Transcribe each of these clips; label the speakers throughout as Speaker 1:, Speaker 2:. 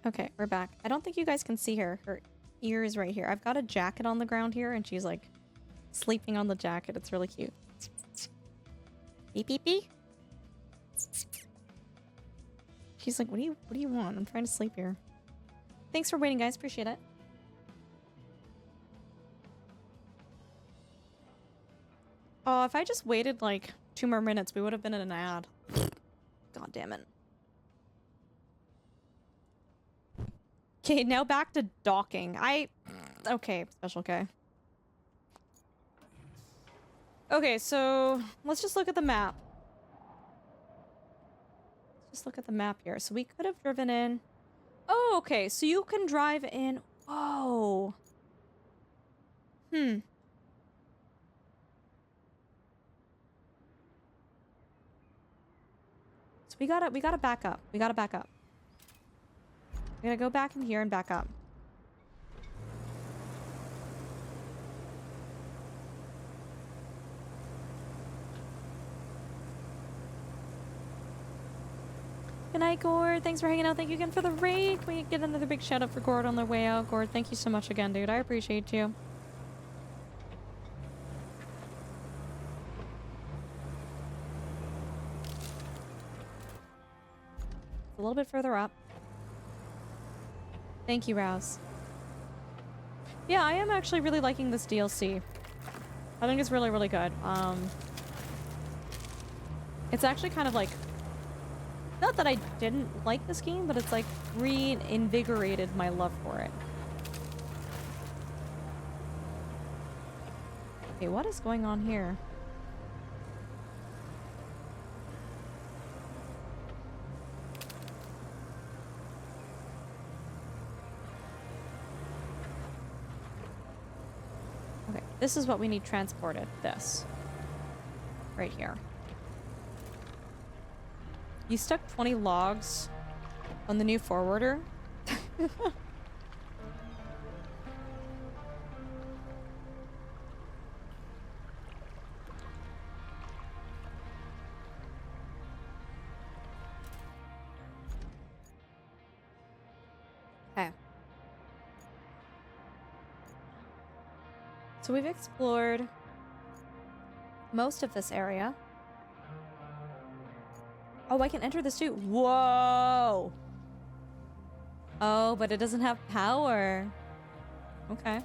Speaker 1: Okay, we're back. I don't think you guys can see her. Her ear is right here. I've got a jacket on the ground here, and she's like sleeping on the jacket. It's really cute. Beep beep beep. She's like, what do you want? I'm trying to sleep here. Thanks for waiting, guys. Appreciate it. Oh, if I just waited like 2 more minutes, we would have been in an ad. God damn it. Okay, now back to docking. Okay, Special K. Okay, so let's just look at the map. Let's just look at the map here. So we could have driven in. Oh, okay, so you can drive in. Oh. Hmm. So we gotta back up. We gotta back up. We gotta go back in here and back up. Good night, Gord. Thanks for hanging out. Thank you again for the raid. Can we get another big shout out for Gord on the way out? Gord, thank you so much again, dude. I appreciate you. A little bit further up. Thank you, Rouse. Yeah, I am actually really liking this DLC. I think it's really, really good. It's actually kind of like... Not that I didn't like this game, but it's like reinvigorated my love for it. Okay, what is going on here? Okay, this is what we need transported. This. Right here. You stuck 20 logs on the new forwarder? Okay. So we've explored most of this area. Oh, I can enter this too. Whoa! Oh, but it doesn't have power. Okay.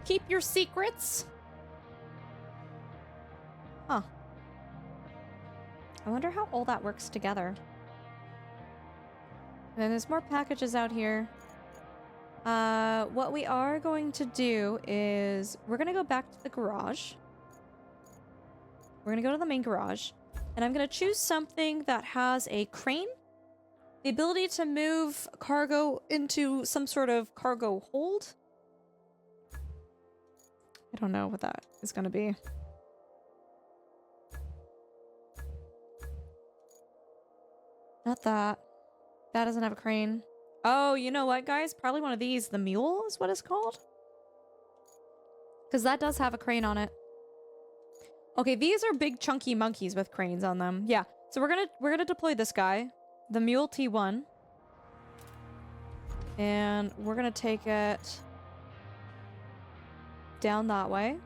Speaker 1: Keep your secrets? Huh. I wonder how all that works together. And then there's more packages out here. What we are going to do is we're gonna go back to the garage. We're gonna go to the main garage. And I'm going to choose something that has a crane, the ability to move cargo into some sort of cargo hold. I don't know what that is going to be. Not that. That doesn't have a crane. Oh, you know what, guys? Probably one of these. The mule is what it's called. Because that does have a crane on it. Okay, these are big chunky monkeys with cranes on them. Yeah, so we're gonna deploy this guy, the Mule T1, and we're gonna take it down that way.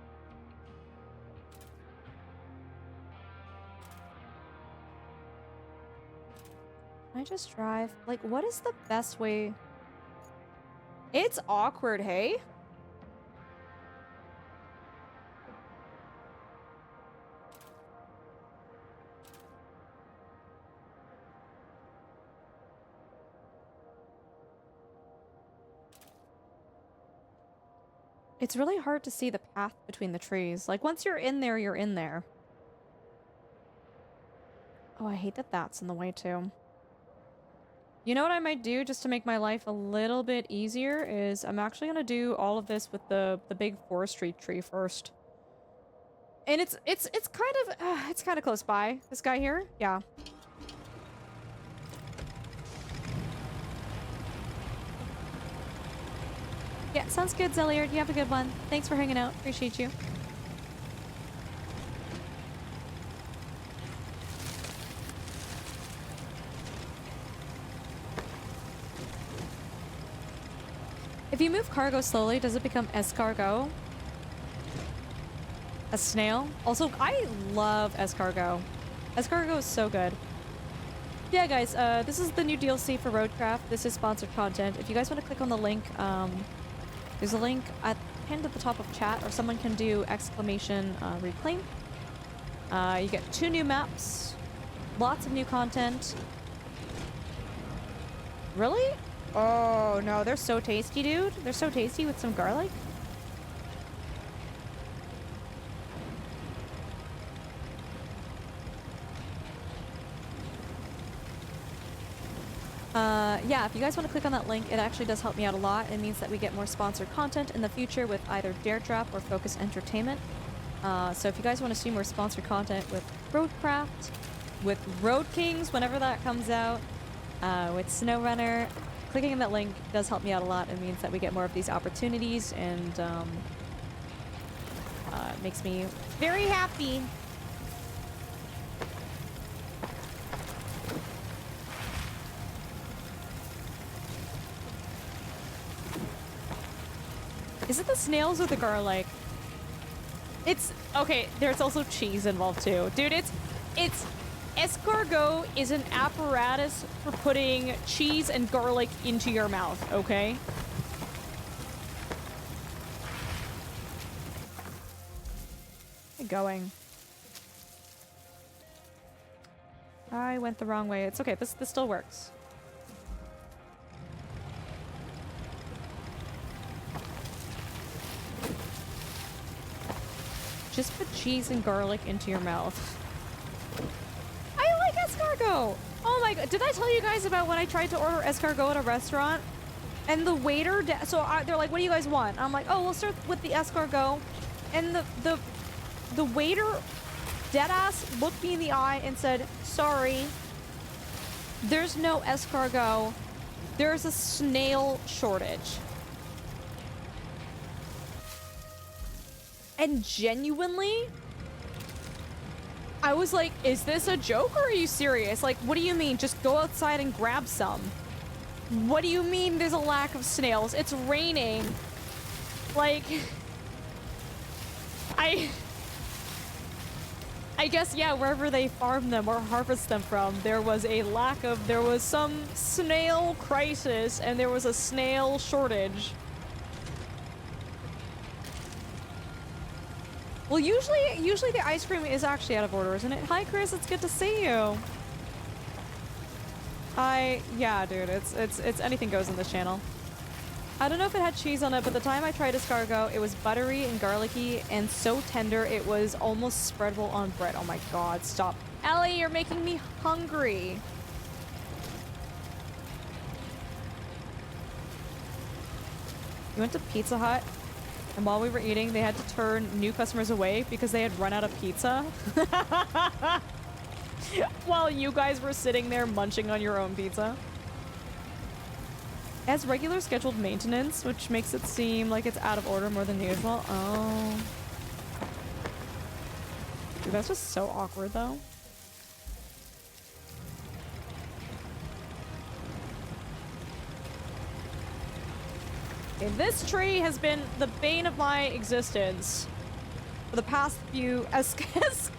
Speaker 1: Can I just drive? Like, what is the best way? It's awkward, hey? It's really hard to see the path between the trees. Like, once you're in there, you're in there. Oh, I hate that that's in the way, too. You know what I might do just to make my life a little bit easier is I'm actually going to do all of this with the big forestry tree first. And it's kind of close by. This guy here? Yeah. Yeah, sounds good, Zelliard. You have a good one. Thanks for hanging out. Appreciate you. If you move cargo slowly, does it become escargot? A snail? Also, I love escargot. Escargot is so good. Yeah, guys, this is the new DLC for RoadCraft. This is sponsored content. If you guys want to click on the link, there's a link pinned at the top of chat, or someone can do exclamation reclaim. You get 2 new maps, lots of new content. Really? Oh, no, they're so tasty, dude. They're so tasty with some garlic. Yeah, if you guys want to click on that link, it actually does help me out a lot. It means that we get more sponsored content in the future with either Dare Drop or Focus Entertainment. So if you guys want to see more sponsored content with RoadCraft, with Road Kings, whenever that comes out, with SnowRunner, clicking on that link does help me out a lot. It means that we get more of these opportunities, and it makes me very happy. Is it the snails or the garlic? It's okay. There's also cheese involved too, dude. It's escargot is an apparatus for putting cheese and garlic into your mouth. Okay. Going. I went the wrong way. It's okay. This still works. Just put cheese and garlic into your mouth. I like escargot! Oh my god, did I tell you guys about when I tried to order escargot at a restaurant? And the waiter, they're like, what do you guys want? I'm like, oh, we'll start with the escargot. And the waiter, deadass, looked me in the eye and said, sorry, there's no escargot. There's a snail shortage. And genuinely, I was like, is this a joke or are you serious? Like, what do you mean? Just go outside and grab some. What do you mean there's a lack of snails? It's raining. Like, I guess, yeah, wherever they farm them or harvest them from, there was some snail crisis and there was a snail shortage. Well, usually the ice cream is actually out of order, isn't it? Hi, Chris. It's good to see you. Yeah, dude. It's anything goes on this channel. I don't know if it had cheese on it, but the time I tried escargot, it was buttery and garlicky and so tender it was almost spreadable on bread. Oh my god, stop. Ellie, you're making me hungry. We went to Pizza Hut. And while we were eating, they had to turn new customers away because they had run out of pizza. While you guys were sitting there munching on your own pizza. It has regular scheduled maintenance, which makes it seem like it's out of order more than usual. Oh. Dude, that's just so awkward, though. This tree has been the bane of my existence for the past few escargot.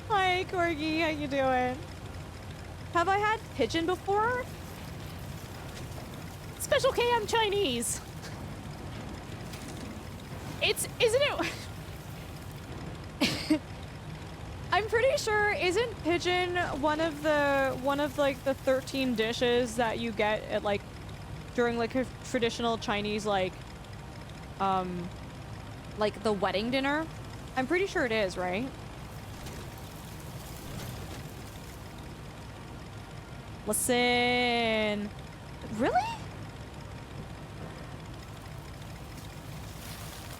Speaker 1: Hi, Corgi. How you doing? Have I had pigeon before? Special K, I'm Chinese. Isn't it? I'm pretty sure, isn't pigeon one of like the 13 dishes that you get at like during like a traditional Chinese like the wedding dinner? I'm pretty sure it is, right? Listen. Really?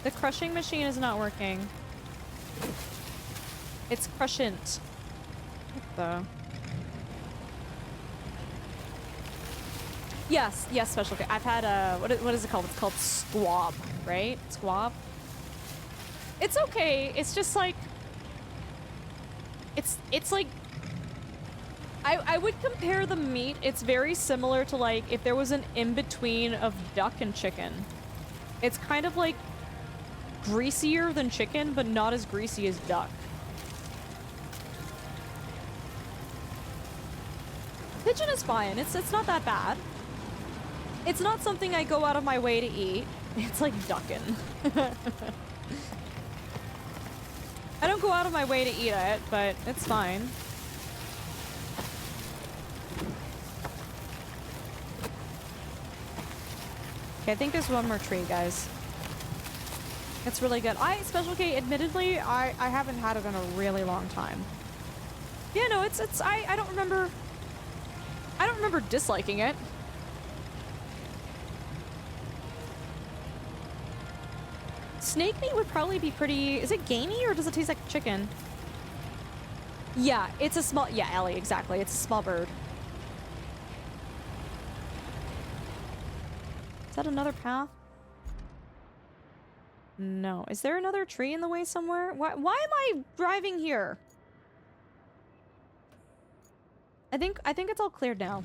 Speaker 1: The crushing machine is not working. It's crushant. What the? Yes, special. I've had what is it called? It's called squab, right? Squab. It's okay. It's just like it's like I would compare the meat. It's very similar to like if there was an in-between of duck and chicken. It's kind of like greasier than chicken, but not as greasy as duck. Pigeon is fine. It's not that bad. It's not something I go out of my way to eat. It's like duckin'. I don't go out of my way to eat it, but it's fine. Okay, I think there's one more tree, guys. It's really good. Special K, admittedly, I haven't had it in a really long time. Yeah, no, I don't remember disliking it. Snake meat would probably be pretty... Is it gamey or does it taste like chicken? Yeah, it's a small... Yeah, Ellie, exactly. It's a small bird. Is that another path? No. Is there another tree in the way somewhere? Why am I driving here? I think it's all cleared now.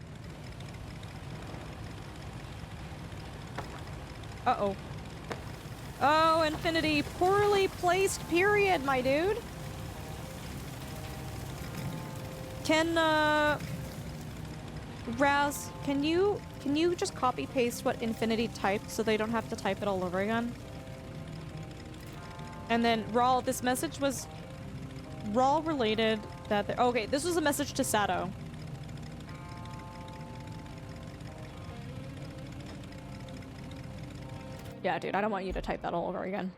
Speaker 1: Uh-oh. Oh, Infinity. Poorly placed period, my dude. Can, Raz, can you just copy paste what Infinity typed so they don't have to type it all over again? And then, Rawl, this message was Rawl related that okay, this was a message to Sato. Yeah, dude, I don't want you to type that all over again.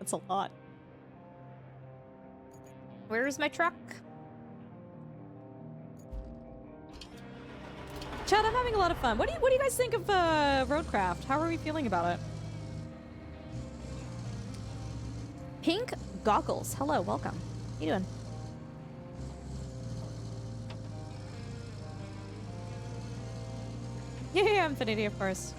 Speaker 1: That's a lot. Where's my truck? Chad, I'm having a lot of fun. What do you guys think of RoadCraft? How are we feeling about it? Pink Goggles. Hello, welcome. How you doing? Yeah, Infinity, of course.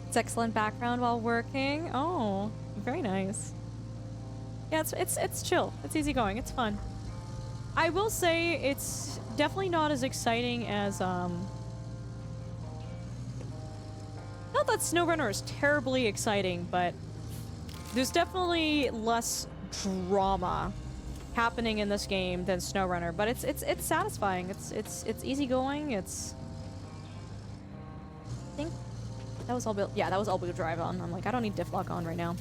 Speaker 1: It's excellent background while working. Oh, very nice. Yeah, it's chill. It's easygoing. It's fun. I will say it's definitely not as exciting as not that SnowRunner is terribly exciting, but there's definitely less drama happening in this game than SnowRunner. But it's satisfying. It's easygoing. It's I think. That was all wheel. Yeah, that was all wheel drive on. I'm like, I don't need diff lock on right now.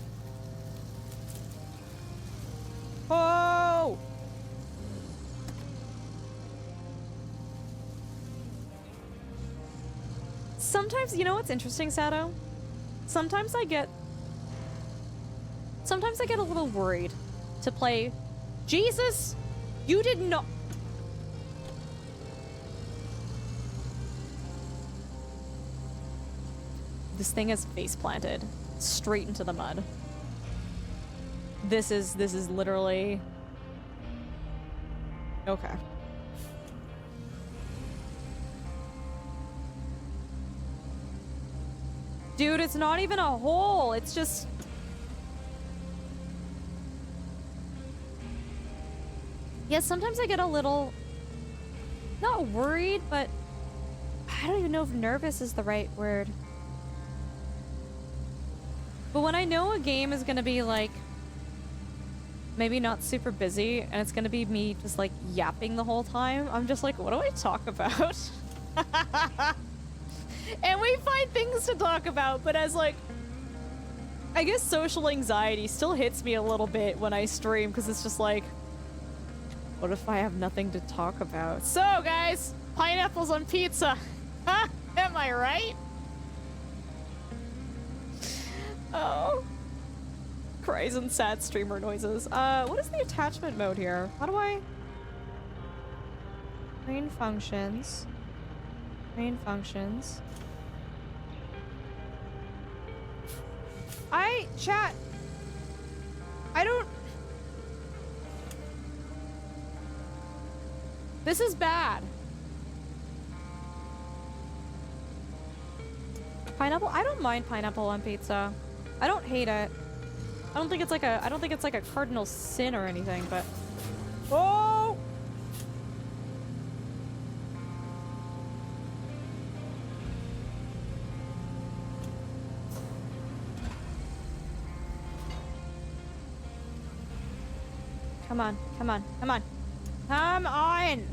Speaker 1: Oh! Sometimes, you know what's interesting, Sato? Sometimes I get a little worried to play. Jesus! You did not. This thing is face planted straight into the mud. This is literally okay. Dude, it's not even a hole. It's just yeah, sometimes I get a little not worried, but I don't even know if nervous is the right word. But when I know a game is gonna be like maybe not super busy and it's gonna be me just like yapping the whole time, I'm just like, what do I talk about? And we find things to talk about, but as like I guess social anxiety still hits me a little bit when I stream because it's just like, what if I have nothing to talk about? So guys, pineapples on pizza. Am I right? Oh. Cries and sad streamer noises. What is the attachment mode here? How do I... Main functions. Main functions. Chat. I don't... This is bad. Pineapple? I don't mind pineapple on pizza. I don't hate it. I don't think it's like a cardinal sin or anything, but oh. Come on, come on, come on. Come on!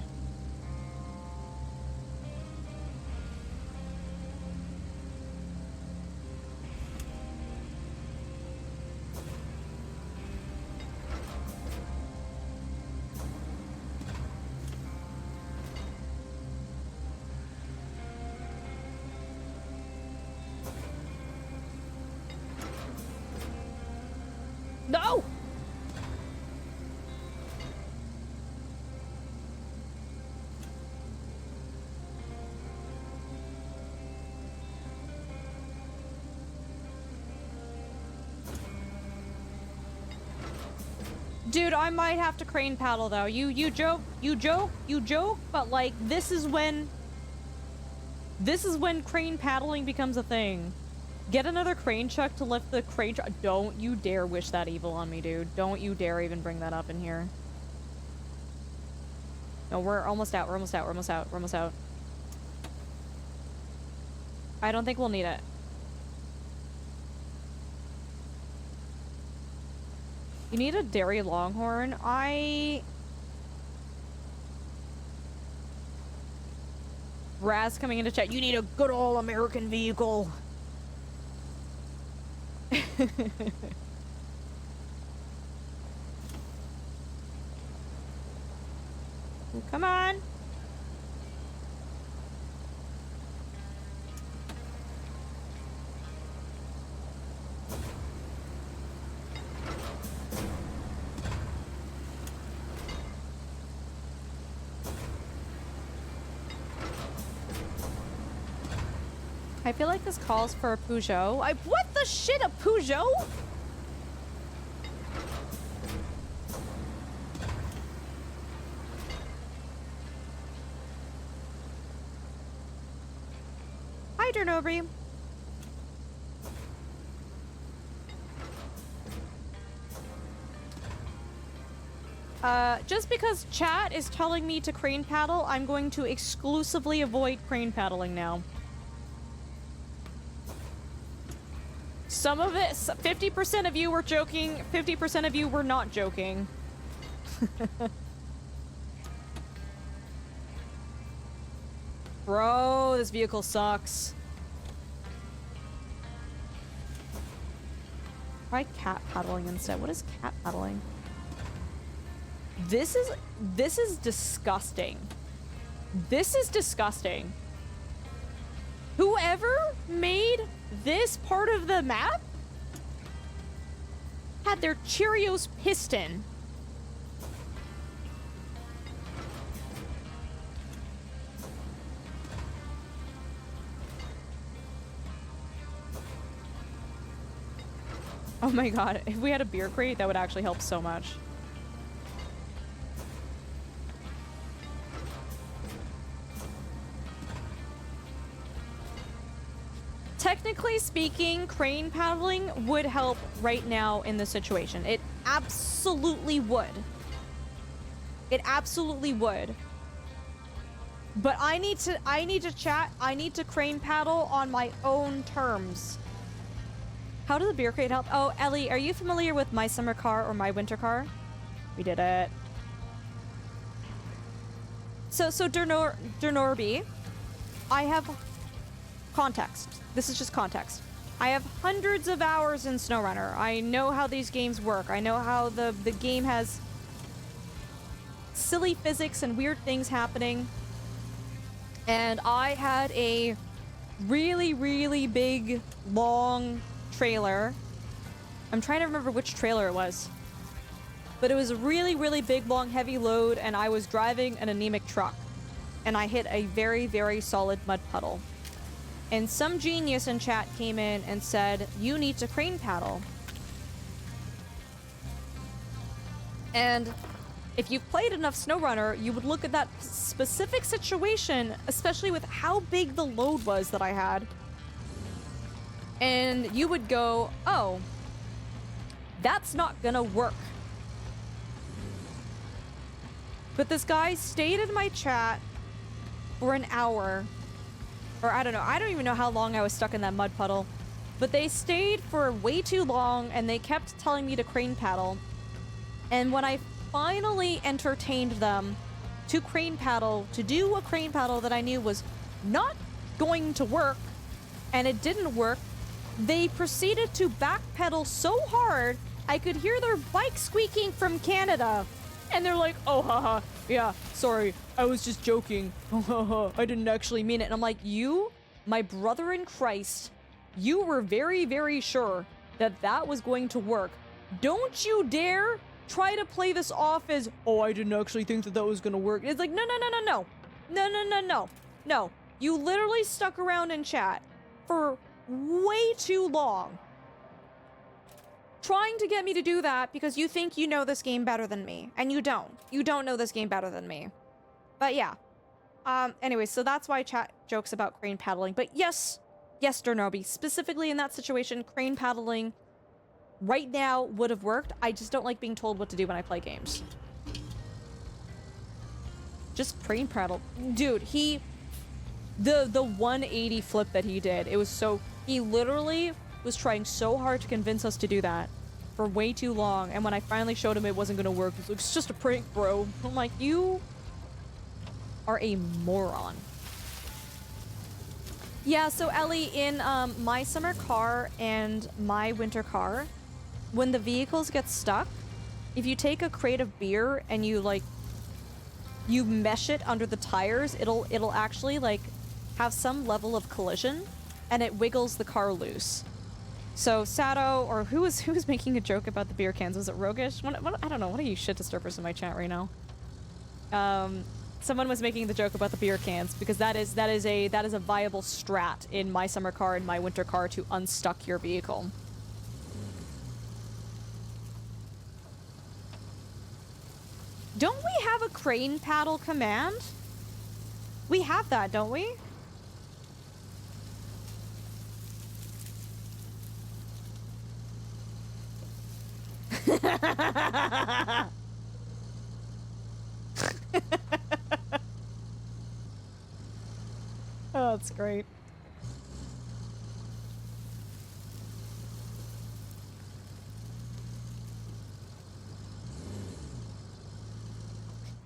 Speaker 1: No! Dude, I might have to crane paddle though. You joke, but like this is when crane paddling becomes a thing. Get another crane chuck to lift the crane truck. Don't you dare wish that evil on me, dude. Don't you dare even bring that up in here. No, we're almost out. We're almost out. We're almost out. We're almost out. I don't think we'll need it. You need a dairy longhorn? Raz coming into chat. You need a good old American vehicle. Come on. I feel like this calls for a Peugeot. What the shit, a Peugeot? Hi, Dernobri. Just because chat is telling me to crane paddle, I'm going to exclusively avoid crane paddling now. Some of it, 50% of you were joking, 50% of you were not joking. Bro, this vehicle sucks. Try cat paddling instead. What is cat paddling? This is disgusting. This is disgusting. Whoever made this part of the map had their Cheerios piston. Oh my god, if we had a beer crate, that would actually help so much. Technically speaking, crane paddling would help right now in this situation. It absolutely would. It absolutely would. But I need to chat. I need to crane paddle on my own terms. How does the beer crate help? Oh, Ellie, are you familiar with My Summer Car or My Winter Car? We did it. So Dernorby, I have context. This is just context. I have hundreds of hours in SnowRunner. I know how these games work. I know how the game has silly physics and weird things happening. And I had a really, really big, long trailer. I'm trying to remember which trailer it was. But it was a really, really big, long, heavy load, and I was driving an anemic truck. And I hit a very, very solid mud puddle. And some genius in chat came in and said, you need to crane paddle. And if you've played enough SnowRunner, you would look at that specific situation, especially with how big the load was that I had. And you would go, oh, That's not gonna work. But this guy stayed in my chat for an hour. Or I don't know. I don't even know how long I was stuck in that mud puddle. But they stayed for way too long, and they kept telling me to crane paddle. And when I finally entertained them to crane paddle, to do a crane paddle that I knew was not going to work, and it didn't work, they proceeded to backpedal so hard I could hear their bike squeaking from Canada. And they're like, oh, haha, yeah, sorry, I was just joking. I didn't actually mean it. And I'm like, you, my brother in Christ, you were very, very sure that that was going to work. Don't you dare try to play this off as, oh, I didn't actually think that that was going to work. It's like, no, no, no, no, no. No, no, no, no. No. You literally stuck around in chat for way too long trying to get me to do that because you think you know this game better than me. And you don't. You don't know this game better than me. But yeah. Anyway, so that's why chat jokes about crane paddling. But yes, Dernobi, specifically in that situation, crane paddling right now would have worked. I just don't like being told what to do when I play games. Just crane paddle. Dude, the 180 flip that he did, it was so... He literally was trying so hard to convince us to do that for way too long, and when I finally showed him it wasn't gonna work, he was like, it's just a prank, bro. I'm like, you are a moron. Yeah, so Ellie, in my summer car and my winter car, when the vehicles get stuck, if you take a crate of beer and you mesh it under the tires, it'll actually like have some level of collision, and it wiggles the car loose. So Sato, or who was making a joke about the beer cans? Was it Rogish? What, I don't know. What are you shit disturbers in my chat right now? Someone was making the joke about the beer cans because that is a viable strat in my summer car and my winter car to unstuck your vehicle. Don't we have a crane paddle command? We have that, don't we? Oh, that's great.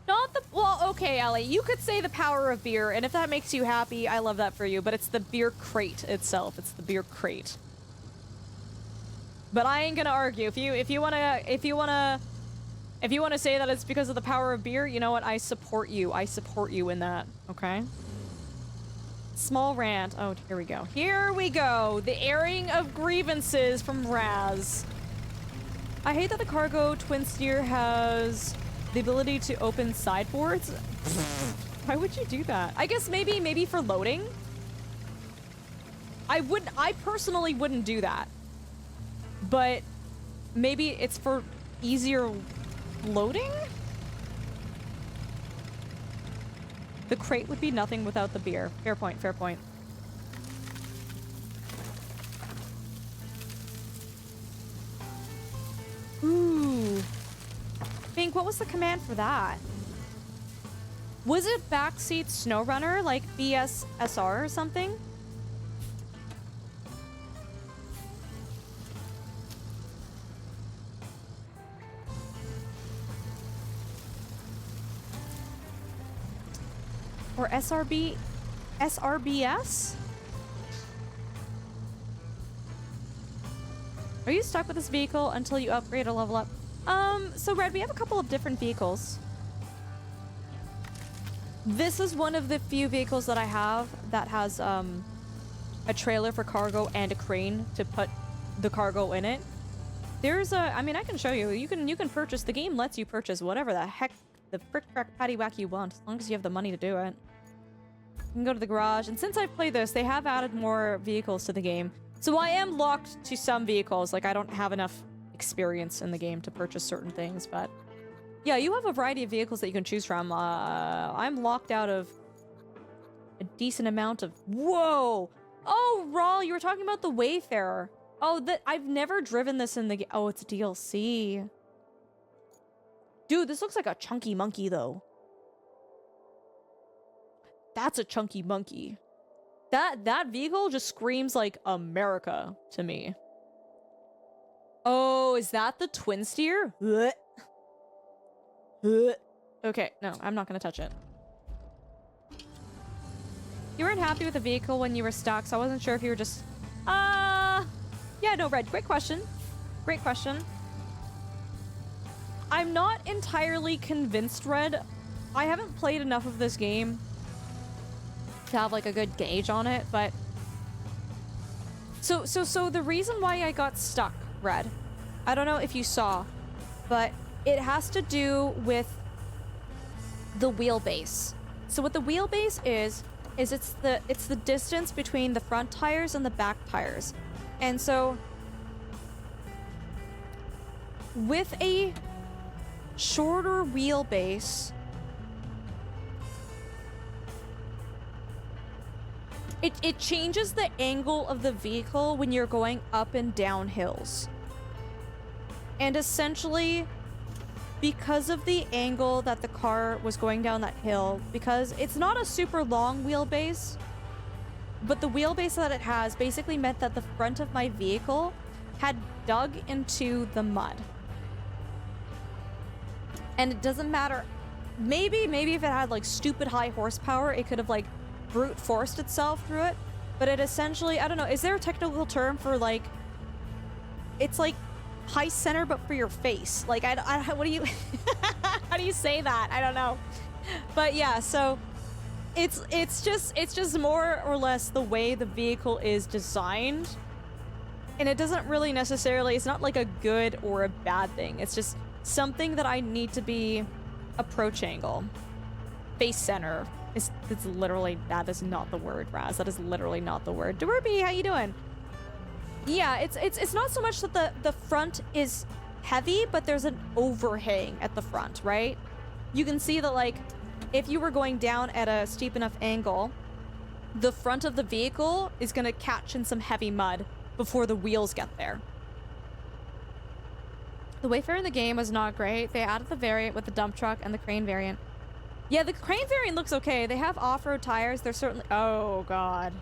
Speaker 1: Not the... Well, okay, Ellie, you could say the power of beer, and if that makes you happy, I love that for you, but it's the beer crate itself. It's the beer crate. But I ain't gonna argue. If you wanna say that it's because of the power of beer, you know what? I support you. I support you in that. Okay? Small rant. Oh, here we go. Here we go. The airing of grievances from Raz. I hate that the cargo twin steer has the ability to open sideboards. Why would you do that? I guess maybe for loading. I personally wouldn't do that. But maybe it's for easier loading? The crate would be nothing without the beer. Fair point, fair point. Ooh. Pink, what was the command for that? Was it backseat SnowRunner, like BSSR or something? Or SRBS? Are you stuck with this vehicle until you upgrade or level up? So Red, we have a couple of different vehicles. This is one of the few vehicles that I have that has, a trailer for cargo and a crane to put the cargo in it. There's I mean, I can show you. You can purchase, the game lets you purchase whatever the heck the frick crack patty whack you want, as long as you have the money to do it. You can go to the garage, and since I've played this, they have added more vehicles to the game. So I am locked to some vehicles, like I don't have enough experience in the game to purchase certain things, but yeah, you have a variety of vehicles that you can choose from. I'm locked out of a decent amount of... Whoa! Oh, Rawl, you were talking about the Wayfarer. Oh, I've never driven this in the game. Oh, it's DLC. Dude, this looks like a chunky monkey, though. That's a chunky monkey. That vehicle just screams like America to me. Oh, is that the twin steer? Okay, no, I'm not gonna touch it. You weren't happy with the vehicle when you were stuck, so I wasn't sure if you were just... Yeah, no, Red, great question. Great question. I'm not entirely convinced, Red. I haven't played enough of this game to have, like, a good gauge on it, but... So the reason why I got stuck, Red, I don't know if you saw, but it has to do with the wheelbase. So what the wheelbase is it's the distance between the front tires and the back tires. And so with a shorter wheelbase, it changes the angle of the vehicle when you're going up and down hills. And essentially, because of the angle that the car was going down that hill, because it's not a super long wheelbase, but the wheelbase that it has basically meant that the front of my vehicle had dug into the mud. And it doesn't matter. Maybe if it had like stupid high horsepower, it could have like brute forced itself through it. But it essentially, I don't know, is there a technical term for like, it's like high center but for your face? Like, I what do you, how do you say that? I don't know. But yeah, so it's just more or less the way the vehicle is designed. And it doesn't really necessarily, it's not like a good or a bad thing. It's just something that I need to be approach angle. Face center. It's literally, that is not the word, Raz. That is literally not the word. Derby, how you doing? Yeah, it's not so much that the front is heavy, but there's an overhang at the front, right? You can see that, like, if you were going down at a steep enough angle, the front of the vehicle is gonna catch in some heavy mud before the wheels get there. The Wayfarer in the game was not great. They added the variant with the dump truck and the crane variant. Yeah, the crane variant looks okay. They have off-road tires. They're certainly... Oh, God.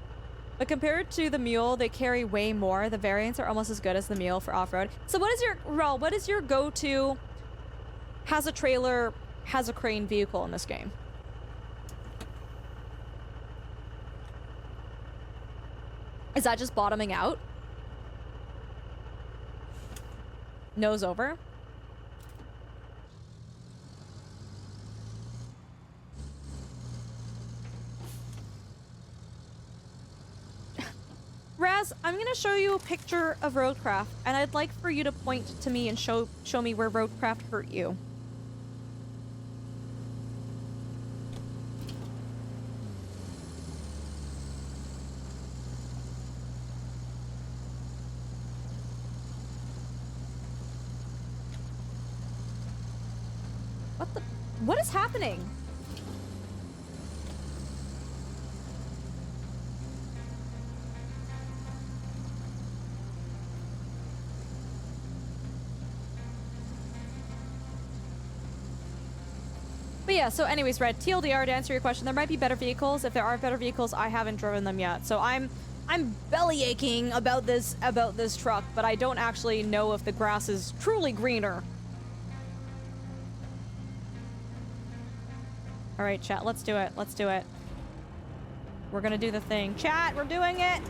Speaker 1: But compared to the mule, they carry way more. The variants are almost as good as the mule for off-road. So what is your... Raul, what is your go-to has a trailer, has a crane vehicle in this game? Is that just bottoming out? Nose over? Raz, I'm gonna show you a picture of RoadCraft, and I'd like for you to point to me and show me where RoadCraft hurt you. What is happening? But yeah, so anyways, Red, TLDR, to answer your question, there might be better vehicles. If there are better vehicles, I haven't driven them yet. So I'm belly aching about this truck, but I don't actually know if the grass is truly greener. All right, chat, let's do it. Let's do it. We're gonna do the thing. Chat, we're doing it!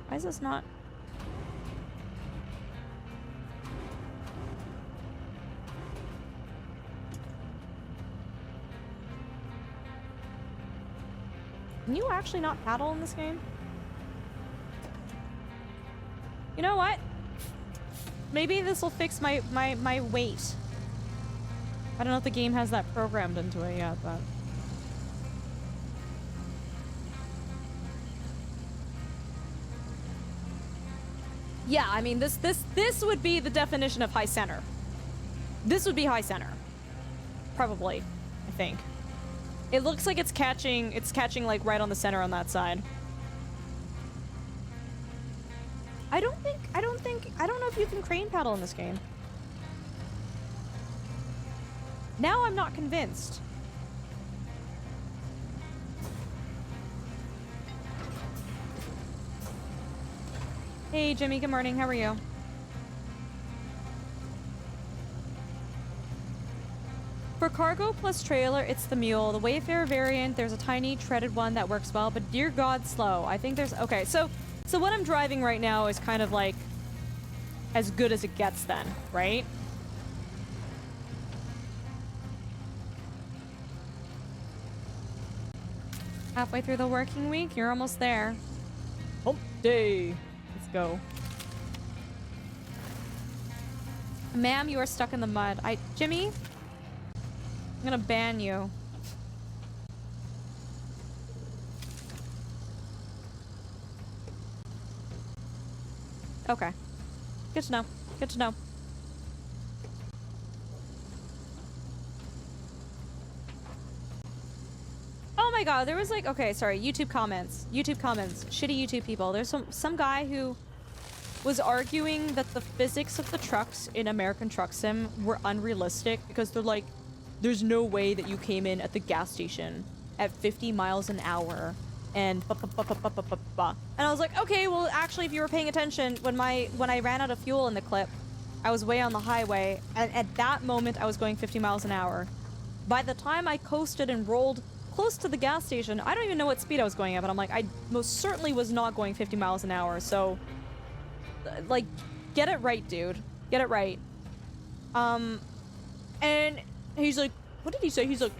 Speaker 1: Why is this not... Can you actually not paddle in this game? You know what? Maybe this will fix my weight. I don't know if the game has that programmed into it yet, but... Yeah, I mean, this would be the definition of high center. This would be high center. Probably, I think. It looks like it's catching like right on the center on that side. I don't know if you can crane paddle in this game. Now I'm not convinced. Hey Jimmy, good morning, how are you? For cargo plus trailer, it's the mule. The Wayfarer variant, there's a tiny treaded one that works well, but dear God, slow. I think there's... Okay, so what I'm driving right now is kind of like as good as it gets then, right? Halfway through the working week, you're almost there. Hump day. Let's go. Ma'am, you are stuck in the mud. Jimmy? I'm gonna ban you. Okay. Good to know. Good to know. Oh my god, there was like... Okay, sorry. YouTube comments. YouTube comments. Shitty YouTube people. There's some guy who was arguing that the physics of the trucks in American Truck Sim were unrealistic because they're like, there's no way that you came in at the gas station at 50 miles an hour and and I was like, okay, well, actually, if you were paying attention, when I ran out of fuel in the clip, I was way on the highway, and at that moment, I was going 50 miles an hour. By the time I coasted and rolled close to the gas station, I don't even know what speed I was going at, but I'm like, I most certainly was not going 50 miles an hour, so, like, get it right, dude. Get it right. And he's like, what did he say? He's like,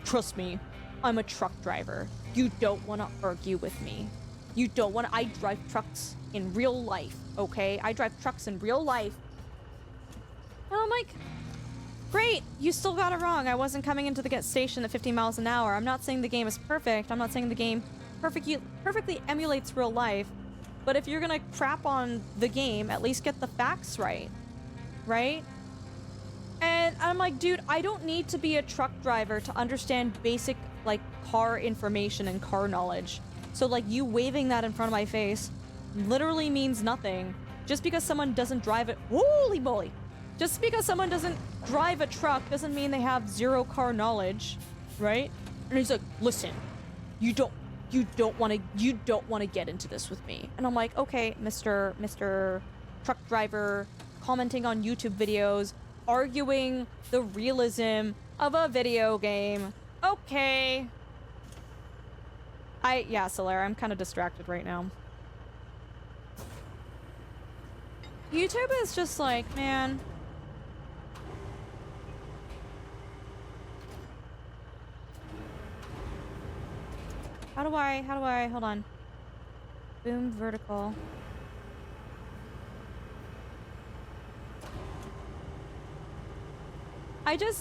Speaker 1: trust me, I'm a truck driver. You don't want to argue with me. You don't want to... I drive trucks in real life, okay? I drive trucks in real life. And I'm like, great, you still got it wrong. I wasn't coming into the gas station at 50 miles an hour. I'm not saying the game is perfect. I'm not saying the game perfectly emulates real life. But if you're gonna crap on the game, at least get the facts right. Right? And I'm like, dude, I don't need to be a truck driver to understand basic, like, car information and car knowledge. So, like, you waving that in front of my face literally means nothing. Just because someone doesn't drive it... Holy moly! Just because someone doesn't drive a truck doesn't mean they have zero car knowledge, right? And he's like, listen, you don't want to get into this with me. And I'm like, okay, Mr. Truck Driver, commenting on YouTube videos, arguing the realism of a video game. Okay. Yeah, Solara, I'm kind of distracted right now. YouTube is just like, man. How do I, hold on. Boom, vertical.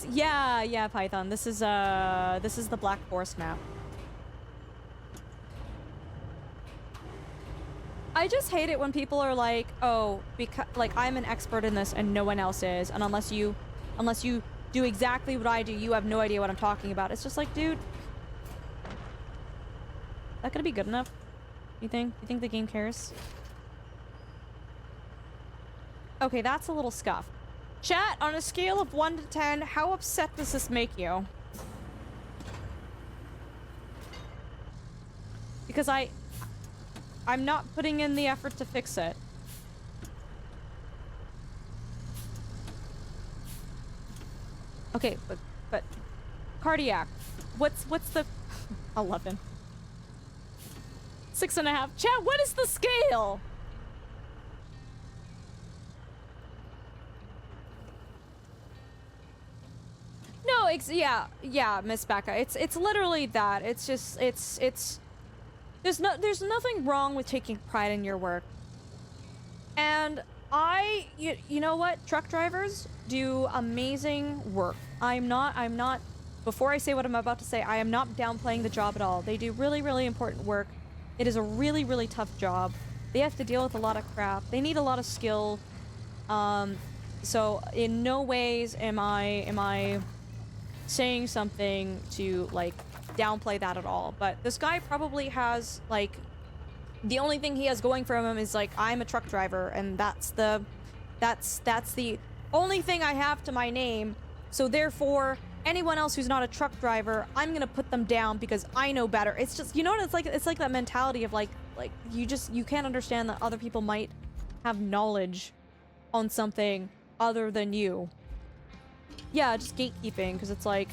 Speaker 1: Yeah, Python. This is the Black Forest map. I just hate it when people are like, oh, because, like, I'm an expert in this and no one else is, and unless you do exactly what I do, you have no idea what I'm talking about. It's just like, dude, is that gonna be good enough? You think the game cares? Okay, that's a little scuffed. Chat, on a scale of 1 to 10, how upset does this make you? Because I'm not putting in the effort to fix it. Okay, but cardiac. What's the 11? 6.5. Chat, what is the scale? No, yeah, Miss Becca. It's literally that. It's just there's nothing wrong with taking pride in your work. And you know what? Truck drivers do amazing work. I'm not before I say what I'm about to say, I am not downplaying the job at all. They do really, really important work. It is a really, really tough job. They have to deal with a lot of crap. They need a lot of skill. So in no ways am I saying something to, like, downplay that at all, but this guy probably has, like, the only thing he has going for him is, like, I'm a truck driver, and that's the only thing I have to my name, so therefore, anyone else who's not a truck driver, I'm gonna put them down because I know better. It's just, you know what, it's like that mentality of, like, you can't understand that other people might have knowledge on something other than you. Yeah, just gatekeeping, because it's like,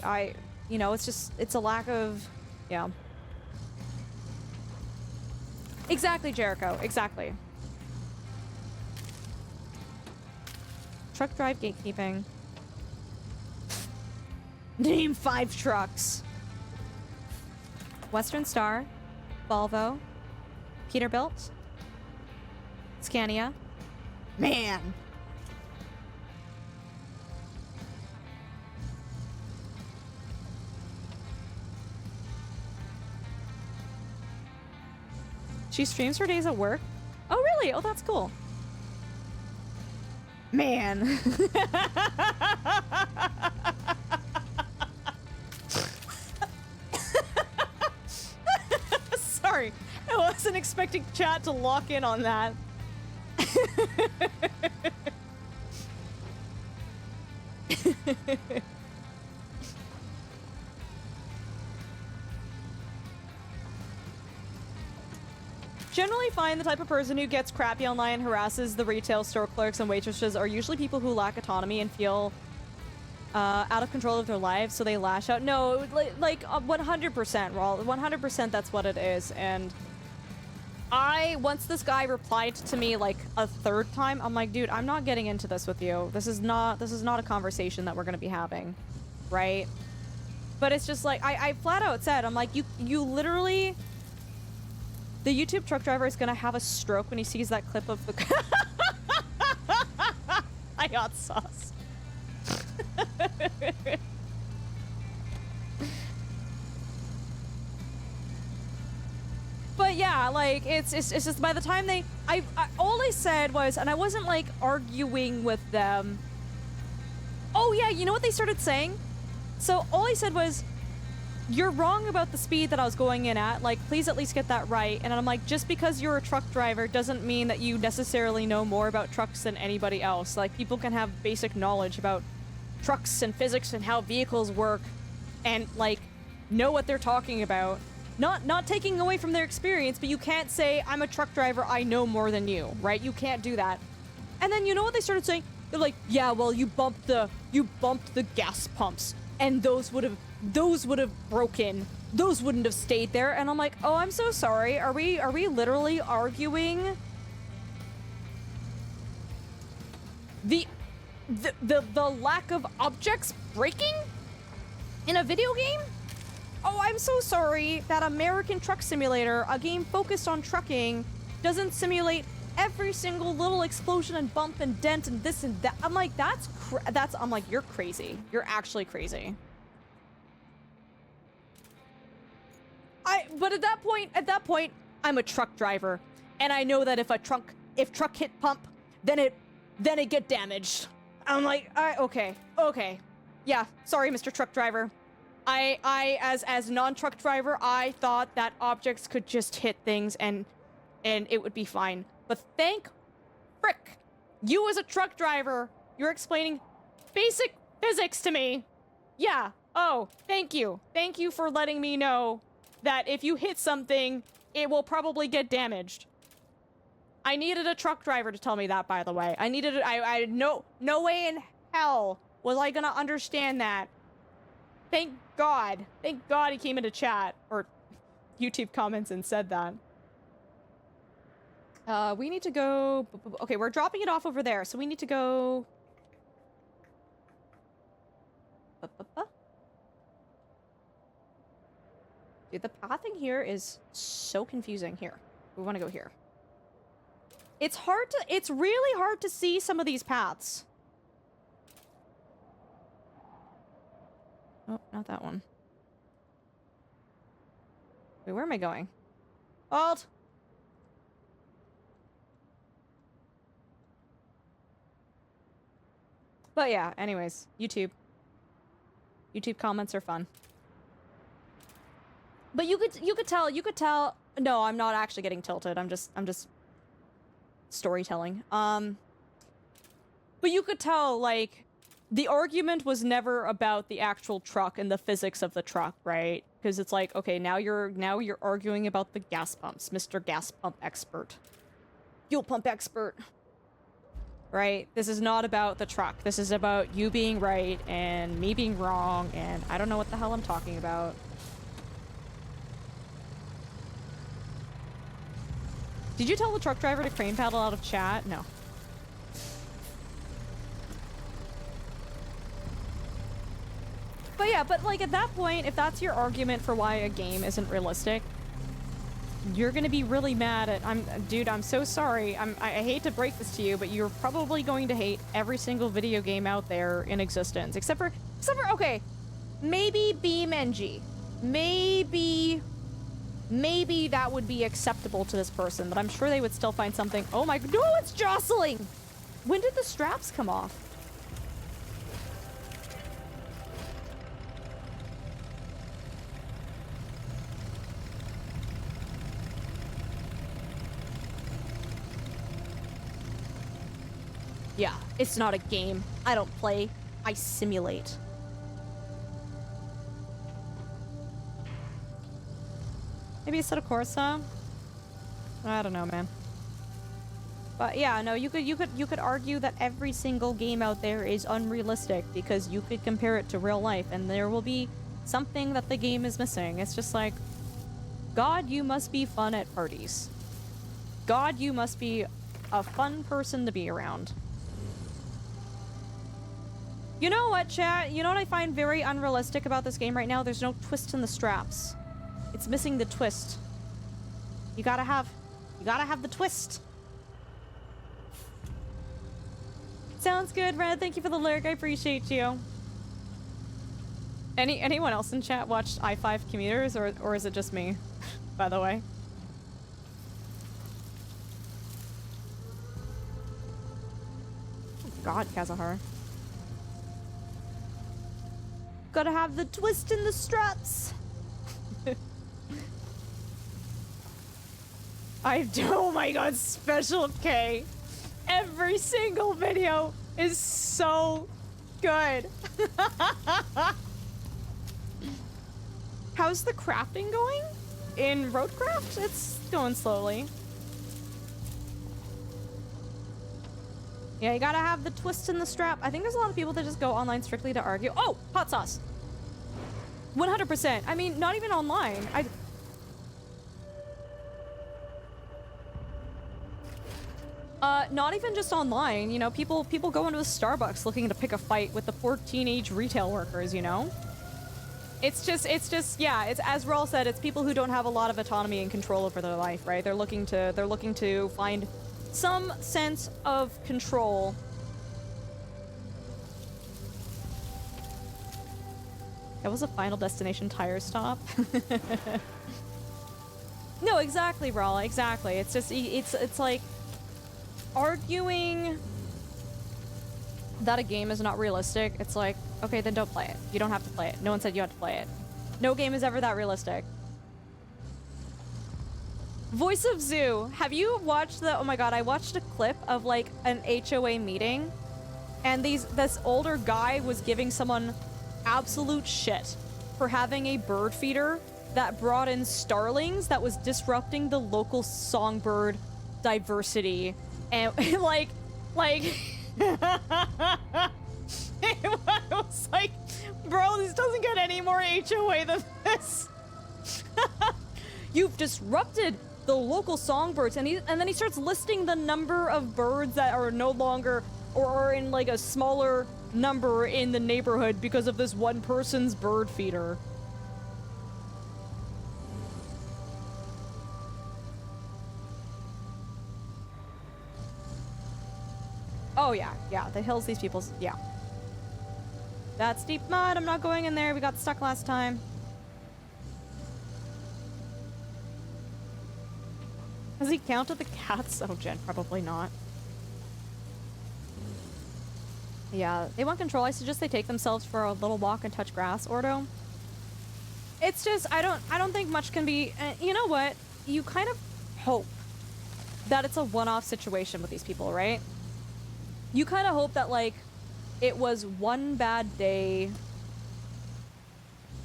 Speaker 1: you know, it's a lack of, yeah. Exactly, Jericho, exactly. Truck drive gatekeeping. Name 5 trucks. Western Star, Volvo, Peterbilt, Scania. Man. She streams her days at work. Oh, really? Oh, that's cool. Man. Sorry. I wasn't expecting chat to lock in on that. Generally find the type of person who gets crappy online and harasses the retail store clerks and waitresses are usually people who lack autonomy and feel out of control of their lives, so they lash out. No, like 100%, Rawl. 100% that's what it is. And once this guy replied to me like a 3rd time, I'm like, dude, I'm not getting into this with you. This is not a conversation that we're gonna be having, right? But it's just like, I flat out said, I'm like, you literally... The YouTube truck driver is gonna have a stroke when he sees that clip of the... I got sauce. But yeah, like, it's just by the time they... all I said was, and I wasn't, like, arguing with them. Oh yeah, you know what they started saying? So all I said was, you're wrong about the speed that I was going in at. Like, please at least get that right. And I'm like, just because you're a truck driver doesn't mean that you necessarily know more about trucks than anybody else. Like, people can have basic knowledge about trucks and physics and how vehicles work and, like, know what they're talking about. Not taking away from their experience, but you can't say, I'm a truck driver, I know more than you, right? You can't do that. And then you know what they started saying? They're like, yeah, well, you bumped the gas pumps, and those would have broken. Those wouldn't have stayed there. And I'm like, oh, I'm so sorry. Are we literally arguing the lack of objects breaking in a video game? Oh, I'm so sorry that American Truck Simulator, a game focused on trucking, doesn't simulate every single little explosion and bump and dent and this and that. I'm like, I'm like, you're crazy. You're actually crazy. But at that point, I'm a truck driver, and I know that if truck hit pump, then it get damaged. I'm like, okay, yeah, sorry, Mr. Truck Driver. As non-truck driver, I thought that objects could just hit things and it would be fine. But thank frick, you as a truck driver, you're explaining basic physics to me. Yeah. Oh, thank you. Thank you for letting me know that if you hit something, it will probably get damaged. I needed a truck driver to tell me that, by the way. No way in hell was I gonna understand that. Thank God. Thank God he came into chat, or YouTube comments and said that. We need to go... Okay, we're dropping it off over there, so we need to go... Dude, the pathing here is so confusing. Here. We want to go here. It's really hard to see some of these paths. Oh, not that one. Wait, where am I going? Alt! But yeah, anyways, YouTube. YouTube comments are fun. But you could tell. No, I'm not actually getting tilted. I'm just storytelling. But you could tell, like, the argument was never about the actual truck and the physics of the truck, right? Because it's like, okay, now you're arguing about the gas pumps, Mr. Gas Pump Expert. Fuel pump expert. Right? This is not about the truck. This is about you being right and me being wrong, and I don't know what the hell I'm talking about. Did you tell the truck driver to crane paddle out of chat? No. But yeah, but like at that point, if that's your argument for why a game isn't realistic, you're gonna be really mad at- dude, I'm so sorry. I hate to break this to you, but you're probably going to hate every single video game out there in existence. Except for, okay, maybe BeamNG. Maybe that would be acceptable to this person, but I'm sure they would still find something. Oh my, no, it's jostling! When did the straps come off? Yeah, it's not a game. I don't play. I simulate. Maybe a set of Corsa? I don't know, man. But yeah, no, you could argue that every single game out there is unrealistic because you could compare it to real life and there will be something that the game is missing. It's just like, God, you must be fun at parties. God, you must be a fun person to be around. You know what, chat? You know what I find very unrealistic about this game right now? There's no twist in the straps. It's missing the twist. You gotta have the twist. Sounds good, Red. Thank you for the lyric. I appreciate you. Anyone else in chat watched I-5 Commuters, or is it just me? By the way. Oh God, Kazuhara. Gotta have the twist in the straps. Oh my God, Special K. Every single video is so good. How's the crafting going in RoadCraft? It's going slowly. Yeah, you gotta have the twist in the strap. I think there's a lot of people that just go online strictly to argue. Oh, hot sauce. 100%. I mean, not even online. Not even just online, you know, people go into a Starbucks looking to pick a fight with the poor teenage retail workers, you know? It's just, yeah, it's, as Raul said, it's people who don't have a lot of autonomy and control over their life, right? They're looking to find some sense of control. That was a Final Destination tire stop. No, exactly, Raul, exactly. It's just, it's like, arguing that a game is not realistic, it's like, okay, then don't play it. You don't have to play it. No one said you had to play it. No game is ever that realistic. Voice of Zoo, have you watched the, oh my God, I watched a clip of like an HOA meeting and this older guy was giving someone absolute shit for having a bird feeder that brought in starlings that was disrupting the local songbird diversity. And like it was like, bro, this doesn't get any more HOA than this. You've disrupted the local songbirds, and then he starts listing the number of birds that are no longer or are in like a smaller number in the neighborhood because of this one person's bird feeder. Oh yeah, the hills, these people's, yeah. That's deep mud, I'm not going in there, we got stuck last time. Has he counted the cats? Oh, Jen, probably not. Yeah, they want control. I suggest they take themselves for a little walk and touch grass, Ordo. It's just, I don't think much can be, you know what? You kind of hope that it's a one-off situation with these people, right? You kind of hope that, like, it was one bad day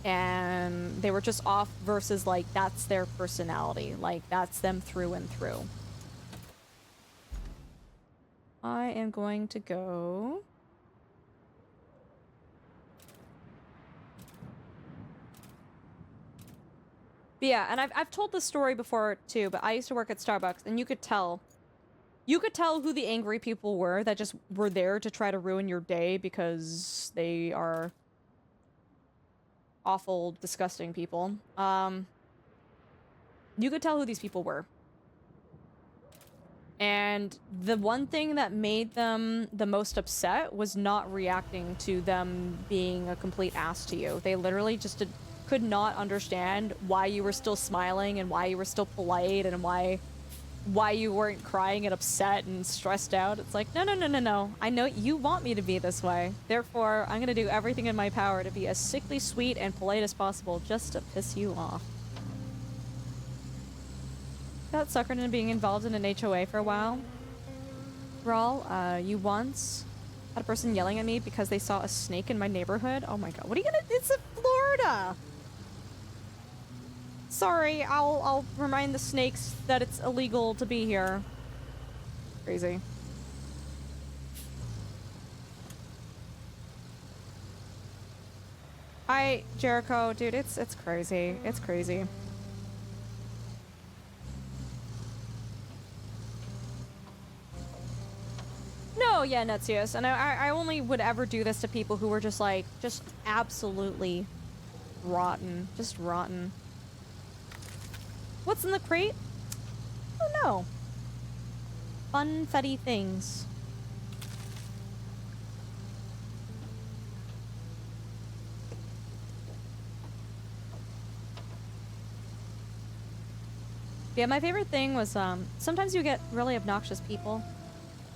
Speaker 1: and they were just off versus, like, that's their personality. Like, that's them through and through. I am going to go... But yeah, and I've told this story before too, but I used to work at Starbucks, and you could tell who the angry people were that just were there to try to ruin your day because they are awful, disgusting people. You could tell who these people were. And the one thing that made them the most upset was not reacting to them being a complete ass to you. They literally just could not understand why you were still smiling and why you were still polite and why you weren't crying and upset and stressed out. It's like, no. I know you want me to be this way. Therefore, I'm gonna do everything in my power to be as sickly sweet and polite as possible just to piss you off. Got suckered into being involved in an HOA for a while. Rawl, you once had a person yelling at me because they saw a snake in my neighborhood. Oh my god, what are you gonna- It's in Florida! Sorry, I'll remind the snakes that it's illegal to be here. Crazy. Jericho, dude, it's crazy. It's crazy. No, yeah, Netsius. And I only would ever do this to people who were just like, just absolutely rotten. Just rotten. What's in the crate? Oh no. Funfetti things. Yeah, my favorite thing was, sometimes you get really obnoxious people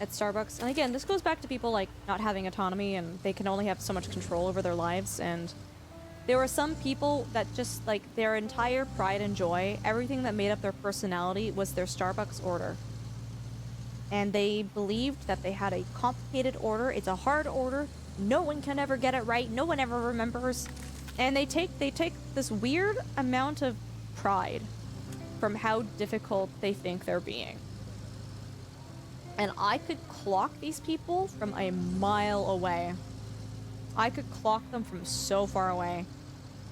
Speaker 1: at Starbucks. And again, this goes back to people, like, not having autonomy and they can only have so much control over their lives. And there were some people that just, like, their entire pride and joy, everything that made up their personality was their Starbucks order. And they believed that they had a complicated order. It's a hard order. No one can ever get it right. No one ever remembers. And they take this weird amount of pride from how difficult they think they're being. And I could clock these people from a mile away. I could clock them from so far away.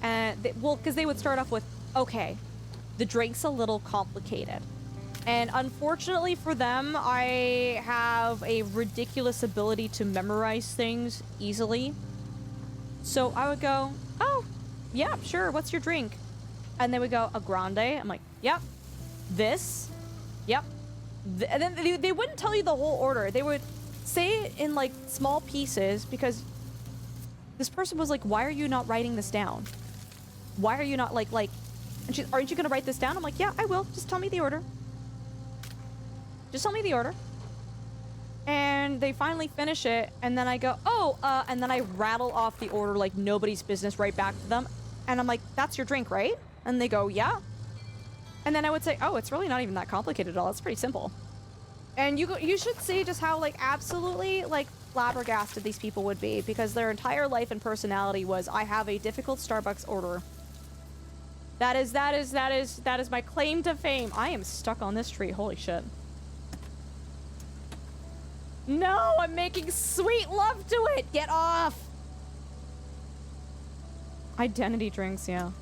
Speaker 1: And, well, because they would start off with, okay, the drink's a little complicated. And unfortunately for them, I have a ridiculous ability to memorize things easily. So I would go, oh, yeah, sure, what's your drink? And they would go, a grande. I'm like, yep. This? Yep. And then they wouldn't tell you the whole order. They would say it in, like, small pieces because this person was like, why are you not writing this down? Why are you not, like, and she, aren't you gonna write this down? I'm like, yeah, I will. Just tell me the order. Just tell me the order. And they finally finish it, and then I go, oh, and then I rattle off the order like nobody's business right back to them. And I'm like, that's your drink, right? And they go, yeah. And then I would say, oh, it's really not even that complicated at all. It's pretty simple. And you should see just how, like, absolutely, like, flabbergasted these people would be, because their entire life and personality was, I have a difficult Starbucks order. That is my claim to fame. I am stuck on this tree. Holy shit. No, I'm making sweet love to it. Get off. Identity drinks, yeah.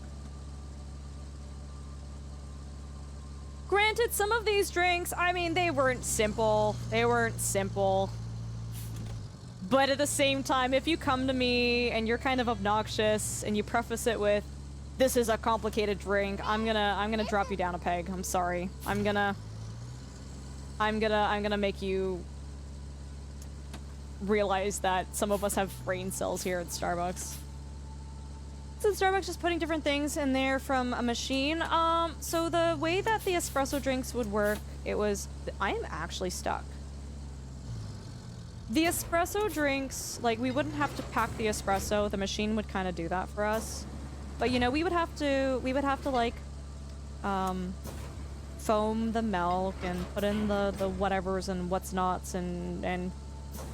Speaker 1: Granted, some of these drinks, I mean, they weren't simple. They weren't simple. But at the same time, if you come to me and you're kind of obnoxious and you preface it with, this is a complicated drink, I'm gonna drop you down a peg. I'm sorry. I'm gonna make you realize that some of us have brain cells here at Starbucks. So Starbucks just putting different things in there from a machine. So the way that the espresso drinks would work, it was... I am actually stuck. The espresso drinks, like, we wouldn't have to pack the espresso. The machine would kind of do that for us. But you know, we would have to like foam the milk and put in the whatevers and what's nots and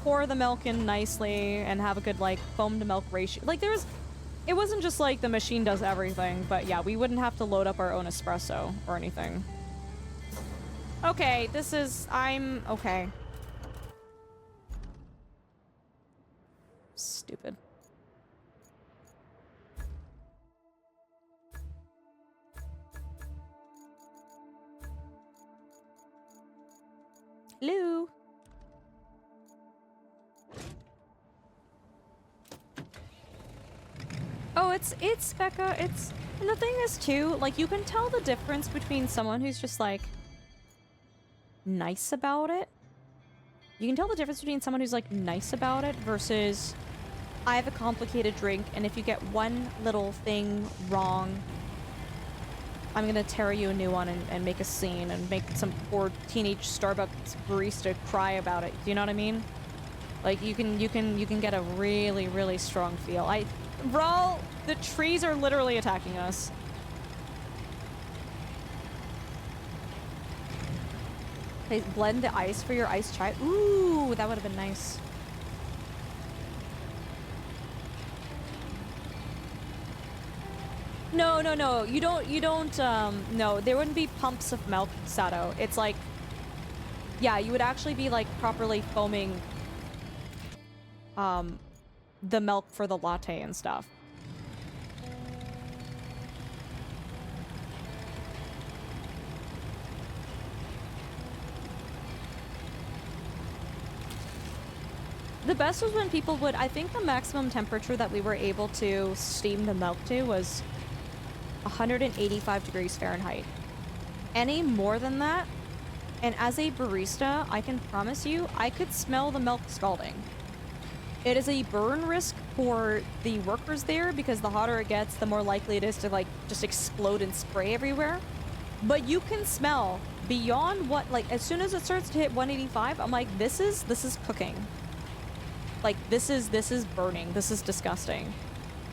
Speaker 1: pour the milk in nicely and have a good like foam to milk ratio. Like it wasn't just like the machine does everything, but yeah, we wouldn't have to load up our own espresso or anything. Okay, okay. Stupid. Hello. Oh, it's Becca. And the thing is too, like you can tell the difference between someone who's just like nice about it. You can tell the difference between someone who's like nice about it versus I have a complicated drink and if you get one little thing wrong, I'm gonna tear you a new one and make a scene and make some poor teenage Starbucks barista cry about it. Do you know what I mean? Like you can get a really, really strong feel. Bro, the trees are literally attacking us. They blend the ice for your iced chai. Ooh, that would have been nice. No, no, no. You don't, no, there wouldn't be pumps of milk, Sato. It's like, yeah, you would actually be like properly foaming, the milk for the latte and stuff. The best was when people would, I think the maximum temperature that we were able to steam the milk to was 185 degrees Fahrenheit. Any more than that, and as a barista, I can promise you, I could smell the milk scalding. It is a burn risk for the workers there because the hotter it gets, the more likely it is to like just explode and spray everywhere. But you can smell beyond what, like as soon as it starts to hit 185, I'm like, this is cooking. Like this is burning. This is disgusting.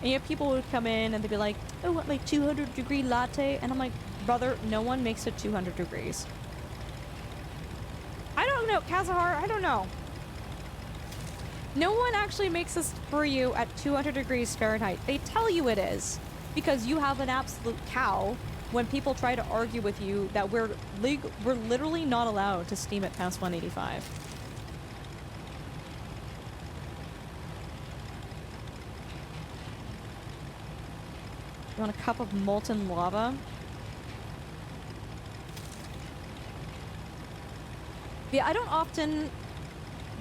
Speaker 1: And yet people would come in and they'd be like, I want my 200-degree latte. And I'm like, brother, no one makes it 200 degrees. I don't know, Kazahar, I don't know. No one actually makes this for you at 200 degrees Fahrenheit. They tell you it is because you have an absolute cow when people try to argue with you that we're literally not allowed to steam it past 185. You want a cup of molten lava? Yeah, I don't often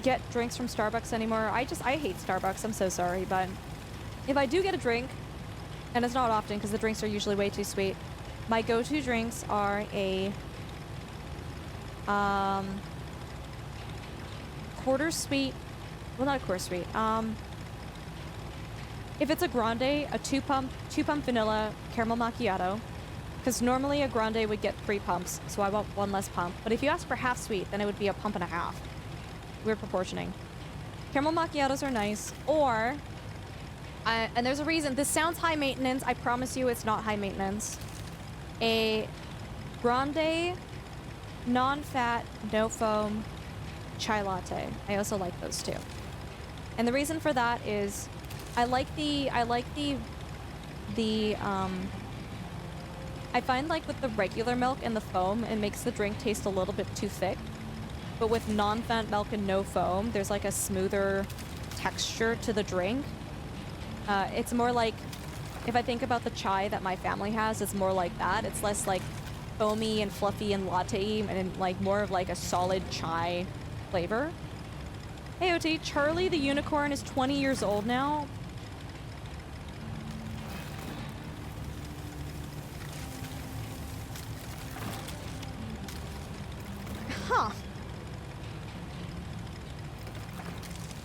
Speaker 1: get drinks from Starbucks anymore. I hate Starbucks. I'm so sorry, but if I do get a drink, and it's not often because the drinks are usually way too sweet, my go-to drinks are a quarter sweet, well, not a quarter sweet, if it's a grande, a two pump vanilla caramel macchiato, because normally a grande would get 3 pumps, so I want 1 less pump. But if you ask for half sweet, then it would be a pump and a half. Weird proportioning. Caramel macchiatos are nice, or, and there's a reason, this sounds high maintenance, I promise you it's not high maintenance. A grande, non-fat, no foam, chai latte. I also like those too. And the reason for that is, I find like with the regular milk and the foam, it makes the drink taste a little bit too thick. But with non-fat milk and no foam, there's like a smoother texture to the drink. It's more like, if I think about the chai that my family has, it's more like that. It's less like foamy and fluffy and latte-y and like more of like a solid chai flavor. Hey OT, Charlie the unicorn is 20 years old now. Huh.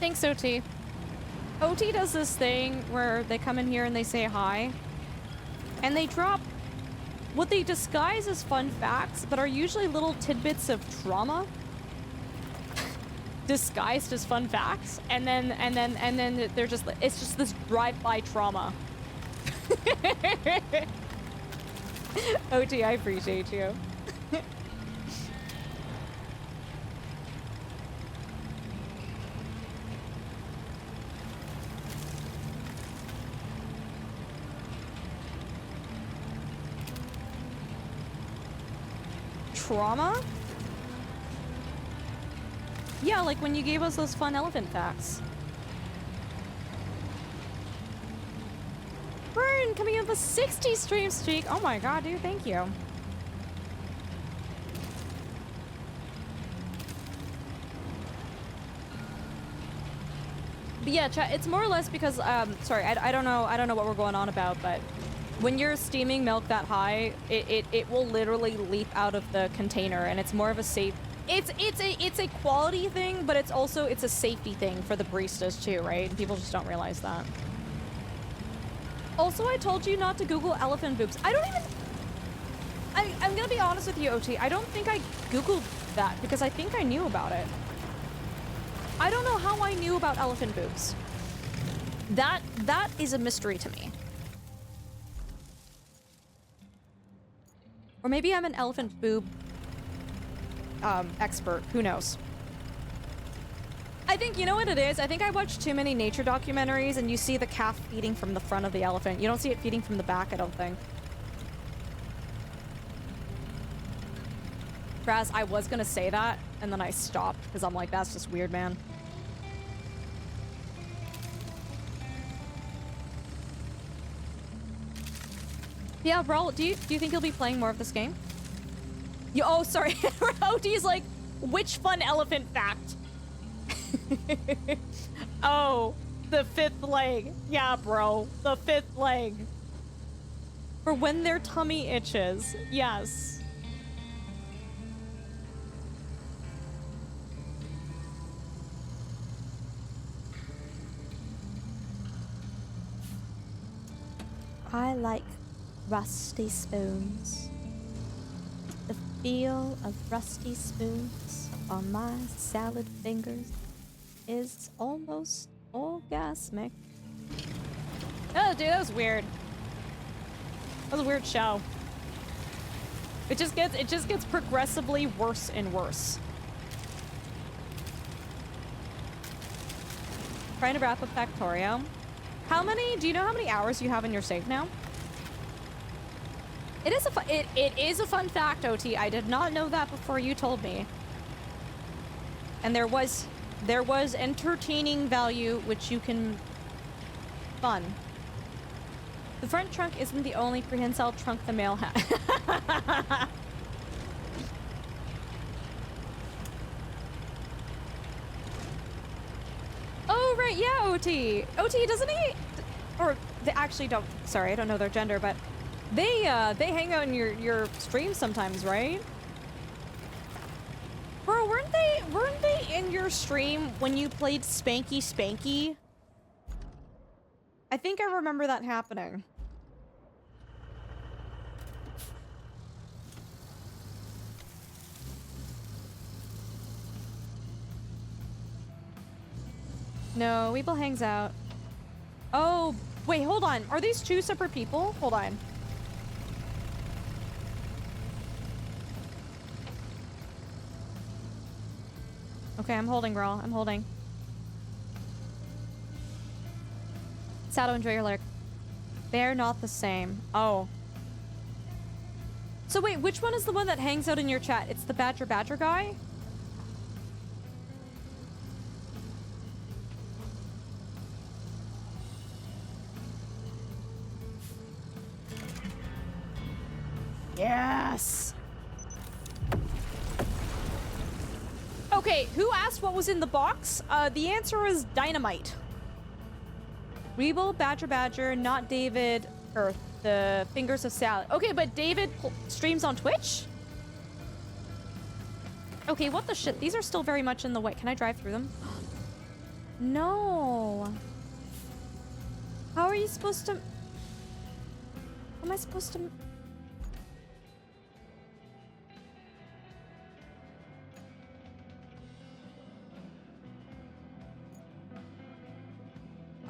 Speaker 1: Thanks, OT. OT does this thing where they come in here and they say hi, and they drop what they disguise as fun facts, but are usually little tidbits of trauma disguised as fun facts, and then they're just, it's just this drive-by trauma. OT, I appreciate you. Trauma? Yeah, like when you gave us those fun elephant facts. Burn coming in with a 60 stream streak. Oh my god, dude, thank you. But yeah, chat, it's more or less because sorry, I don't know what we're going on about, but when you're steaming milk that high, it will literally leap out of the container, and it's more of a safe. It's a quality thing, but it's a safety thing for the baristas too, right? People just don't realize that. Also, I told you not to Google elephant boobs. I don't even. I'm gonna be honest with you, OT. I don't think I Googled that because I think I knew about it. I don't know how I knew about elephant boobs. That is a mystery to me. Or maybe I'm an elephant boob expert. Who knows? I think, you know what it is? I think I watched too many nature documentaries and you see the calf feeding from the front of the elephant. You don't see it feeding from the back, I don't think. Raz, I was gonna say that, and then I stopped because I'm like, that's just weird, man. Yeah, bro, do you think you'll be playing more of this game? Oh, sorry. OT's like, which fun elephant fact? Oh, the fifth leg. Yeah, bro, the fifth leg. For when their tummy itches. Yes. I like rusty spoons. The feel of rusty spoons on my salad fingers is almost orgasmic. Oh, dude, that was weird. That was a weird show. It just gets progressively worse and worse. Trying to wrap up Factorio. Do you know how many hours you have in your save now? It is a fun fact, OT. I did not know that before you told me. And there was entertaining value which you can fun. The front trunk isn't the only prehensile trunk the male has. Oh right, yeah, OT. OT, doesn't he? Or they actually don't. Sorry, I don't know their gender, but they hang out in your stream sometimes, right? Bro, weren't they in your stream when you played Spanky Spanky? I think I remember that happening. No, Weeble hangs out. Oh, wait, hold on. Are these two separate people? Hold on. Okay, I'm holding, girl. I'm holding. Sato, enjoy your lurk. They're not the same. Oh. So wait, which one is the one that hangs out in your chat? It's the Badger guy? Yes! Okay, who asked what was in the box? The answer is dynamite. Weeble, Badger, not David, Earth, the Fingers of Salad. Okay, but David streams on Twitch? Okay, what the shit? These are still very much in the way. Can I drive through them? No. How are you supposed to... How am I supposed to...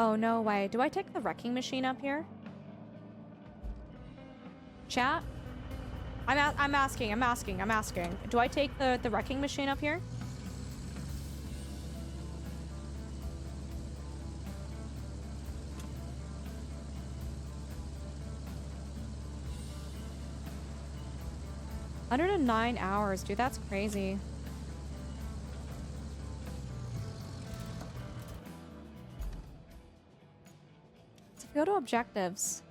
Speaker 1: Oh, no way. Do I take the wrecking machine up here? Chat? I'm asking. Do I take the wrecking machine up here? $109 dude, that's crazy. Let's go to objectives.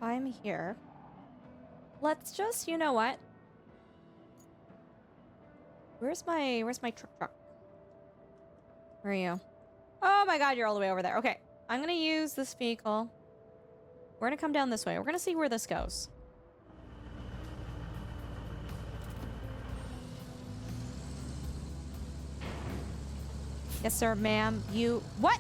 Speaker 1: I'm here. Let's just, you know what? Where's my truck? Where are you? Oh my god, you're all the way over there. Okay, I'm gonna use this vehicle. We're gonna come down this way. We're gonna see where this goes. Yes, sir, ma'am. You... What?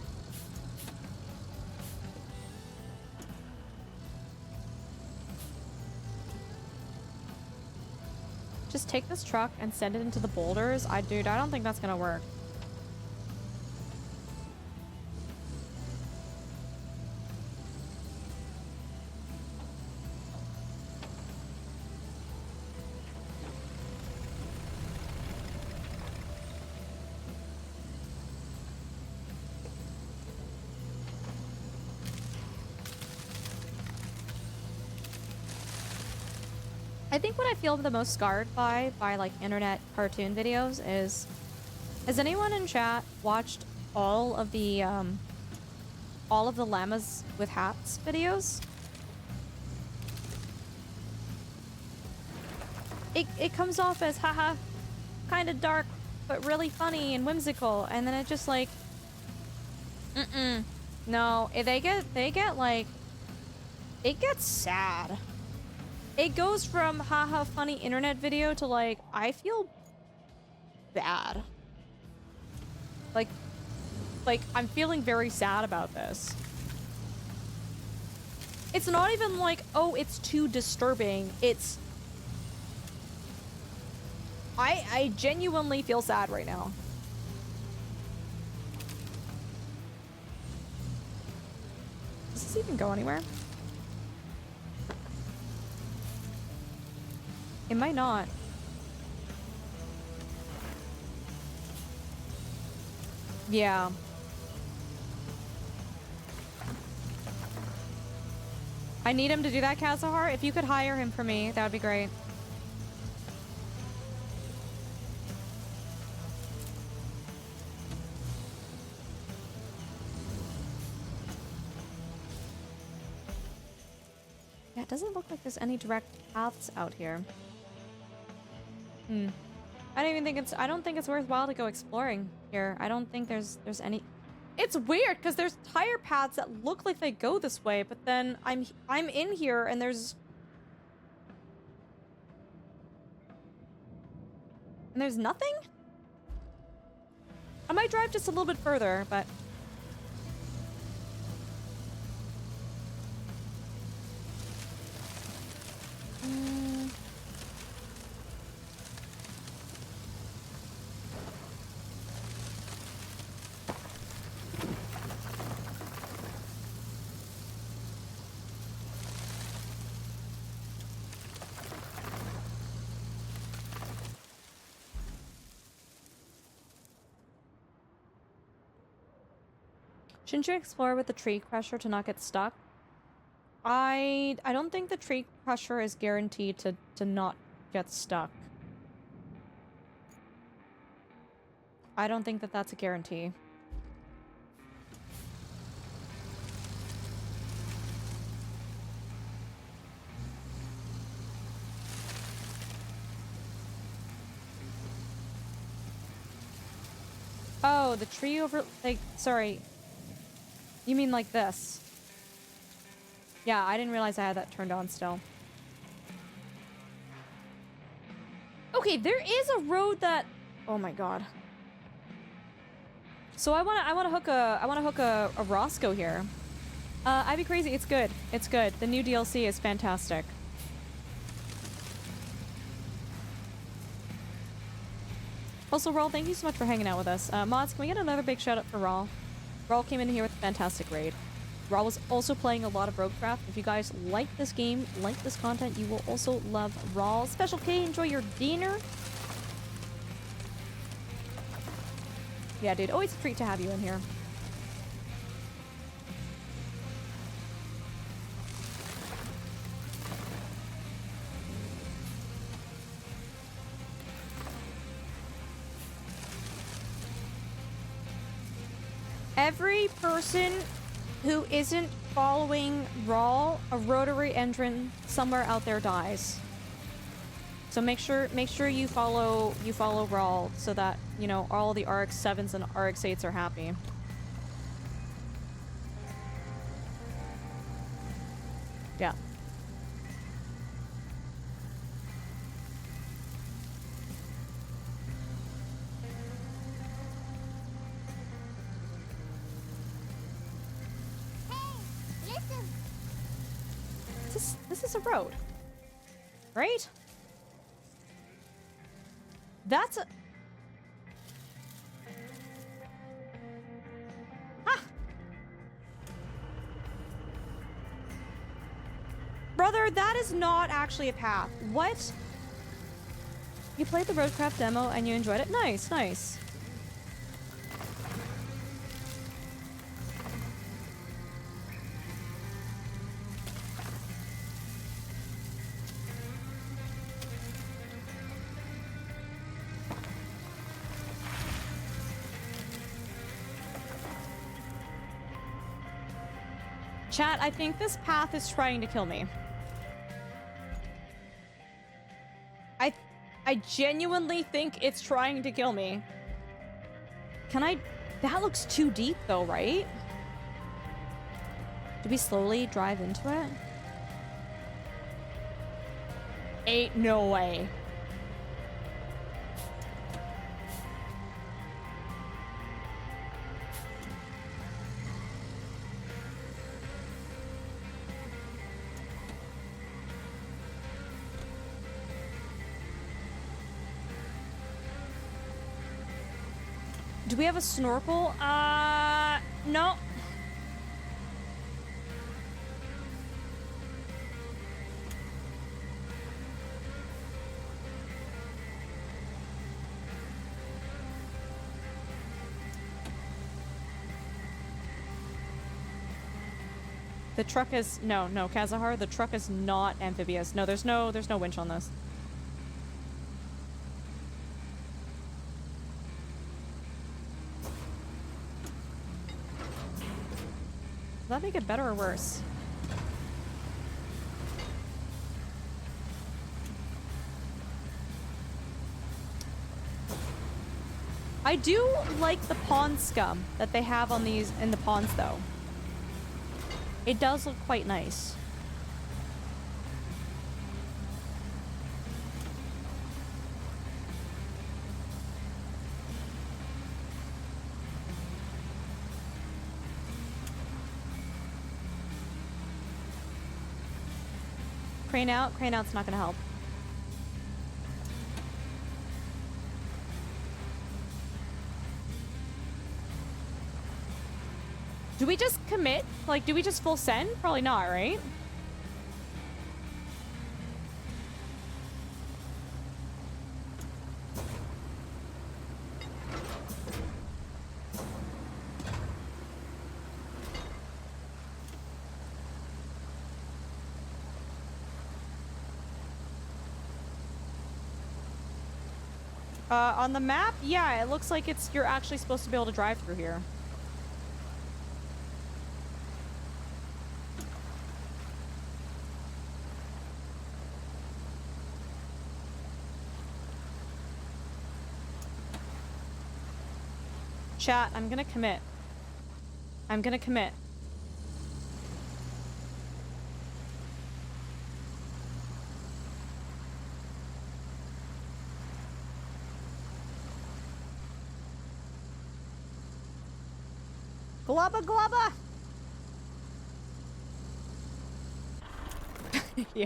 Speaker 1: Just take this truck and send it into the boulders? Dude, I don't think that's gonna work. I think what I feel the most scarred by like internet cartoon videos is, has anyone in chat watched all of the llamas with hats videos? It comes off as haha, kind of dark, but really funny and whimsical, and then it just like, no, they get like, it gets sad. It goes from haha funny internet video to like, I feel bad. Like I'm feeling very sad about this. It's not even like, oh, it's too disturbing. It's... I genuinely feel sad right now. Does this even go anywhere? It might not. Yeah. I need him to do that, Kazahar. If you could hire him for me, that would be great. Yeah, it doesn't look like there's any direct paths out here. I don't think it's worthwhile to go exploring here. I don't think there's any... It's weird because there's tire paths that look like they go this way, but then I'm in here and there's nothing? I might drive just a little bit further, but shouldn't you explore with the tree crusher to not get stuck? I don't think the tree crusher is guaranteed to not get stuck. I don't think that that's a guarantee. Oh, the tree over... Like, sorry. You mean like this? Yeah, I didn't realize I had that turned on still. Okay, there is a road that... Oh my god. So I wanna hook a Roscoe here. I'd be crazy. It's good. It's good. The new DLC is fantastic. Also, Rawl, thank you so much for hanging out with us. Mods, can we get another big shout out for Rawl? Rawl came in here with a fantastic raid. Rawl was also playing a lot of RoadCraft. If you guys like this game, like this content, you will also love Rawl. Special K, enjoy your dinner. Yeah, dude, always a treat to have you in here. Every person who isn't following Rawl, a rotary engine somewhere out there dies. So make sure you follow Rawl so that, you know, all the RX-7s and RX-8s are happy. Yeah. This is a road, right? That's a... Ah! Brother, that is not actually a path. What? You played the RoadCraft demo and you enjoyed it? Nice, nice. Chat, I think this path is trying to kill me. I genuinely think it's trying to kill me. Can I... That looks too deep though, right? Do we slowly drive into it? Ain't no way. Do we have a snorkel? No. The truck is... No, Kazahar, the truck is not amphibious. No, there's no winch on this. Does that make it better or worse? I do like the pond scum that they have on these in the ponds though. It does look quite nice. Crane out? Crane out's not gonna help. Do we just commit? Like, do we just full send? Probably not, right? On the map, yeah, it looks like you're actually supposed to be able to drive through here. Chat, I'm gonna commit. I'm gonna commit. Glubba glubba! Yeah.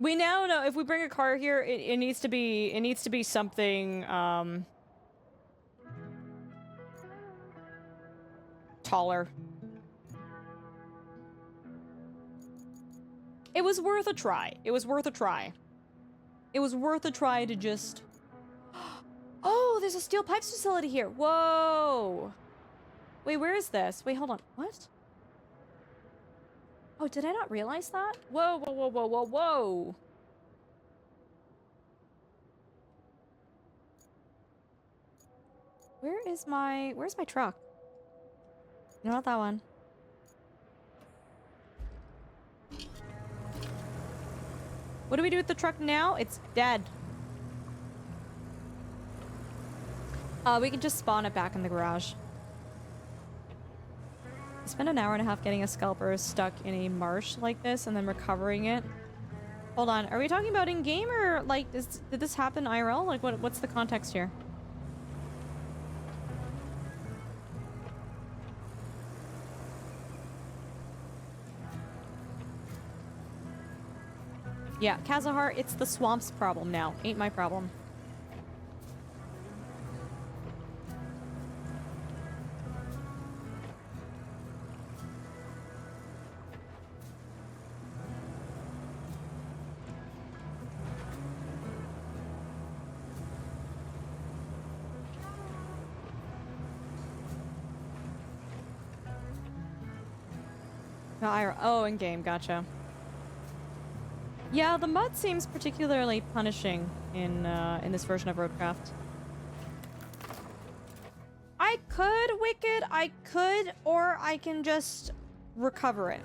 Speaker 1: We now know if we bring a car here, it needs to be something taller. It was worth a try. It was worth a try. It was worth a try to just... Oh, there's a steel pipes facility here. Whoa. Wait, where is this? Wait, hold on. What? Oh, did I not realize that? Whoa, whoa, whoa, whoa, whoa, whoa. Where's my truck? No, not that one. What do we do with the truck now? It's dead. We can just spawn it back in the garage. I spent an hour and a half getting a scalper stuck in a marsh like this and then recovering it. Hold on, are we talking about in-game or like did this happen IRL? Like what's the context here? Yeah, Kazahar, it's the swamp's problem now. Ain't my problem. No, oh, in-game, gotcha. Yeah, the mud seems particularly punishing in this version of RoadCraft. I could Wicked, or I can just recover it.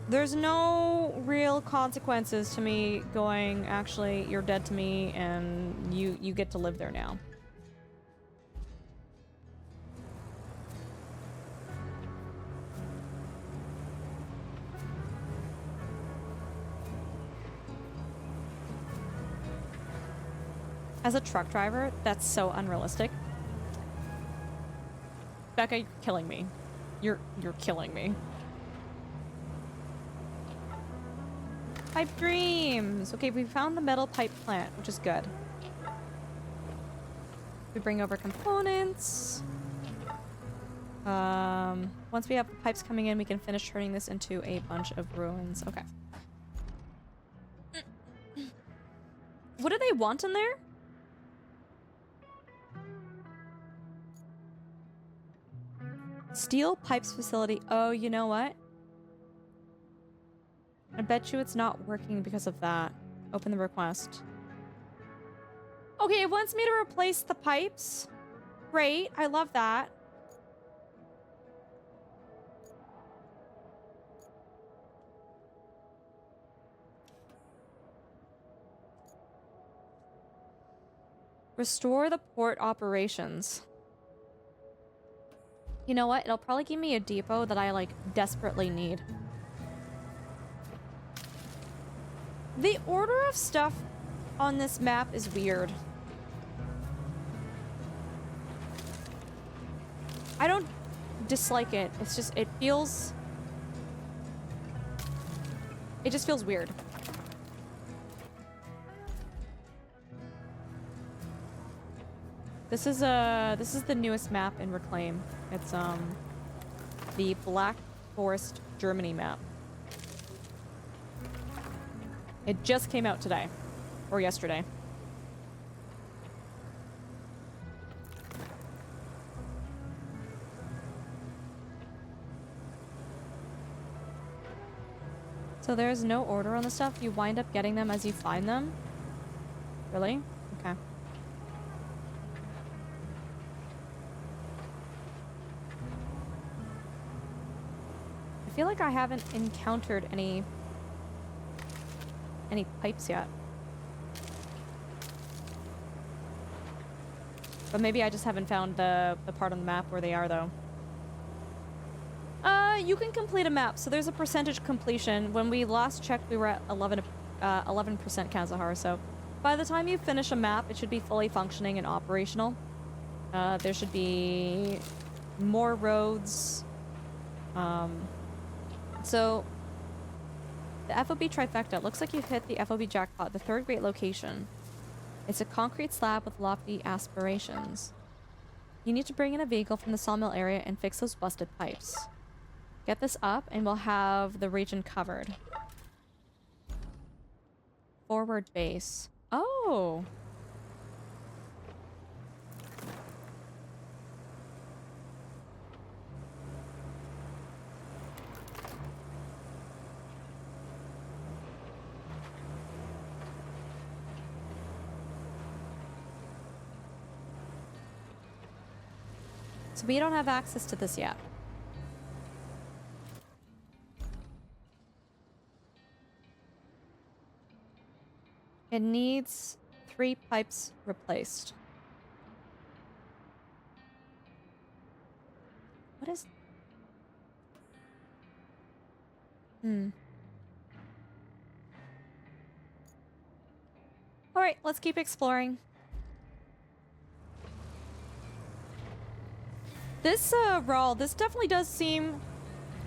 Speaker 1: There's no real consequences to me going, actually, you're dead to me, and you get to live there now. As a truck driver, that's so unrealistic. Becca, you're killing me. You're killing me. Pipe dreams! Okay, we found the metal pipe plant, which is good. We bring over components. Once we have the pipes coming in, we can finish turning this into a bunch of ruins. Okay. What do they want in there? Steel pipes facility. Oh, you know what? I bet you it's not working because of that. Open the request. Okay, it wants me to replace the pipes. Great, I love that. Restore the port operations. You know what? It'll probably give me a depot that I, like, desperately need. The order of stuff on this map is weird. I don't dislike it. It's just, it just feels weird. This is the newest map in Reclaim. It's the Black Forest Germany map. It just came out today or yesterday. So there's no order on the stuff. You wind up getting them as you find them. Really? Okay. I feel like I haven't encountered any pipes yet. But maybe I just haven't found the part on the map where they are, though. You can complete a map, so there's a percentage completion. When we last checked, we were at 11% Kazahar, so by the time you finish a map, it should be fully functioning and operational. There should be more roads. So The FOB trifecta. Looks like you've hit the FOB jackpot, the third great location. It's a concrete slab with lofty aspirations. You need to bring in a vehicle from the sawmill area and fix those busted pipes. Get this up and we'll have the region covered. Forward base. Oh! So we don't have access to this yet. It needs 3 pipes replaced. What is... Alright, let's keep exploring. This, this definitely does seem...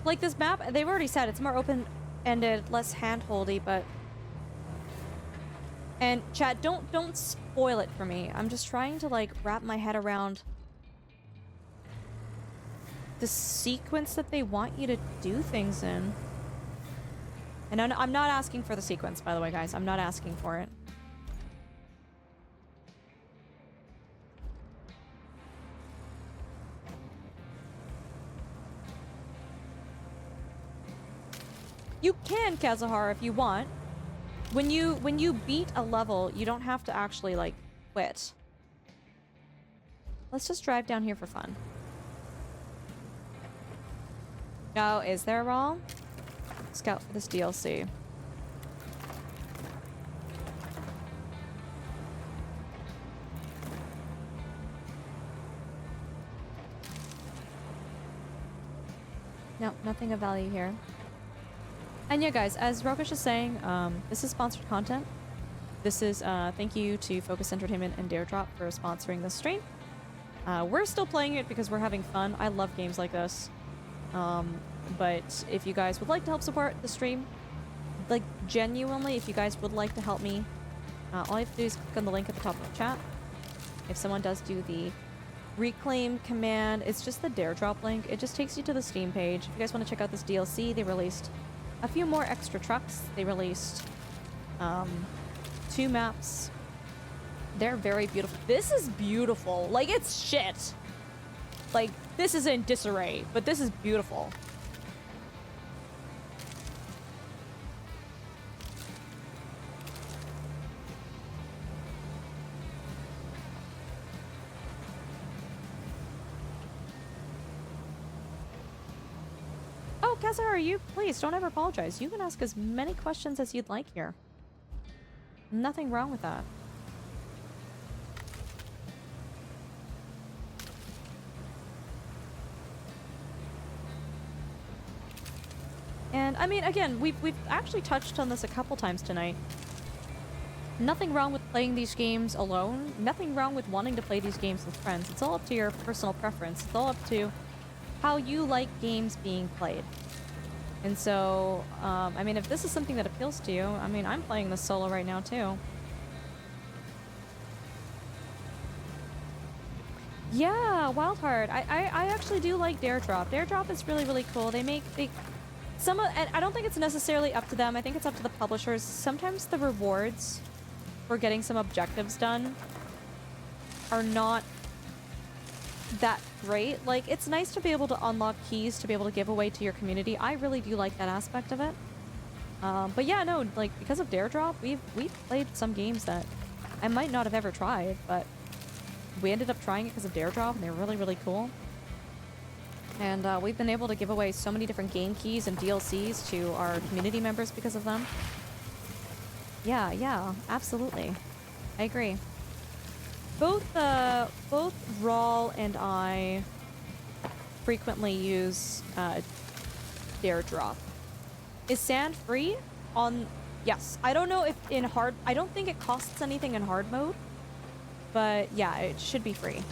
Speaker 1: Like, this map, they've already said it's more open-ended, less hand-holdy, but... And, chat, don't spoil it for me. I'm just trying to, like, wrap my head around... the sequence that they want you to do things in. And I'm not asking for the sequence, by the way, guys. I'm not asking for it. You can, Kazuhara, if you want. When you beat a level, you don't have to actually, like, quit. Let's just drive down here for fun. Oh, is there a RAL? Scout for this DLC. No, nothing of value here. And yeah, guys, as Rokish is saying, this is sponsored content. This is, thank you to Focus Entertainment and Daredrop for sponsoring this stream. We're still playing it because we're having fun. I love games like this. But if you guys would like to help support the stream, like, genuinely, if you guys would like to help me, all you have to do is click on the link at the top of the chat. If someone does do the reclaim command, it's just the Daredrop link. It just takes you to the Steam page. If you guys want to check out this DLC, they released a few more extra trucks. They released 2 maps. They're very beautiful. This is beautiful. Like, it's shit. Like, this is in disarray, but this is beautiful. Oh, Kazahara, you please don't ever apologize. You can ask as many questions as you'd like here. Nothing wrong with that. And I mean, again, we've actually touched on this a couple times tonight. Nothing wrong with playing these games alone. Nothing wrong with wanting to play these games with friends. It's all up to your personal preference. It's all up to how you like games being played. And so, I mean, if this is something that appeals to you, I mean, I'm playing this solo right now too. Yeah, Wild Heart. I actually do like Daredrop. Daredrop is really, really cool. And I don't think it's necessarily up to them. I think it's up to the publishers. Sometimes the rewards for getting some objectives done are not that great. Like, it's nice to be able to unlock keys to be able to give away to your community. I really do like that aspect of it. But yeah, no, like, because of Daredrop, we've played some games that I might not have ever tried, but we ended up trying it because of Daredrop, and they're really, really cool. And we've been able to give away so many different game keys and DLCs to our community members because of them. Yeah, absolutely. I agree. Both Rawl and I frequently use Daredrop. Is sand free on... Yes. I don't know if in hard... I don't think it costs anything in hard mode. But yeah, it should be free.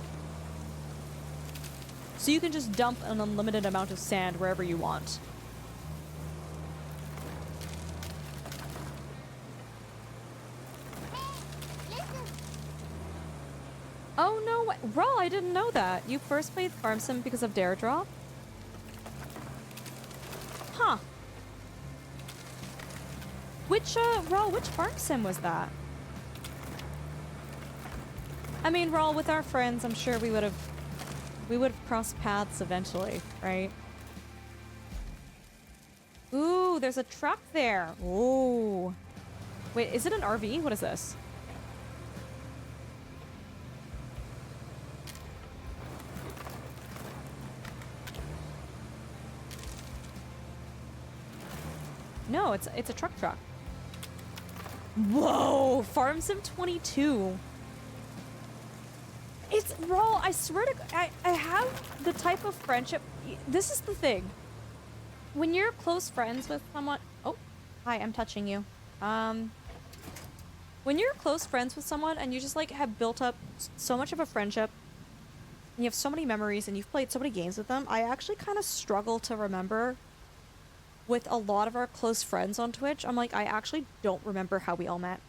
Speaker 1: So you can just dump an unlimited amount of sand wherever you want. I didn't know that. You first played Farm Sim because of Dare Drop? Huh. Which, Raul, which Farm Sim was that? I mean, Raul, with our friends, I'm sure we would have crossed paths eventually, right? Ooh, there's a truck there. Ooh. Wait, is it an RV? What is this? No, it's a truck. Whoa, Farm Sim 22. It's Raw. I swear to God, I have the type of friendship. This is the thing. When you're close friends with someone. Oh, hi, I'm touching you. When you're close friends with someone and you just like have built up so much of a friendship, and you have so many memories and you've played so many games with them, I actually kind of struggle to remember. With a lot of our close friends on Twitch, I'm like, I actually don't remember how we all met.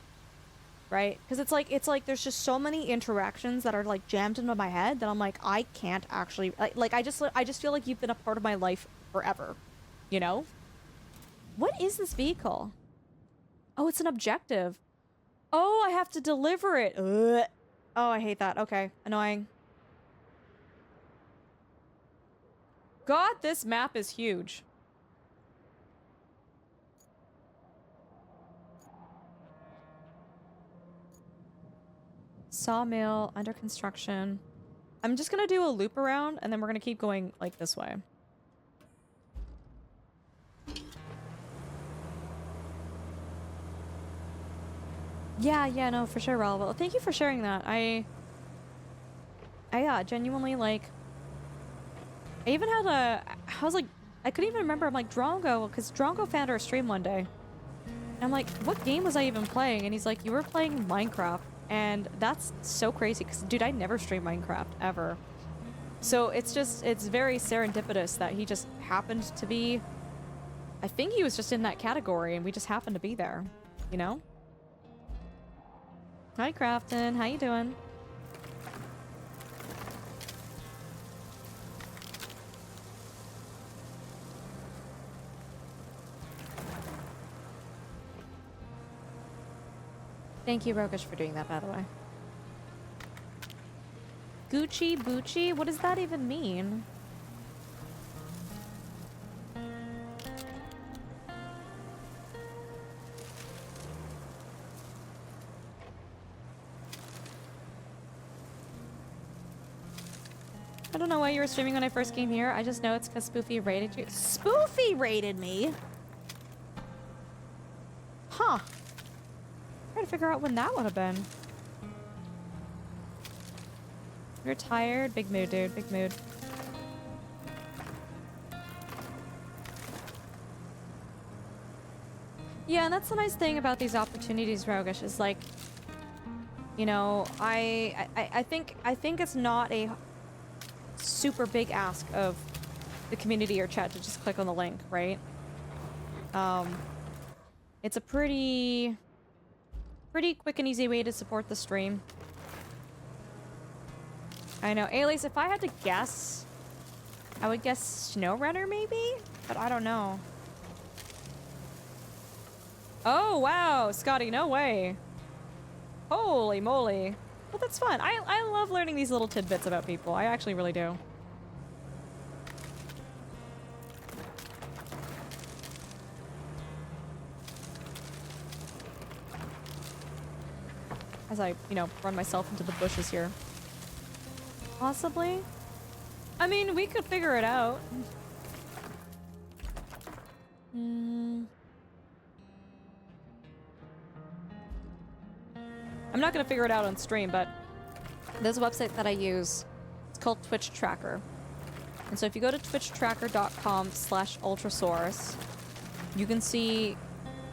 Speaker 1: Right? Because it's like there's just so many interactions that are like jammed into my head that I'm like, I can't actually I just feel like you've been a part of my life forever. You know? What is this vehicle? Oh, it's an objective. Oh, I have to deliver it. Ugh. Oh, I hate that. Okay. Annoying. God, this map is huge. Sawmill, under construction. I'm just gonna do a loop around, and then we're gonna keep going, like, this way. Yeah, no, for sure, Raul. Well, thank you for sharing that. I genuinely, like... I even had a... I was like... I couldn't even remember. I'm like, Drongo, because Drongo found our stream one day. And I'm like, what game was I even playing? And he's like, you were playing Minecraft. And that's so crazy because, dude, I never stream Minecraft ever. So it's very serendipitous that he just happened to be, I think he was just in that category and we just happened to be there, you know? Hi, Crafton. How you doing? Thank you, Rokish, for doing that, by the way. Gucci Bucci? What does that even mean? I don't know why you were streaming when I first came here. I just know it's because Spoofy rated you. Spoofy rated me? Huh. Trying to figure out when that would have been. You're tired? Big mood, dude. Big mood. Yeah, and that's the nice thing about these opportunities, Rogish, is like, you know, I think it's not a super big ask of the community or chat to just click on the link, right? It's a pretty quick and easy way to support the stream. I know. Alice, if I had to guess, I would guess SnowRunner maybe? But I don't know. Oh, wow, Scotty, no way. Holy moly. Well, that's fun. I love learning these little tidbits about people. I actually really do. As I, you know, run myself into the bushes here. Possibly? I mean, we could figure it out. I'm not gonna figure it out on stream, but there's a website that I use. It's called Twitch Tracker. And so if you go to twitchtracker.com/Ultrasaurus, you can see,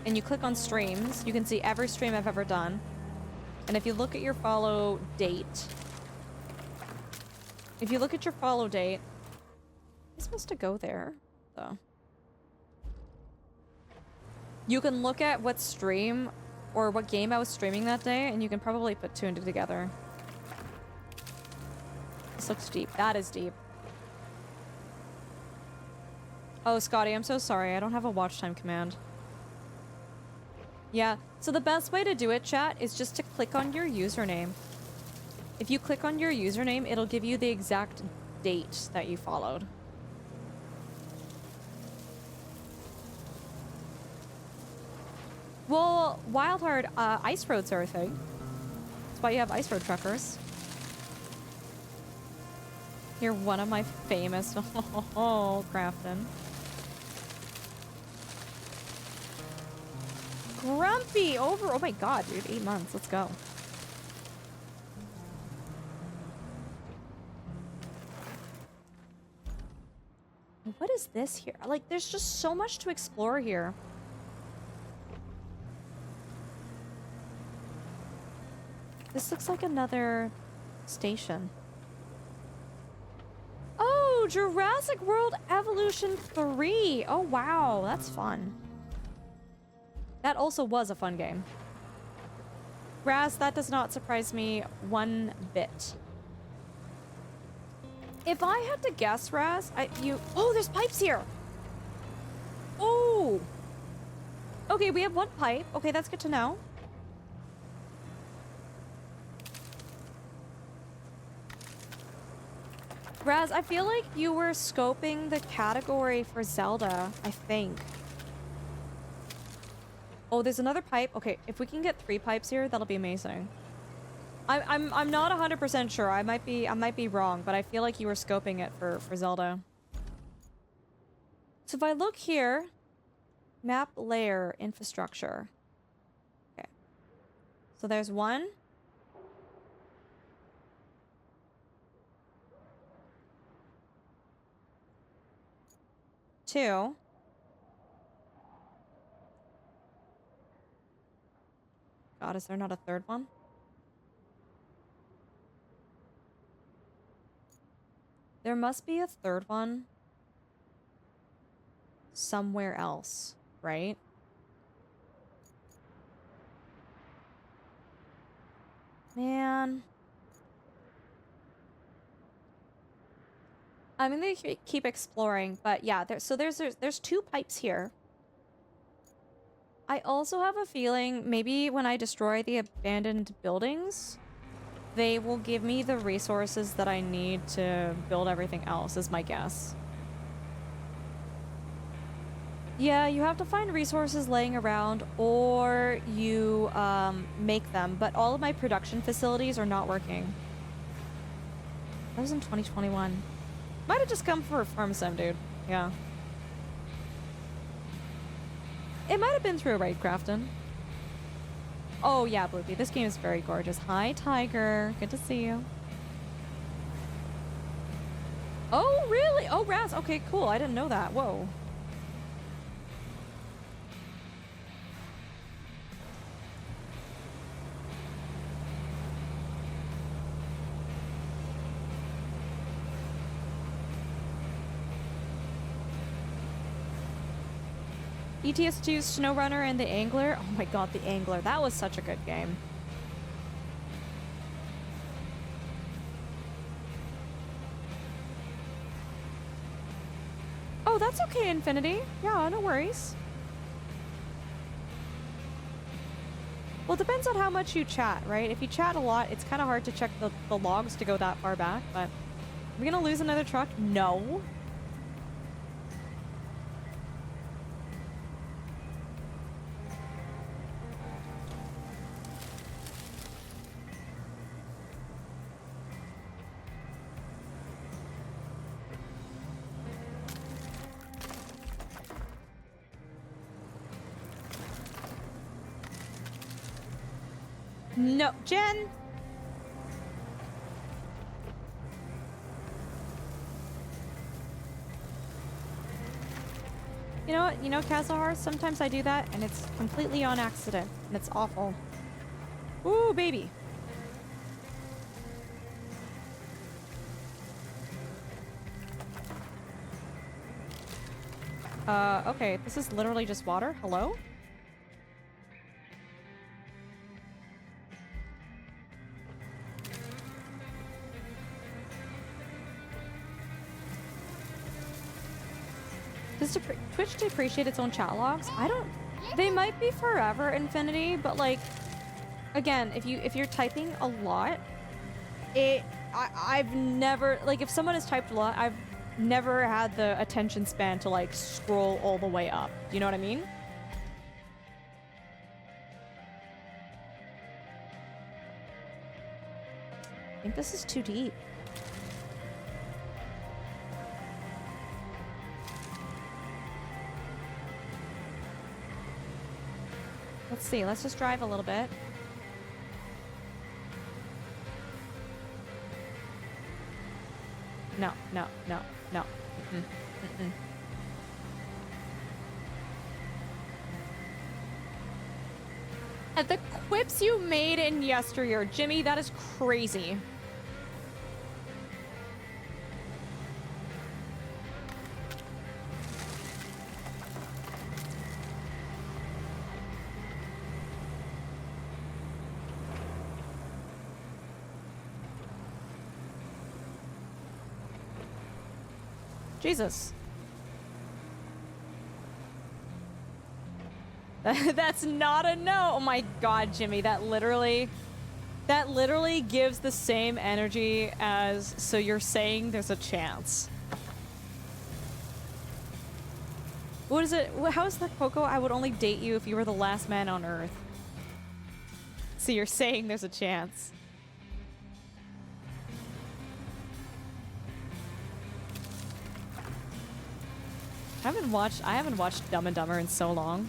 Speaker 1: and you click on streams, you can see every stream I've ever done. And if you look at your follow date, you're supposed to go there, though. You can look at what stream or what game I was streaming that day, and you can probably put two and two together. This looks deep. That is deep. Oh, Scotty, I'm so sorry. I don't have a watch time command. Yeah, so the best way to do it, chat, is just to click on your username. If you click on your username, it'll give you the exact date that you followed. Well, Wildheart, ice roads are a thing. That's why you have ice road truckers. You're one of my famous... Oh, Crafton. Grumpy over... Oh my god, dude. 8 months. Let's go. What is this here? Like, there's just so much to explore here. This looks like another station. Oh, Jurassic World Evolution 3. Oh, wow. That's fun. That also was a fun game. Raz, that does not surprise me one bit. If I had to guess, Raz, oh, there's pipes here. Oh. Okay, we have one pipe. Okay, that's good to know. Raz, I feel like you were scoping the category for Zelda, I think. Oh, there's another pipe. Okay, if we can get 3 pipes here, that'll be amazing. I'm not 100% sure. I might be wrong, but I feel like you were scoping it for Zelda. So if I look here, map layer infrastructure. Okay. So there's 1. Two. God, is there not a 3rd one? There must be a 3rd one somewhere else, right? Man. I'm gonna keep exploring, but yeah, there's 2 pipes here. I also have a feeling maybe when I destroy the abandoned buildings, they will give me the resources that I need to build everything else, is my guess. Yeah, you have to find resources laying around, or you make them, but all of my production facilities are not working. That was in 2021. Might have just come for a farm sim, dude. Yeah. It might have been through a RoadCraft. Oh, yeah, Bloopy. This game is very gorgeous. Hi, Tiger. Good to see you. Oh, really? Oh, Raz. Okay, cool. I didn't know that. Whoa. ETS2, SnowRunner, and the Angler. Oh my god, the Angler. That was such a good game. Oh, that's okay, Infinity. Yeah, no worries. Well, it depends on how much you chat, right? If you chat a lot, it's kind of hard to check the logs to go that far back, but... Are we gonna lose another truck? No. No, Jen! You know what? You know, Kazahar, sometimes I do that, and it's completely on accident, and it's awful. Ooh, baby. Okay, this is literally just water. Hello? Does Twitch depreciate its own chat logs? I don't... They might be forever infinity, but like, again, if you're typing a lot, I've never, like, if someone has typed a lot, I've never had the attention span to like scroll all the way up. Do you know what I mean? I think this is too deep. Let's see, let's just drive a little bit. No, no, no, no. Mm-mm, mm-mm. And the quips you made in yesteryear, Jimmy, that is crazy. Jesus. That's not a no. Oh my god, Jimmy, that literally gives the same energy as, so you're saying there's a chance. What is it? How is the Coco? I would only date you if you were the last man on Earth. So you're saying there's a chance. I haven't watched Dumb and Dumber in so long.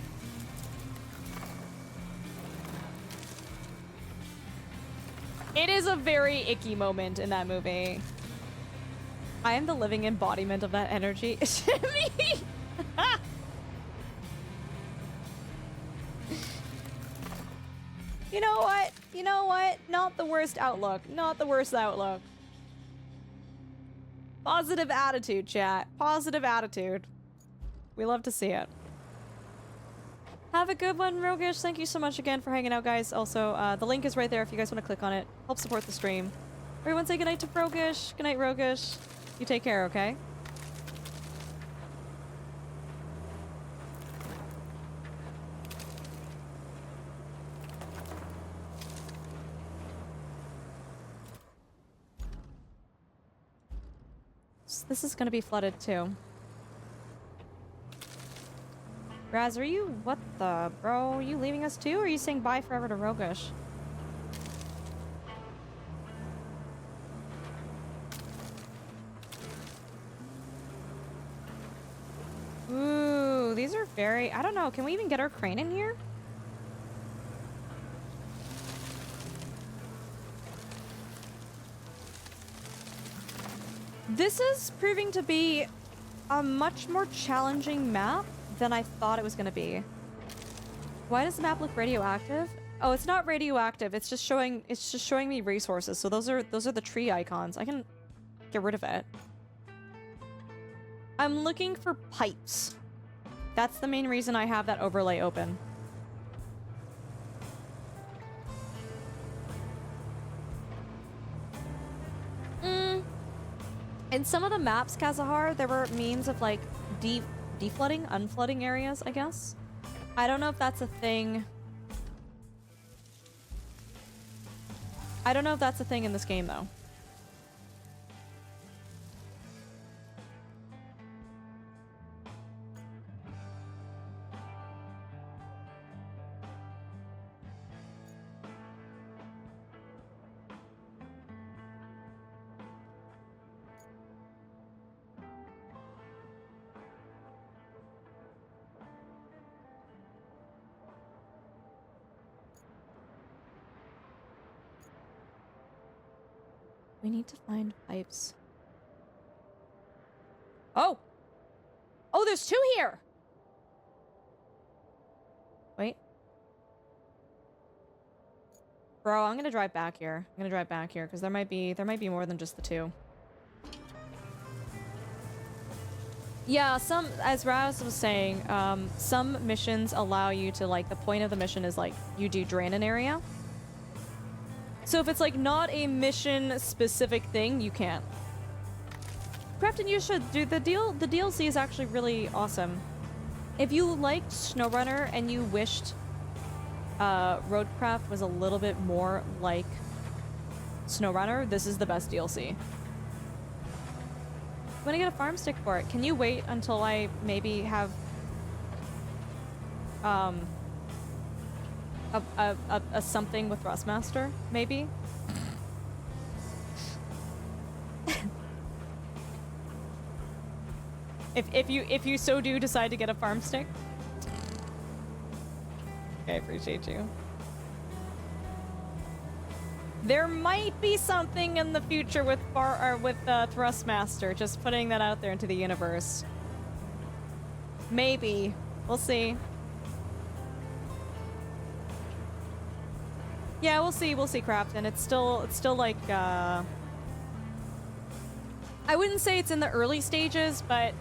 Speaker 1: It is a very icky moment in that movie. I am the living embodiment of that energy. Jimmy! You know what? You know what? Not the worst outlook. Not the worst outlook. Positive attitude, chat. Positive attitude. We love to see it. Have a good one, Rogish. Thank you so much again for hanging out, guys. Also, the link is right there if you guys want to click on it. Help support the stream. Everyone say goodnight to Rogish. Goodnight, Rogish. You take care, okay? This is gonna be flooded too. Raz, are you... What the... Bro, are you leaving us too? Or are you saying bye forever to Rogish? Ooh, these are very... I don't know. Can we even get our crane in here? This is proving to be a much more challenging map than I thought it was going to be. Why does the map look radioactive? Oh, it's not radioactive. It's just showing me resources. So those are the tree icons. I can get rid of it. I'm looking for pipes. That's the main reason I have that overlay open. In some of the maps, Kazahar, there were means of like deflooding, unflooding areas, I guess. I don't know if that's a thing. I don't know if that's a thing in this game, though. We need to find pipes. Oh! Oh, there's two here! Wait. Bro, I'm gonna drive back here. I'm gonna drive back here, because there might be more than just the two. Yeah, as Raz was saying, some missions allow you to, like, the point of the mission is, like, you do drain an area. So if it's, like, not a mission-specific thing, you can't. Crafton, you should do the DLC is actually really awesome. If you liked SnowRunner and you wished RoadCraft was a little bit more like SnowRunner, this is the best DLC. I'm gonna get a farm stick for it. Can you wait until I maybe have a something with Thrustmaster, maybe? if you so do decide to get a farm stick. I appreciate you. There might be something in the future with Thrustmaster. Just putting that out there into the universe. Maybe. We'll see. Yeah, we'll see. We'll see, Crafton. It's still like, I wouldn't say it's in the early stages, but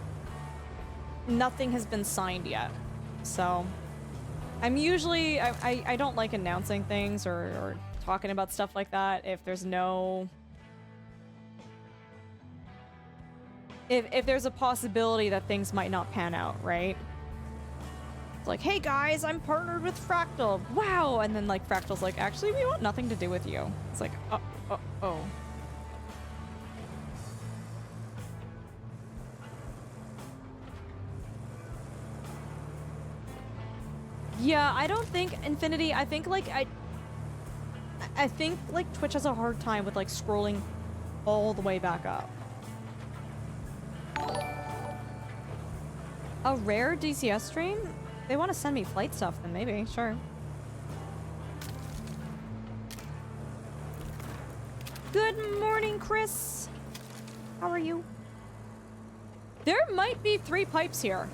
Speaker 1: nothing has been signed yet. So, I'm usually, I don't like announcing things or talking about stuff like that if there's no... If there's a possibility that things might not pan out, right? It's like, hey guys, I'm partnered with Fractal. Wow! And then like Fractal's like, actually, we want nothing to do with you. It's like, oh. Yeah, I don't think Infinity, I think like I think like Twitch has a hard time with like scrolling all the way back up. A rare DCS stream? They want to send me flight stuff, then maybe, sure. Good morning, Chris. How are you? There might be 3 pipes here.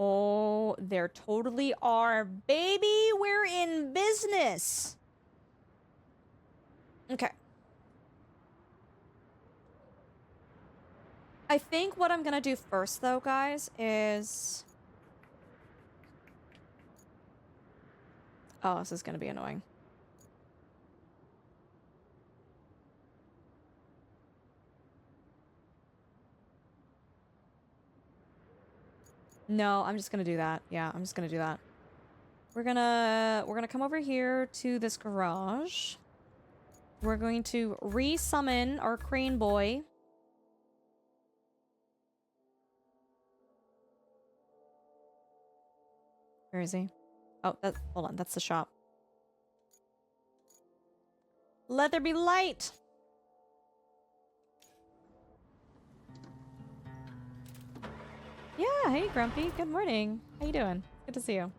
Speaker 1: Oh, there totally are. Baby, we're in business. Okay. I think what I'm gonna do first, though, guys, is... Oh, this is gonna be annoying. No, I'm just gonna do that. Yeah, I'm just gonna do that. We're gonna come over here to this garage. We're going to re-summon our crane boy. Where is he? Oh, hold on, that's the shop. Let there be light! Yeah, hey Grumpy, good morning. How you doing? Good to see you.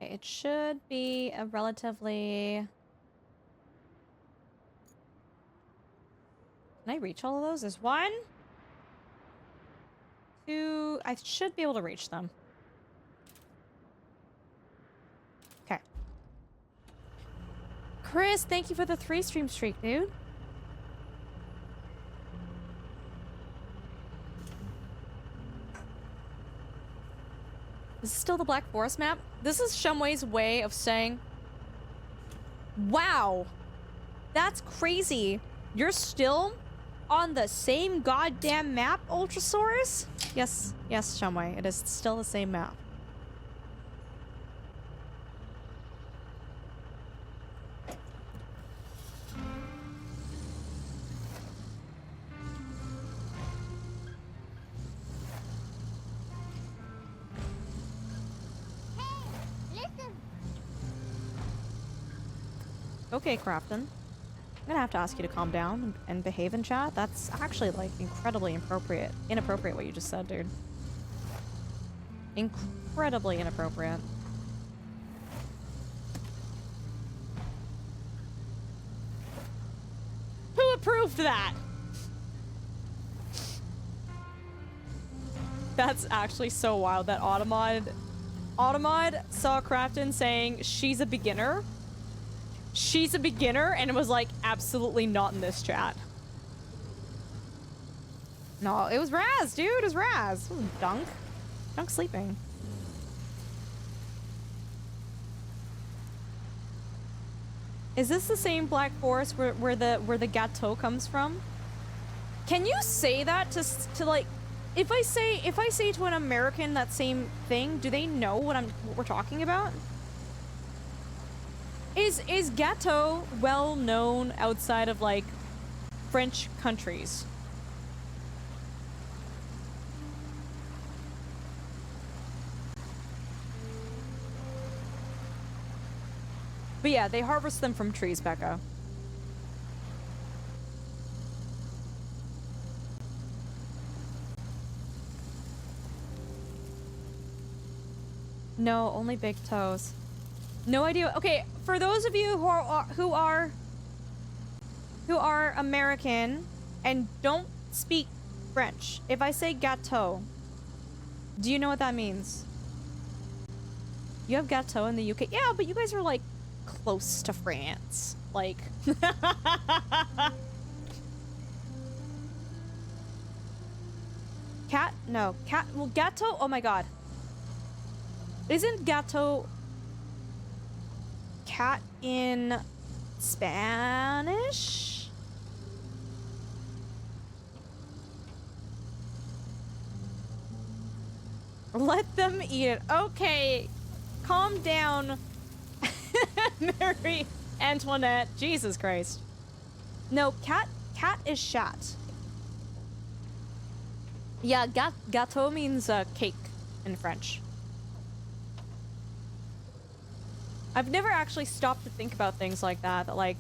Speaker 1: It should be a relatively... Can I reach all of those? There's 1, 2... I should be able to reach them. Okay. Chris, thank you for the 3-stream streak, dude. This is still the Black Forest map? This is Shumway's way of saying, wow, that's crazy. You're still on the same goddamn map, Ultrasaurus? Yes, yes, Shumway, it is still the same map. Okay, Crafton. I'm gonna have to ask you to calm down and behave in chat. That's actually, like, incredibly inappropriate what you just said, dude. Incredibly inappropriate. Who approved that? That's actually so wild that Automod saw Crafton saying she's a beginner. She's a beginner, and it was like, absolutely not in this chat. No, it was Raz, dude. It was Raz. It was Dunk. Dunk sleeping. Is this the same Black Forest where the Gâteau comes from? Can you say that to like, if I say to an American that same thing, do they know what we're talking about? Is Gâteau well known outside of like French countries? But yeah, they harvest them from trees, Becca. No, only big toes. No idea. Okay, for those of you who are American and don't speak French, if I say gâteau, do you know what that means? You have gâteau in the UK. Yeah, but you guys are like close to France. Like cat? No, cat. Well, gâteau. Oh my god. Isn't gâteau cat in Spanish? Let them eat it. Okay, calm down, Mary Antoinette. Jesus Christ. No, cat is chat. Yeah, gâteau means cake in French. I've never actually stopped to think about things like that. That like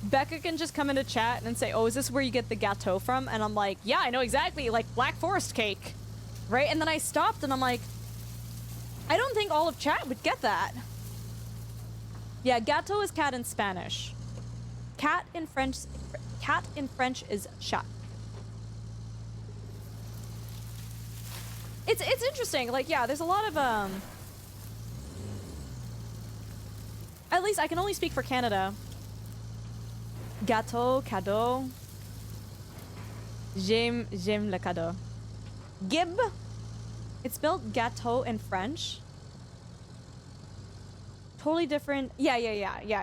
Speaker 1: Becca can just come into chat and say, "Oh, is this where you get the gâteau from?" And I'm like, "Yeah, I know exactly. Like Black Forest cake, right?" And then I stopped and I'm like, I don't think all of chat would get that. Yeah, gâteau is cat in Spanish. Cat in French is chat. It's interesting. Like, yeah, there's a lot of at least I can only speak for Canada. Gâteau, cadeau. J'aime le cadeau. Gib. It's spelled gâteau in French. Totally different. Yeah.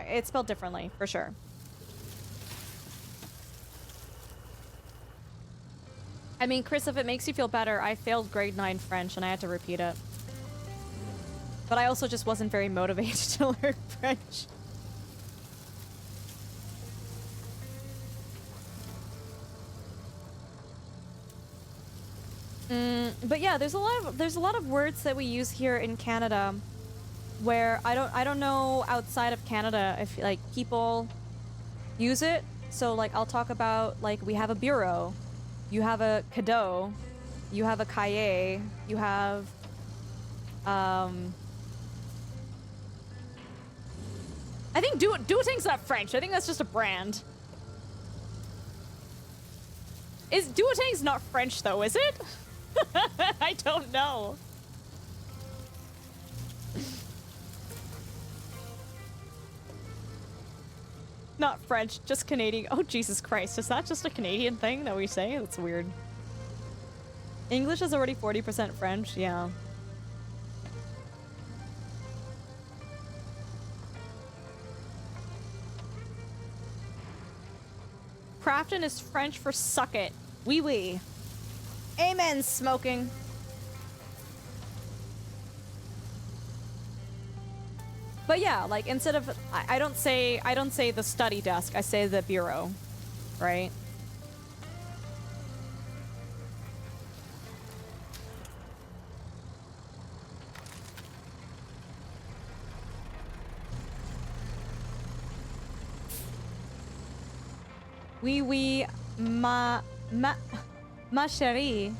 Speaker 1: It's spelled differently, for sure. I mean, Chris, if it makes you feel better, I failed grade 9 French and I had to repeat it. But I also just wasn't very motivated to learn French. But yeah, there's a lot of words that we use here in Canada where I don't know outside of Canada if like people use it. So like I'll talk about like we have a bureau, you have a cadeau, you have a cahier, you have I think Duoting's not French. I think that's just a brand. Duoting's not French though, is it? I don't know. Not French, just Canadian. Oh, Jesus Christ. Is that just a Canadian thing that we say? That's weird. English is already 40% French. Yeah. Crafton is French for suck it. Oui, oui. Amen, smoking. But yeah, like instead of I don't say the study desk, I say the bureau, right? Oui, oui, ma chérie.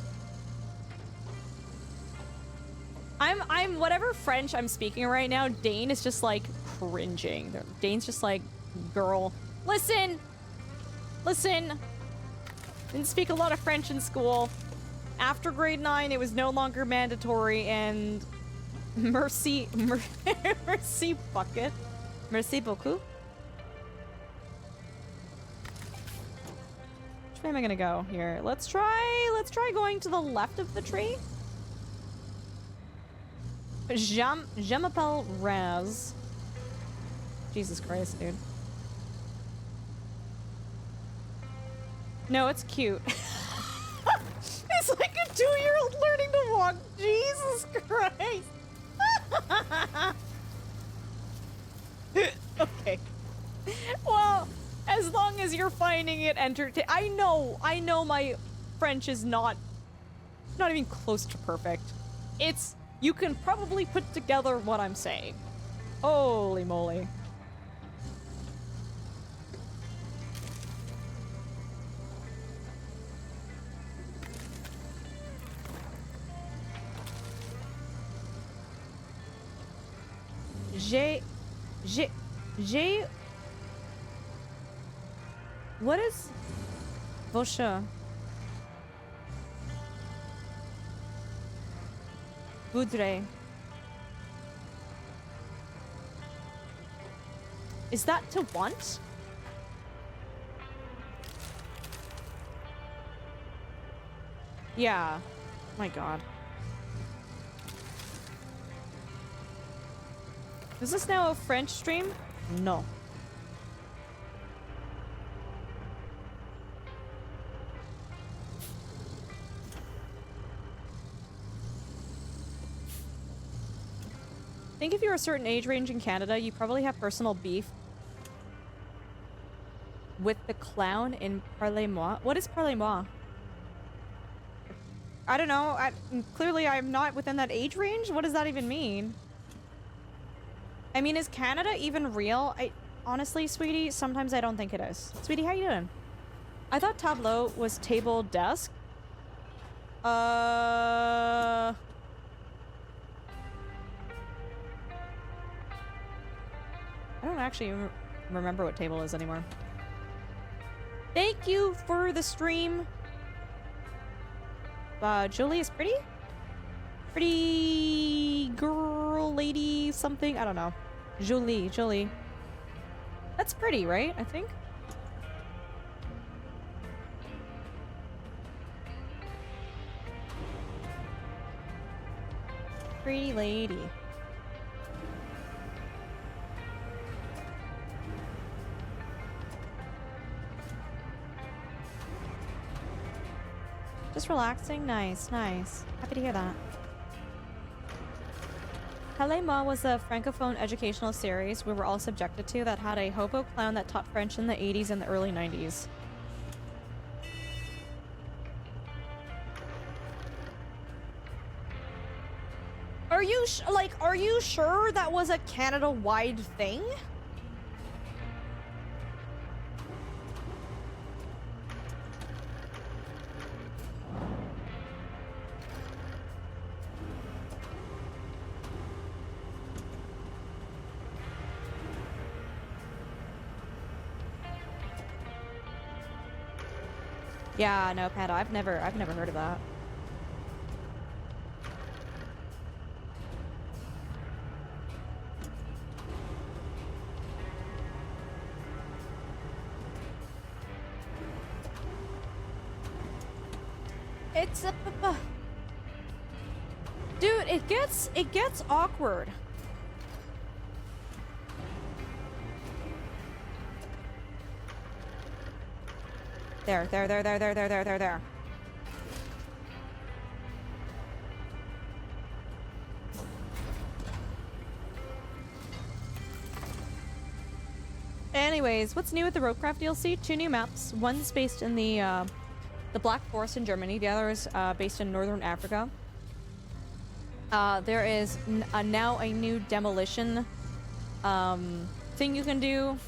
Speaker 1: I'm whatever French I'm speaking right now, Dane is just like cringing. Dane's just like, girl, listen! Listen! Didn't speak a lot of French in school. After grade 9, it was no longer mandatory, and merci bucket. Merci beaucoup. Which way am I gonna go here? Let's try going to the left of the tree. Je m'appelle Raz. Jesus Christ, dude. No, it's cute. It's like a 2-year-old learning to walk. Jesus Christ. Okay. Well, as long as you're finding it entertaining. I know my French is not even close to perfect. You can probably put together what I'm saying. Holy moly. What is Vosha? Voudrais. Is that to want? Yeah. My god. Is this now a French stream? No. I think if you're a certain age range in Canada, you probably have personal beef with the clown in Parlez-moi. What is Parlez-moi? I don't know. Clearly I'm not within that age range. What does that even mean? I mean, is Canada even real? Honestly, sweetie, sometimes I don't think it is. Sweetie, how you doing? I thought tableau was table desk. I don't actually remember what table is anymore. Thank you for the stream. Julie is pretty? Pretty girl, lady, something? I don't know. Julie. That's pretty, right? I think. Pretty lady. Just relaxing? Nice. Happy to hear that. Parlez-moi was a francophone educational series we were all subjected to that had a hobo clown that taught French in the 80s and the early 90s. Are you sure that was a Canada-wide thing? Yeah, no, Panda, I've never heard of that. It's a dude, it gets awkward. There. Anyways, what's new with the RoadCraft DLC? 2 new maps. One's based in the Black Forest in Germany. The other is based in Northern Africa. There is now a new demolition thing you can do.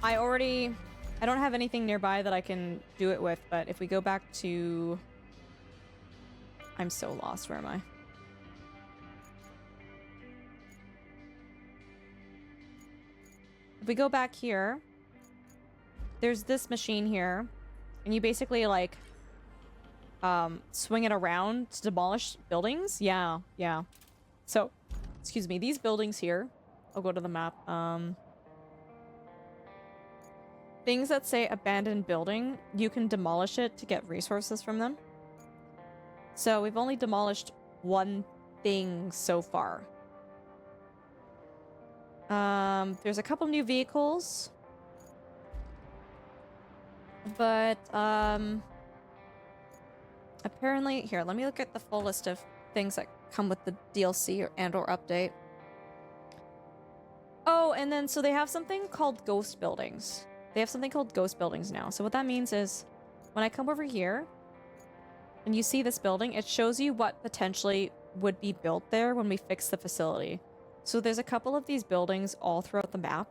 Speaker 1: I already I don't have anything nearby that I can do it with, but if we go back to... I'm so lost. Where am I? If we go back here, there's this machine here, and you basically, like, swing it around to demolish buildings. Yeah, yeah. So, excuse me, these buildings here, I'll go to the map. Things that say abandoned building, you can demolish it to get resources from them. So we've only demolished one thing so far. There's a couple new vehicles. But, apparently, here, let me look at the full list of things that come with the DLC and/or update. Oh, and then, so they have something called ghost buildings. They have something called ghost buildings now. So what that means is, when I come over here, and you see this building, it shows you what potentially would be built there when we fix the facility. So there's a couple of these buildings all throughout the map.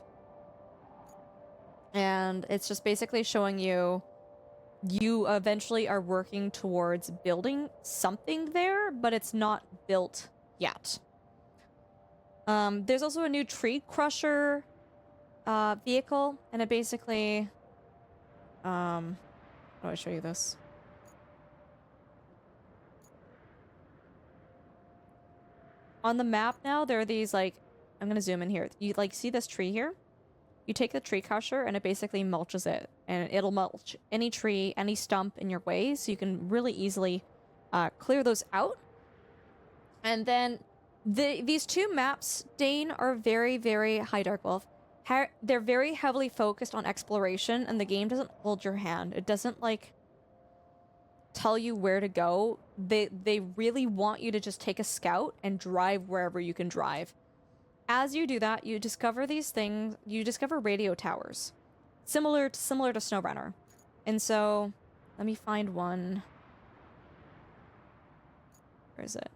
Speaker 1: And it's just basically showing you eventually are working towards building something there, but it's not built yet. There's also a new tree crusher vehicle, and it basically... how do I show you this? On the map now, there are these, like... I'm gonna zoom in here. You, like, see this tree here? You take the tree crusher, and it basically mulches it. And it'll mulch any tree, any stump in your way, so you can really easily clear those out. And then these two maps, Dane, are very, very... Hi, Darkwolf. They're very heavily focused on exploration, and the game doesn't hold your hand. It doesn't, like, tell you where to go. They really want you to just take a scout and drive wherever you can drive. As you do that, you discover these things. You discover radio towers, similar to SnowRunner. And so, let me find one. Where is it?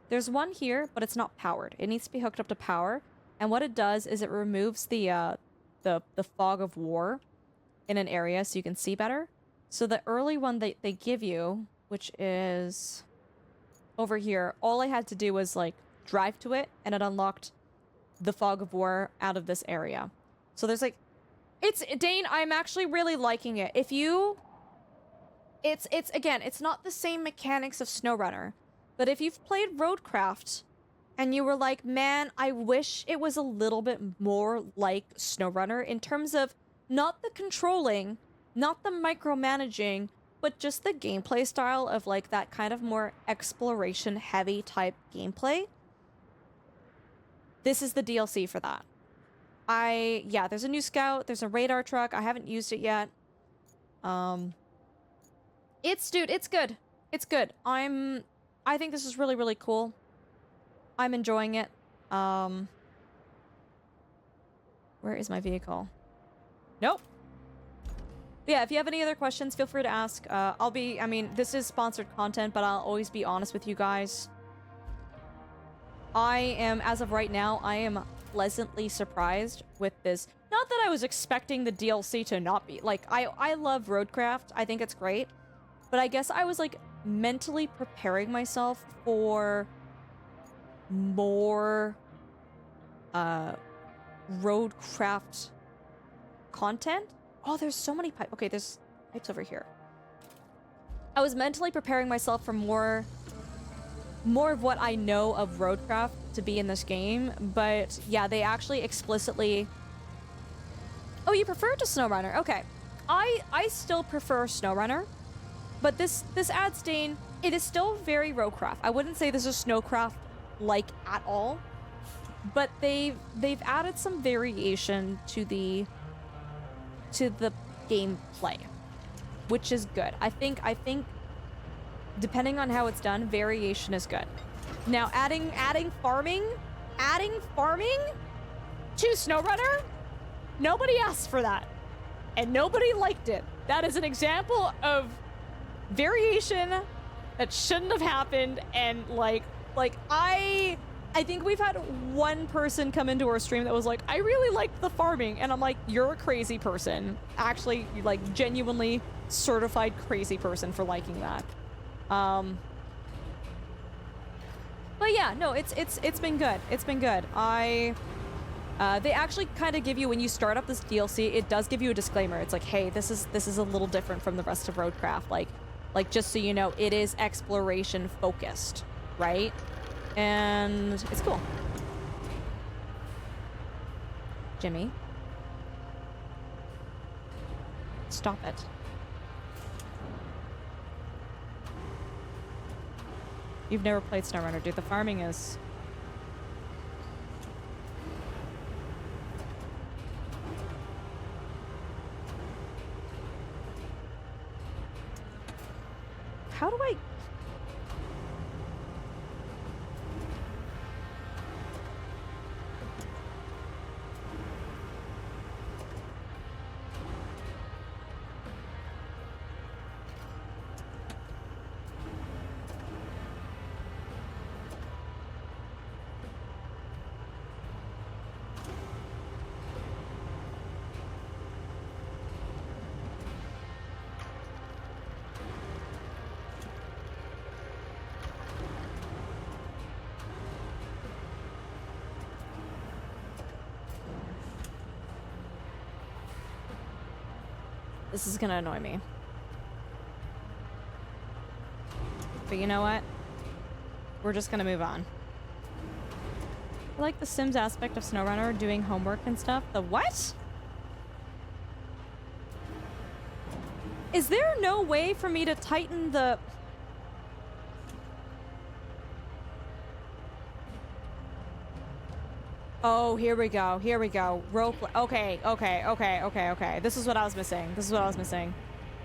Speaker 1: There's one here, but it's not powered. It needs to be hooked up to power. And what it does is it removes the fog of war in an area so you can see better. So the early one that they give you, which is over here, all I had to do was, like, drive to it, and it unlocked the fog of war out of this area. So there's, like... Dane, I'm actually really liking it. If you... It's again, it's not the same mechanics of SnowRunner, but if you've played RoadCraft, and you were like, man, I wish it was a little bit more like SnowRunner in terms of not the controlling, not the micromanaging, but just the gameplay style of, like, that kind of more exploration-heavy type gameplay. This is the DLC for that. Yeah, there's a new scout, there's a radar truck, I haven't used it yet. Dude, it's good. It's good. I think this is really, really cool. I'm enjoying it. Where is my vehicle? Nope. Yeah, if you have any other questions, feel free to ask. I mean, this is sponsored content, but I'll always be honest with you guys. As of right now, I am pleasantly surprised with this. Not that I was expecting the DLC to not be. Like, I love RoadCraft. I think it's great. But I guess I was, like, mentally preparing myself for more RoadCraft content. Oh, there's so many pipes. Okay, there's pipes over here. I was mentally preparing myself for more of what I know of RoadCraft to be in this game, but yeah, they actually explicitly... Oh, you prefer it to SnowRunner? Okay. I still prefer SnowRunner, but this adds Dane. It is still very RoadCraft. I wouldn't say this is SnowCraft like at all, but they've added some variation to the gameplay, which is good. I think depending on how it's done, variation is good. Now, adding farming to SnowRunner, nobody asked for that, and nobody liked it. That is an example of variation that shouldn't have happened, and like I think we've had one person come into our stream that was like, I really liked the farming. And I'm like, you're a crazy person. Actually, like, genuinely certified crazy person for liking that. But yeah, no, it's been good. It's been good. They actually kind of give you, when you start up this DLC, it does give you a disclaimer. It's like, hey, this is a little different from the rest of RoadCraft. Like just so you know, it is exploration focused, right? And it's cool. Jimmy. Stop it. You've never played SnowRunner, dude. The farming is... How do I... This is gonna annoy me. But you know what? We're just gonna move on. I like the Sims aspect of SnowRunner, doing homework and stuff. The what? Is there no way for me to tighten the... Oh, here we go. Here we go. Rope. Okay. This is what I was missing.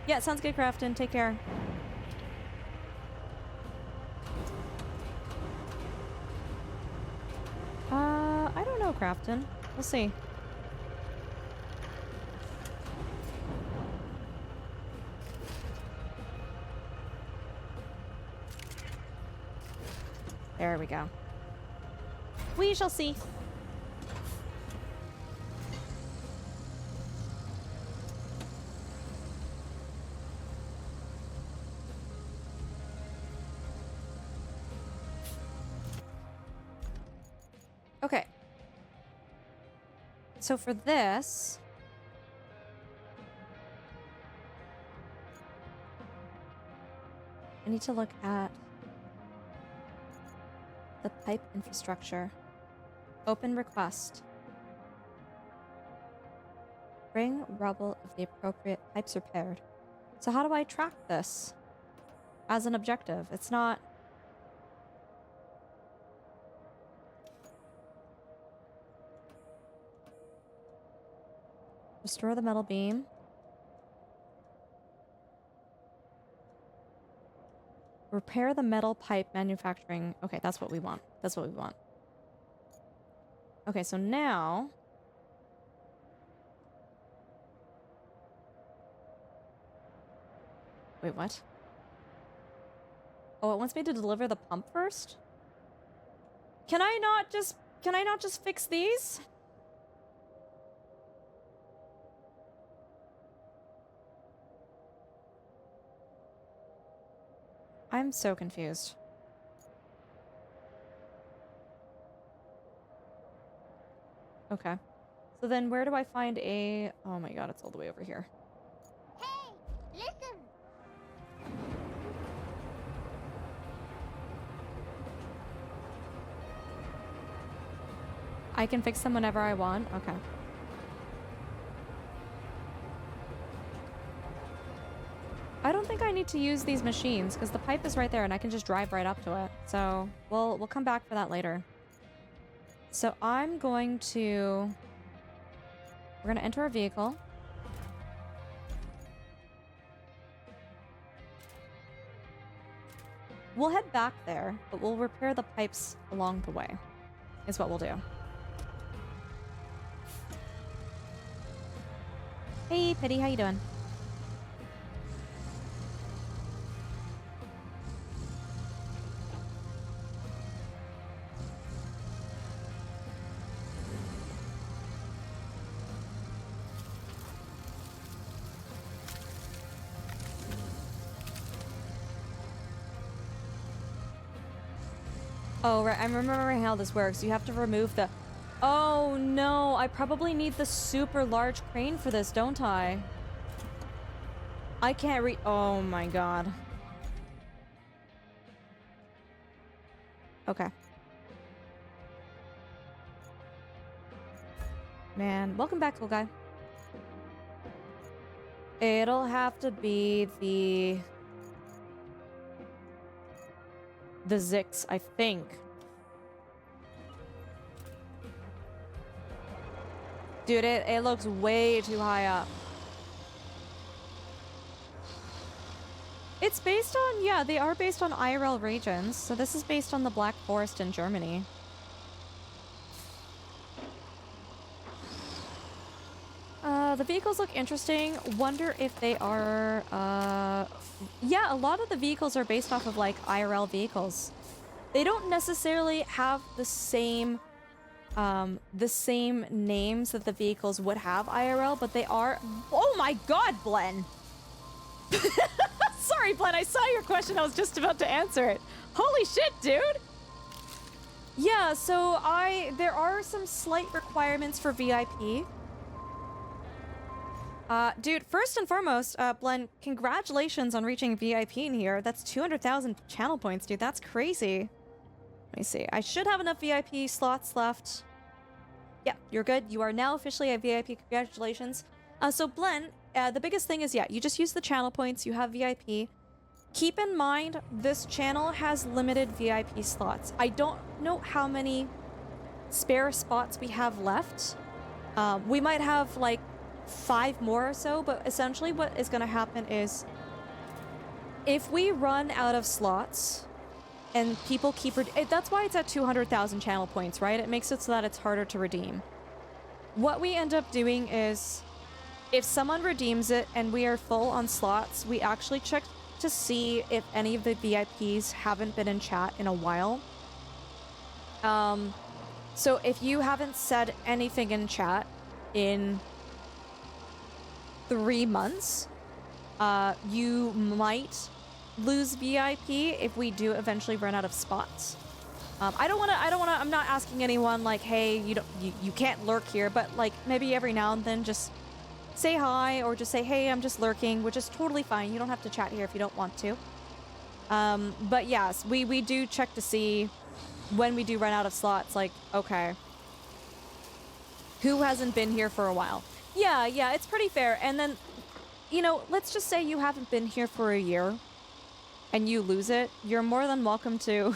Speaker 1: Yeah, sounds good, Crafton. Take care. I don't know, Crafton. We'll see. There we go. We shall see. Okay. So for this... I need to look at the pipe infrastructure. Open request. Bring rubble of the appropriate pipes repaired. So how do I track this as an objective? It's not... Restore the metal beam. Repair the metal pipe manufacturing. Okay, that's what we want. That's what we want. Okay, so now... Wait, what? Oh, it wants me to deliver the pump first? Can I not just fix these? I'm so confused. Okay. So then where do I find a... Oh my god, it's all the way over here.
Speaker 2: Hey, listen.
Speaker 1: I can fix them whenever I want? Okay. I don't think I need to use these machines because the pipe is right there and I can just drive right up to it. So we'll come back for that later. So I'm going to... We're going to enter a vehicle. We'll head back there, but we'll repair the pipes along the way, is what we'll do. Hey, Pity, how you doing? Oh, right. I'm remembering how this works. You have to remove the... Oh, no. I probably need the super large crane for this, don't I? I can't read... Oh, my God. Okay. Man, welcome back, cool guy. It'll have to be the Zix, I think. Dude, it looks way too high up. It's based on, yeah, they are based on IRL regions. So this is based on the Black Forest in Germany. The vehicles look interesting. Wonder if they are, yeah, a lot of the vehicles are based off of, like, IRL vehicles. They don't necessarily have the same names that the vehicles would have IRL, but they are... Oh my god, Blen! Sorry, Blen, I saw your question. I was just about to answer it. Holy shit, dude! Yeah, so there are some slight requirements for VIP. Dude, first and foremost, Blen, congratulations on reaching VIP in here. That's 200,000 channel points, dude. That's crazy. Let me see. I should have enough VIP slots left. Yeah, you're good. You are now officially a VIP. Congratulations. So Blen, the biggest thing is, yeah, you just use the channel points. You have VIP. Keep in mind, this channel has limited VIP slots. I don't know how many spare spots we have left. We might have, like, 5 more or so, but essentially what is going to happen is if we run out of slots and people keep... That's why it's at 200,000 channel points, right? It makes it so that it's harder to redeem. What we end up doing is if someone redeems it and we are full on slots, we actually check to see if any of the VIPs haven't been in chat in a while. So if you haven't said anything in chat in 3 months, you might lose VIP if we do eventually run out of spots. I'm not asking anyone like, hey, you can't lurk here, but like maybe every now and then just say hi or just say, hey, I'm just lurking, which is totally fine. You don't have to chat here if you don't want to. But yes, we do check to see when we do run out of slots, like, okay, who hasn't been here for a while? Yeah, it's pretty fair. And then, you know, let's just say you haven't been here for a year and you lose it. You're more than welcome to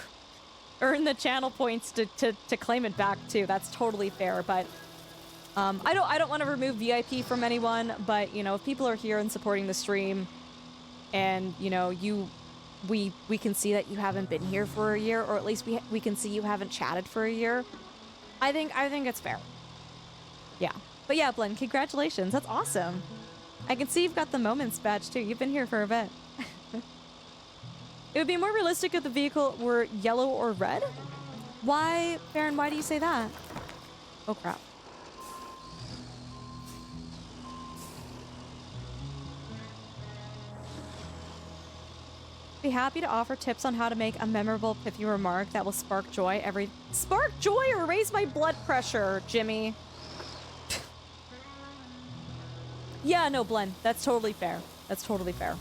Speaker 1: earn the channel points to claim it back too. That's totally fair. But I don't want to remove VIP from anyone, but you know, if people are here and supporting the stream and you know, we can see that you haven't been here for a year, or at least we can see you haven't chatted for a year, I think it's fair. Yeah. But yeah, Blen, congratulations. That's awesome. I can see you've got the Moments badge, too. You've been here for a bit. It would be more realistic if the vehicle were yellow or red? Why, Baron, why do you say that? Oh, crap. Be happy to offer tips on how to make a memorable, pithy remark that will spark joy Spark joy or raise my blood pressure, Jimmy? Yeah, no, Blen, that's totally fair. That's totally fair.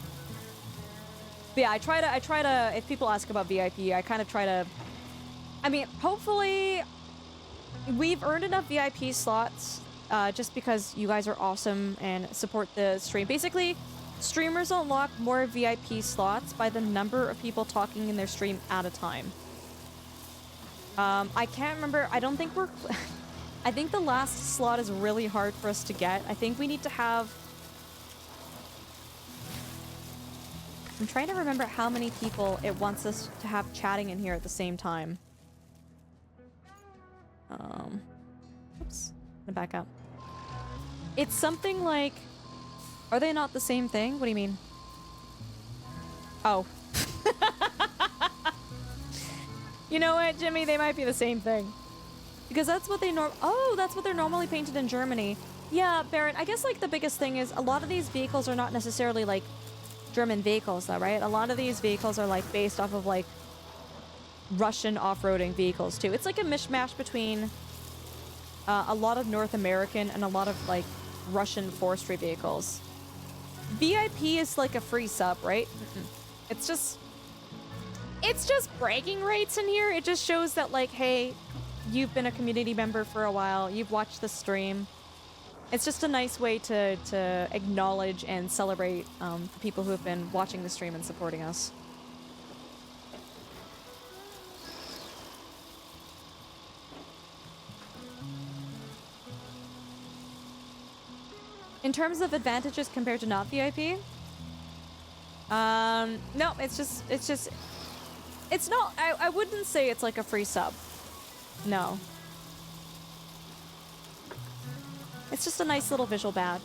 Speaker 1: But yeah, I try to, if people ask about VIP, I kind of try to, I mean, hopefully we've earned enough VIP slots, just because you guys are awesome and support the stream. Basically, streamers unlock more VIP slots by the number of people talking in their stream at a time. I can't remember, I don't think we're... I think the last slot is really hard for us to get. I think we need to have... I'm trying to remember how many people it wants us to have chatting in here at the same time. Oops. I'm gonna back up. It's something like... Are they not the same thing? What do you mean? Oh. You know what, Jimmy? They might be the same thing. Because that's what they that's what they're normally painted in Germany. Yeah, Baron, I guess like the biggest thing is a lot of these vehicles are not necessarily like German vehicles though, right? A lot of these vehicles are like based off of like Russian off-roading vehicles too. It's like a mishmash between a lot of North American and a lot of like Russian forestry vehicles. VIP is like a free sub, right? It's just bragging rights in here. It just shows that like, hey, you've been a community member for a while. You've watched the stream. It's just a nice way to acknowledge and celebrate the people who have been watching the stream and supporting us. In terms of advantages compared to not VIP, no, it's not, I wouldn't say it's like a free sub. No. It's just a nice little visual badge.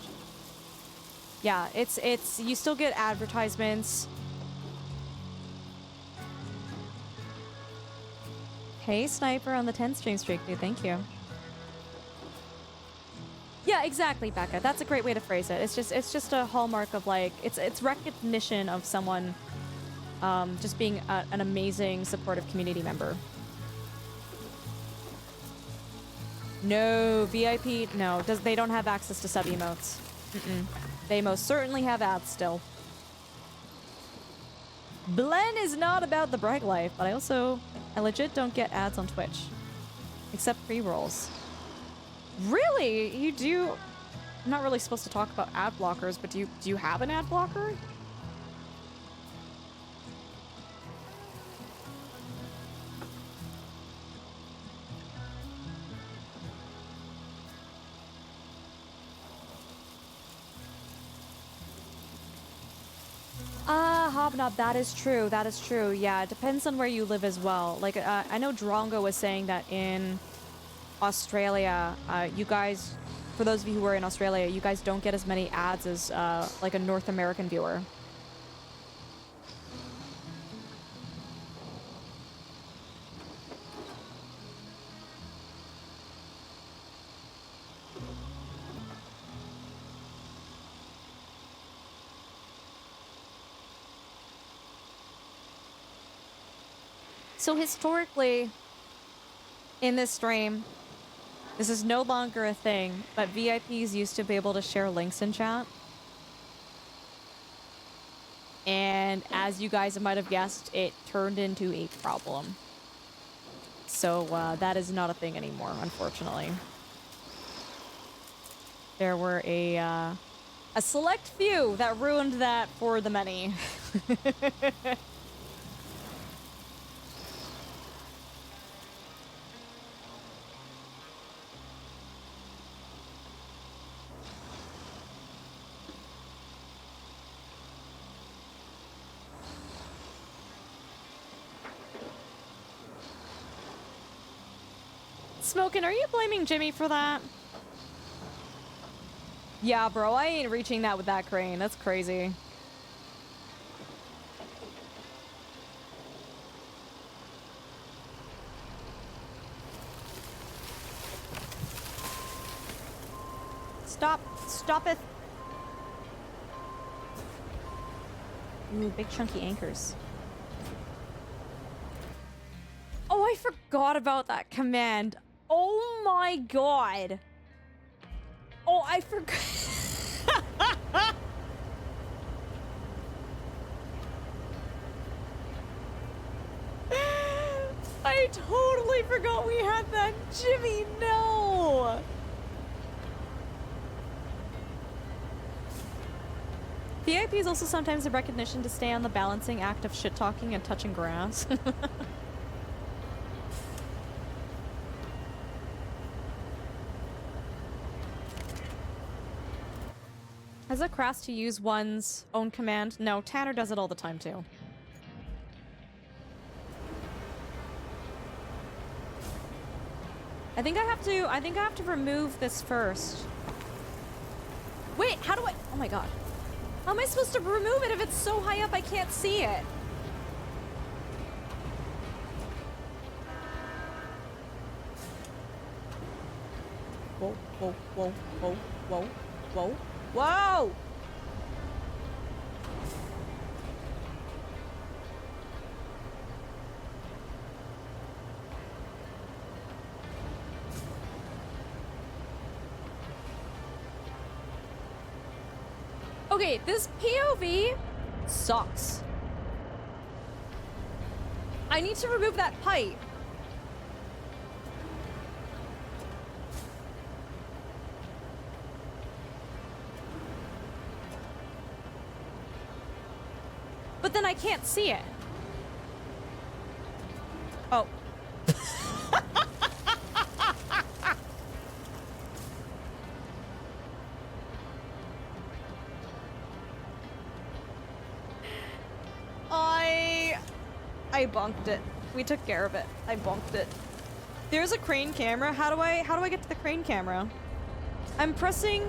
Speaker 1: Yeah, it's, you still get advertisements. Hey, Sniper on the 10 stream streak, dude, thank you. Yeah, exactly, Becca. That's a great way to phrase it. It's just a hallmark of like, it's recognition of someone just being an amazing, supportive community member. No, VIP, no. They don't have access to sub-emotes. They most certainly have ads still. Blen is not about the brag life, but I legit don't get ads on Twitch. Except pre-rolls. Really? You do? I'm not really supposed to talk about ad blockers, but do you have an ad blocker? Hobnob, that is true. That is true. Yeah, it depends on where you live as well. Like, I know Drongo was saying that in Australia, you guys, for those of you who are in Australia, you guys don't get as many ads as like a North American viewer. So historically, in this stream, this is no longer a thing, but VIPs used to be able to share links in chat. And as you guys might have guessed, it turned into a problem. So that is not a thing anymore, unfortunately. There were a select few that ruined that for the many. Smokin', are you blaming Jimmy for that? Yeah, bro, I ain't reaching that with that crane. That's crazy. Stop. Stop it. Ooh, big chunky anchors. Oh, I forgot about that command. Oh my god. Oh, I forgot. I totally forgot we had that. Jimmy, no. VIP is also sometimes a recognition to stay on the balancing act of shit-talking and touching grass. Has it crass to use one's own command? No, Tanner does it all the time too. I think I have to remove this first. Wait, how do I? Oh my god. How am I supposed to remove it if it's so high up I can't see it? Whoa, whoa, whoa, whoa, whoa, whoa. Whoa! Okay, this POV sucks. I need to remove that pipe. But then I can't see it. Oh. I bunked it. We took care of it. I bunked it. There's a crane camera. How do I get to the crane camera? I'm pressing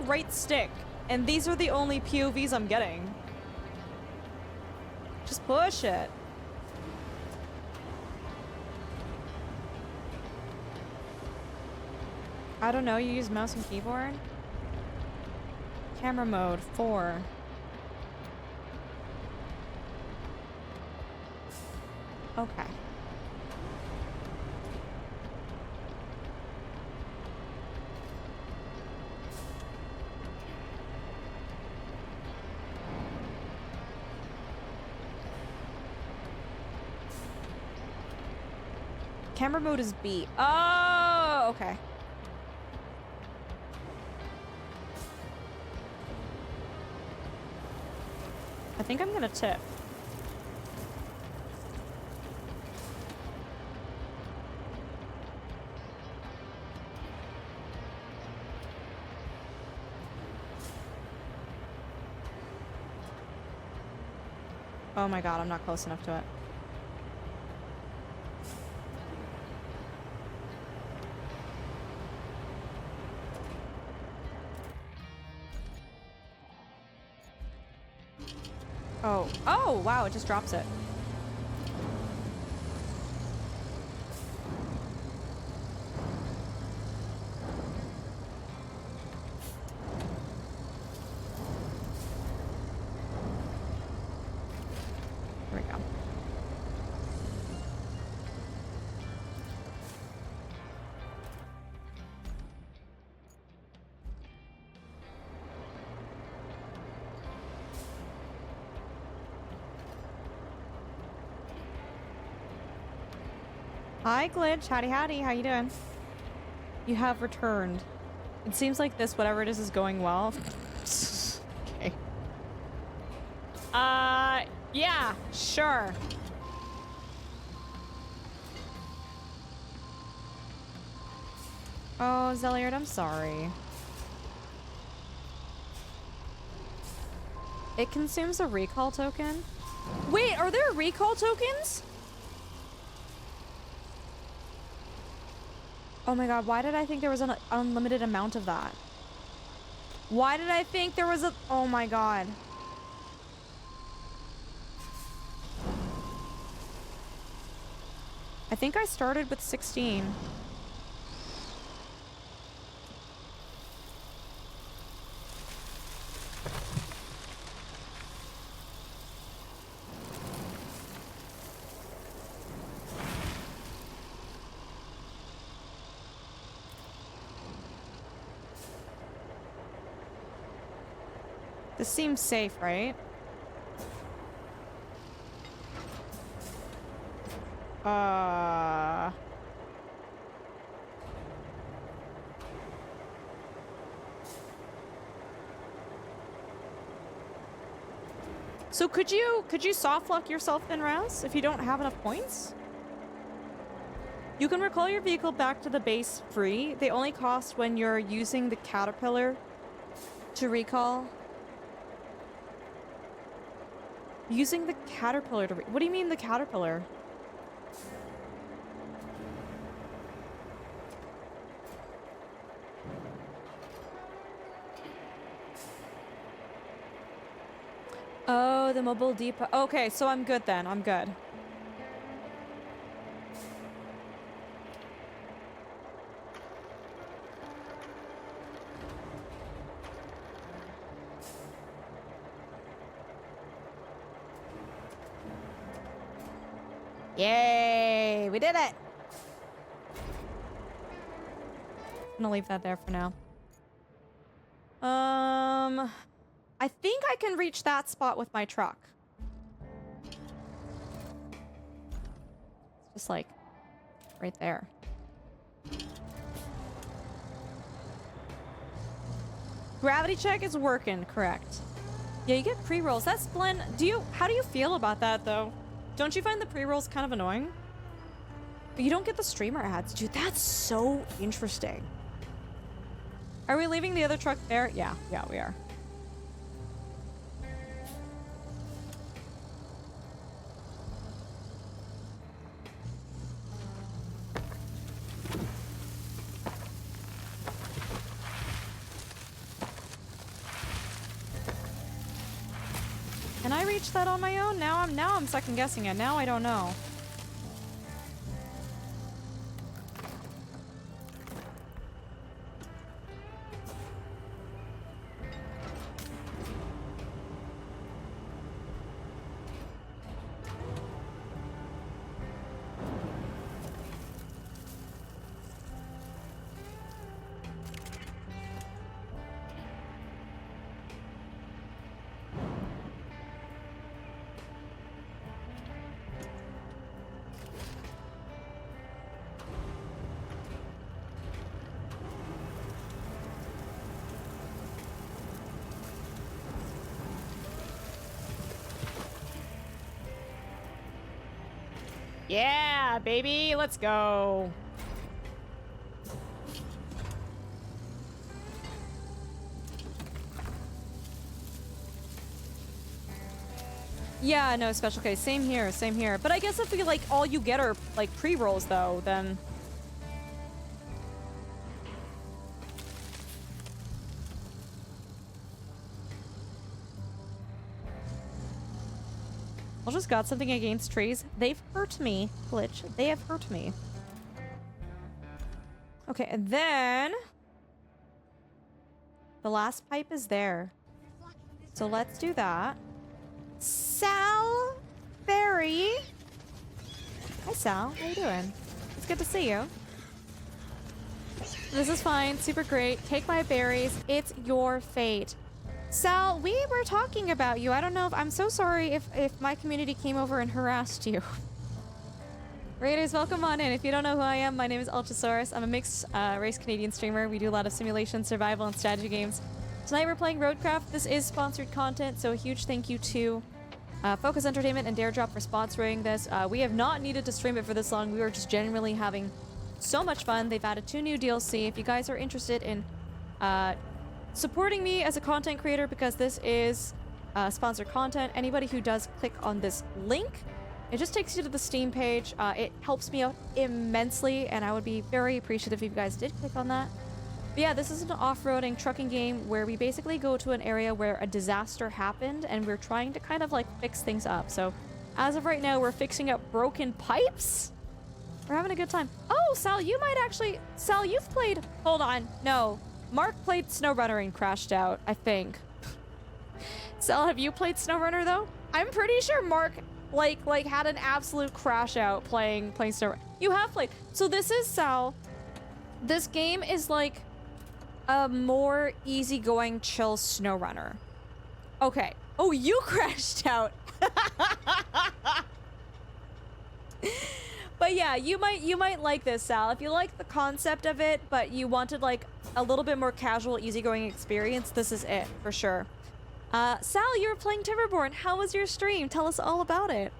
Speaker 1: right stick, and these are the only POVs I'm getting. Just push it. I don't know, you use mouse and keyboard? Camera mode, 4. Okay. Camera mode is B. Oh, okay. I think I'm gonna tip. Oh my god, I'm not close enough to it. Oh. Oh, wow, it just drops it. There we go. Hi, Glitch. Howdy, howdy. How you doing? You have returned. It seems like this, whatever it is going well. Okay. Yeah, sure. Oh, Zeliard, I'm sorry. It consumes a recall token. Wait, are there recall tokens? Oh my god, why did I think there was an unlimited amount of that? Why did I think there was a... Oh my god. I think I started with 16. This seems safe, right? So could you soft lock yourself then, Raz, if you don't have enough points? You can recall your vehicle back to the base free. They only cost when you're using the caterpillar to recall. Using the caterpillar to what do you mean the caterpillar? Oh, the mobile depot. Okay, so I'm good then. I'm good. Yay! We did it! I'm gonna leave that there for now. I think I can reach that spot with my truck. It's just like right there. Gravity check is working, correct. Yeah, you get pre-rolls. That's Blend. How do you feel about that though? Don't you find the pre-rolls kind of annoying? But you don't get the streamer ads. Dude, that's so interesting. Are we leaving the other truck there? Yeah, we are. Can I reach that on my own? Now I'm second guessing it. Now I don't know. Yeah, baby, let's go. Yeah, no, special case. Same here, same here. But I guess if we, like, all you get are, like, pre-rolls, though, then... I just got something against trees. They've hurt me, Glitch. They have hurt me. Okay, and then... the last pipe is there. So let's do that. Sal Berry. Hi, Sal. How you doing? It's good to see you. This is fine. Super great. Take my berries. It's your fate. Sal, we were talking about you. I don't know if... I'm so sorry if my community came over and harassed you. Raiders, welcome on in. If you don't know who I am, my name is Ultrasaurus. I'm a mixed race Canadian streamer. We do a lot of simulation, survival, and strategy games. Tonight we're playing RoadCraft. This is sponsored content, so a huge thank you to Focus Entertainment and Daredrop for sponsoring this. We have not needed to stream it for this long. We were just genuinely having so much fun. They've added 2 new DLC. If you guys are interested in supporting me as a content creator, because this is sponsored content, anybody who does click on this link, it just takes you to the Steam page. It helps me out immensely, and I would be very appreciative if you guys did click on that. But yeah, this is an off-roading trucking game where we basically go to an area where a disaster happened, and we're trying to kind of like fix things up. So as of right now, we're fixing up broken pipes. We're having a good time. Oh, Sal, you might actually... Sal, you've played... Hold on. No. Mark played SnowRunner and crashed out, I think. Sal, have you played SnowRunner, though? I'm pretty sure Mark, like had an absolute crash out playing SnowRunner. You have played. So this is, Sal... This game is like a more easygoing, chill SnowRunner. Okay. Oh, you crashed out. But yeah, you might like this, Sal. If you like the concept of it, but you wanted like a little bit more casual, easygoing experience, this is it for sure. Sal, you were playing Timberborn. How was your stream? Tell us all about it.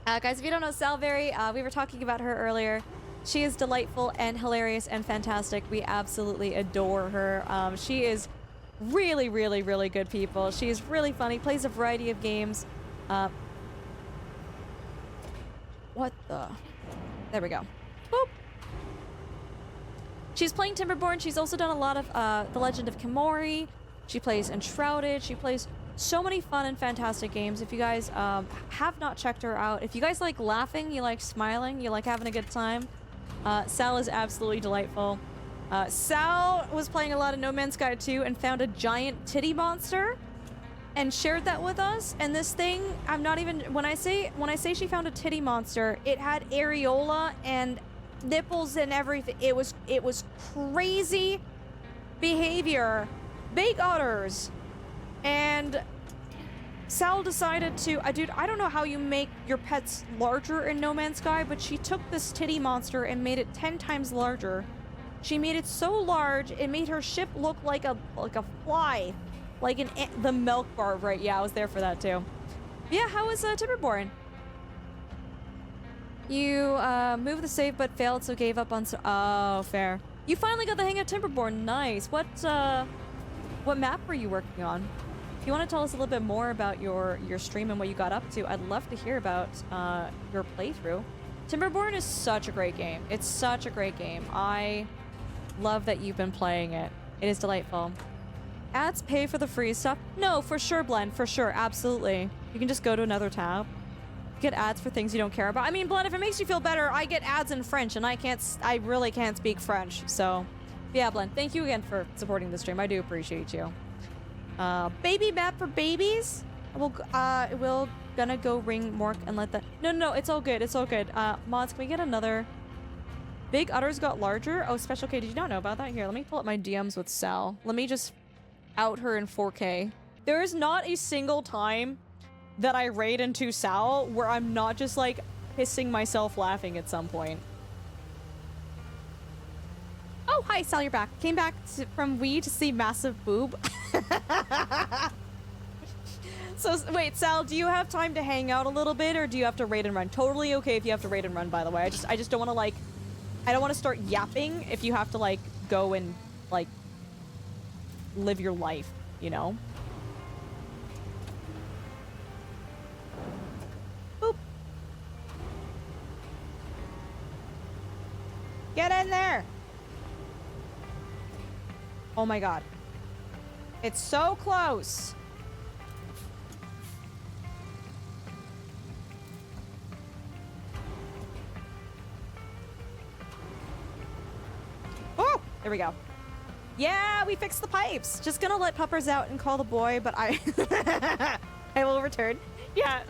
Speaker 1: Guys, if you don't know Sal Berry, we were talking about her earlier. She is delightful and hilarious and fantastic. We absolutely adore her. She is really, really, really good people. She is really funny, plays a variety of games. What the? There we go. Boop. She's playing Timberborn. She's also done a lot of The Legend of Kimori. She plays Enshrouded. She plays so many fun and fantastic games. If you guys have not checked her out, if you guys like laughing, you like smiling, you like having a good time, Sal is absolutely delightful. Sal was playing a lot of No Man's Sky 2 and found a giant titty monster and shared that with us. And this thing, I'm not even... When I say she found a titty monster, it had areola and nipples and everything. It was crazy behavior. big otters. And Sal decided to, dude, I don't know how you make your pets larger in No Man's Sky, but she took this titty monster and made it 10 times larger. She made it so large, it made her ship look like a fly. Like the milk bar, right? Yeah, I was there for that too. Yeah, how was Timberborn? You moved the save but failed, so gave up on. Oh, fair. You finally got the hang of Timberborn. Nice. What map were you working on? If you want to tell us a little bit more about your stream and what you got up to, I'd love to hear about your playthrough. Timberborn is such a great game. It's such a great game. I love that you've been playing it. It is delightful. Ads pay for the free stuff? No, for sure, Blend. For sure. Absolutely. You can just go to another tab. Get ads for things you don't care about. I mean, Blend, if it makes you feel better, I get ads in French, and I really can't speak French. So, yeah, Blend, thank you again for supporting the stream. I do appreciate you. Baby map for babies? We'll gonna go ring Mork and let that... No, it's all good. It's all good. Mods, can we get another... Big udders got larger? Oh, Special K, did you not know about that? Here, let me pull up my DMs with Sal. Let me just out her in 4K. There is not a single time that I raid into Sal where I'm not just like pissing myself laughing at some point. Oh, hi, Sal, you're back. Came back from Wii to see massive boob. So, wait, Sal, do you have time to hang out a little bit, or do you have to raid and run? Totally okay if you have to raid and run, by the way. I just don't want to, like... I don't want to start yapping if you have to, like, go and, like, live your life, you know? Boop. Get in there! Oh my god. It's so close! Oh! There we go. Yeah, we fixed the pipes! Just gonna let Puppers out and call the boy, but I will return. Yeah.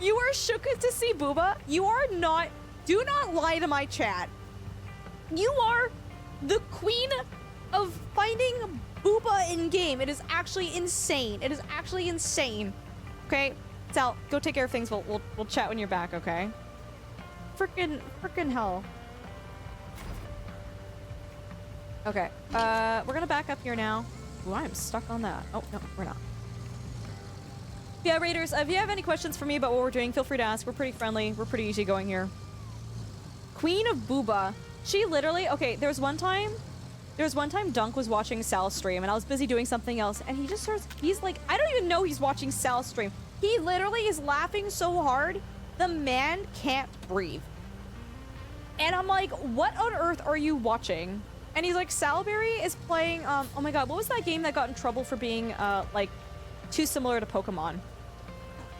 Speaker 1: You are shook to see Booba. You are not... Do not lie to my chat. You are the queen of finding Booba in-game. It is actually insane. It is actually insane. Okay? Sal, go take care of things. We'll chat when you're back, okay? Frickin' hell. Okay. We're gonna back up here now. Ooh, I'm stuck on that. Oh, no, we're not. Yeah, Raiders, if you have any questions for me about what we're doing, feel free to ask. We're pretty friendly. We're pretty easygoing here. Queen of Booba. She literally... Okay, there was one time Dunk was watching Sal's stream, and I was busy doing something else, and he just starts... He's like... I don't even know he's watching Sal's stream. He literally is laughing so hard, the man can't breathe. And I'm like, what on earth are you watching? And he's like, Salberry is playing... oh my god, what was that game that got in trouble for being, like, too similar to Pokemon?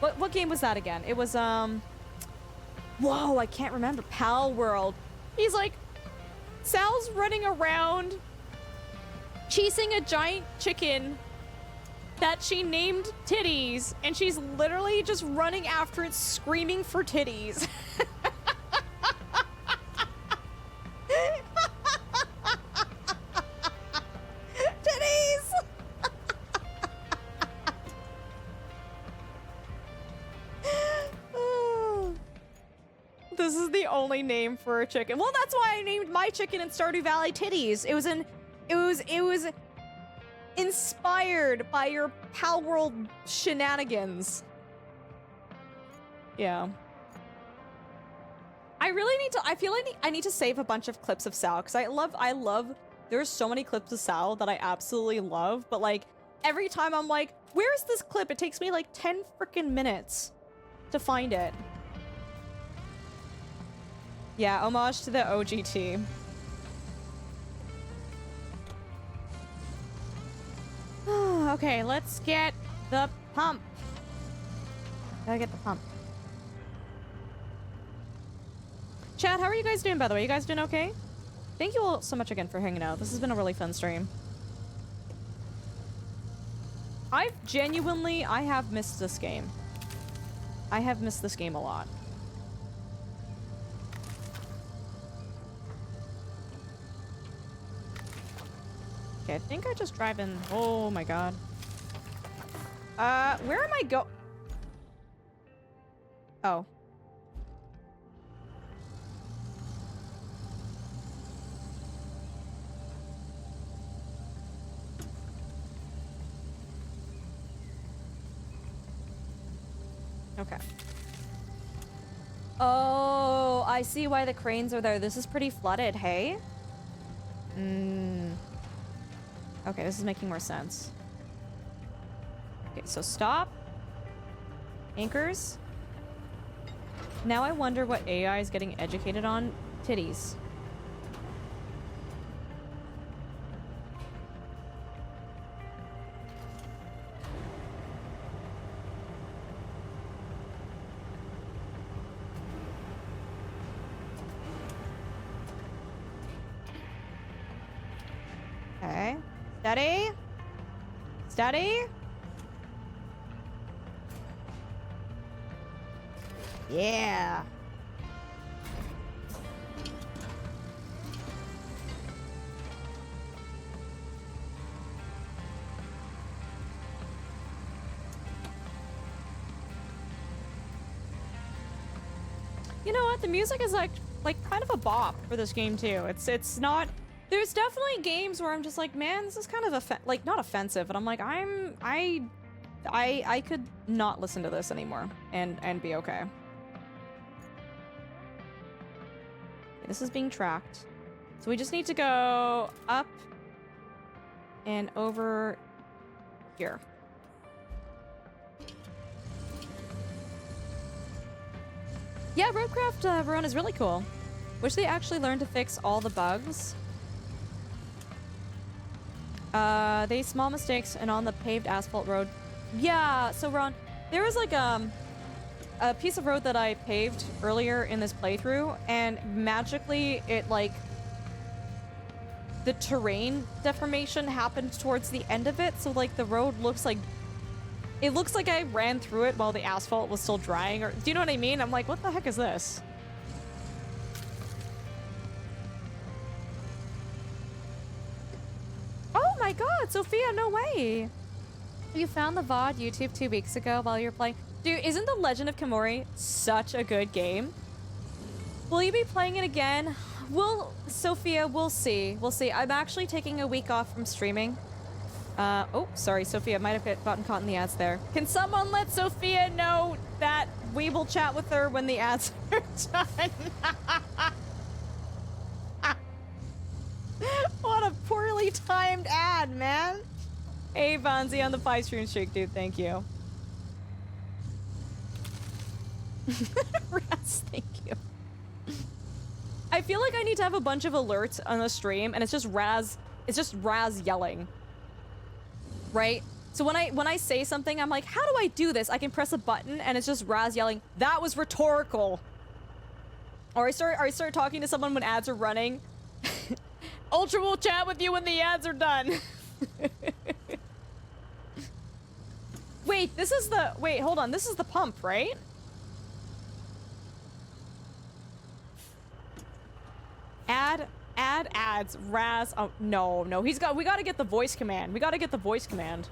Speaker 1: What game was that again? It was, Whoa, I can't remember. Pal World. He's like... Sal's running around chasing a giant chicken that she named Titties, and she's literally just running after it screaming for titties. Titties! This is the only name for a chicken. Well, that's why I named my chicken in Stardew Valley Titties. It was inspired by your Pal World shenanigans. Yeah. I feel like I need to save a bunch of clips of Sal, because I love, there's so many clips of Sal that I absolutely love, but like, every time I'm like, where's this clip? It takes me like 10 freaking minutes to find it. Yeah, homage to the OGT. Okay, let's get the pump. Gotta get the pump. Chad, how are you guys doing, by the way? You guys doing okay? Thank you all so much again for hanging out. This has been a really fun stream. I have missed this game. I have missed this game a lot. Okay, I think I just drive in. Oh my god. Where am I go? Oh. Okay. Oh, I see why the cranes are there. This is pretty flooded, hey? Okay, this is making more sense. Okay, so stop. Anchors. Now I wonder what AI is getting educated on. Titties. Okay. Steady. Steady. Yeah. You know what? The music is like kind of a bop for this game too. It's not. There's definitely games where I'm just like, man, this is kind of like not offensive, but I'm like, I could not listen to this anymore and be okay. This is being tracked. So we just need to go up and over here. Yeah, RoadCraft Verona is really cool. Wish they actually learned to fix all the bugs. They small mistakes and on the paved asphalt road. Yeah, so Ron, there was like a piece of road that I paved earlier in this playthrough, and magically it like the terrain deformation happened towards the end of it, so like the road looks like it looks like I ran through it while the asphalt was still drying, or do you know what I mean? I'm like, what the heck is this? Oh my god, Sophia, no way! You found the VOD YouTube 2 weeks ago while you were playing. Dude, isn't The Legend of Kamori such a good game? Will you be playing it again? Sophia, we'll see. We'll see. I'm actually taking a week off from streaming. Oh, sorry, Sophia. Might have gotten caught in the ads there. Can someone let Sophia know that we will chat with her when the ads are done? What a poorly timed ad, man. Hey, Bonzi on the 5 stream streak, dude. Thank you. Raz, thank you. I feel like I need to have a bunch of alerts on the stream, and it's just Raz yelling. Right? So when I say something, I'm like, how do I do this? I can press a button, and it's just Raz yelling, that was rhetorical. Or I start talking to someone when ads are running. Ultra will chat with you when the ads are done. Wait, wait, hold on. This is the pump, right? Add ads, Raz. Oh, no. We gotta get the voice command. We gotta get the voice command.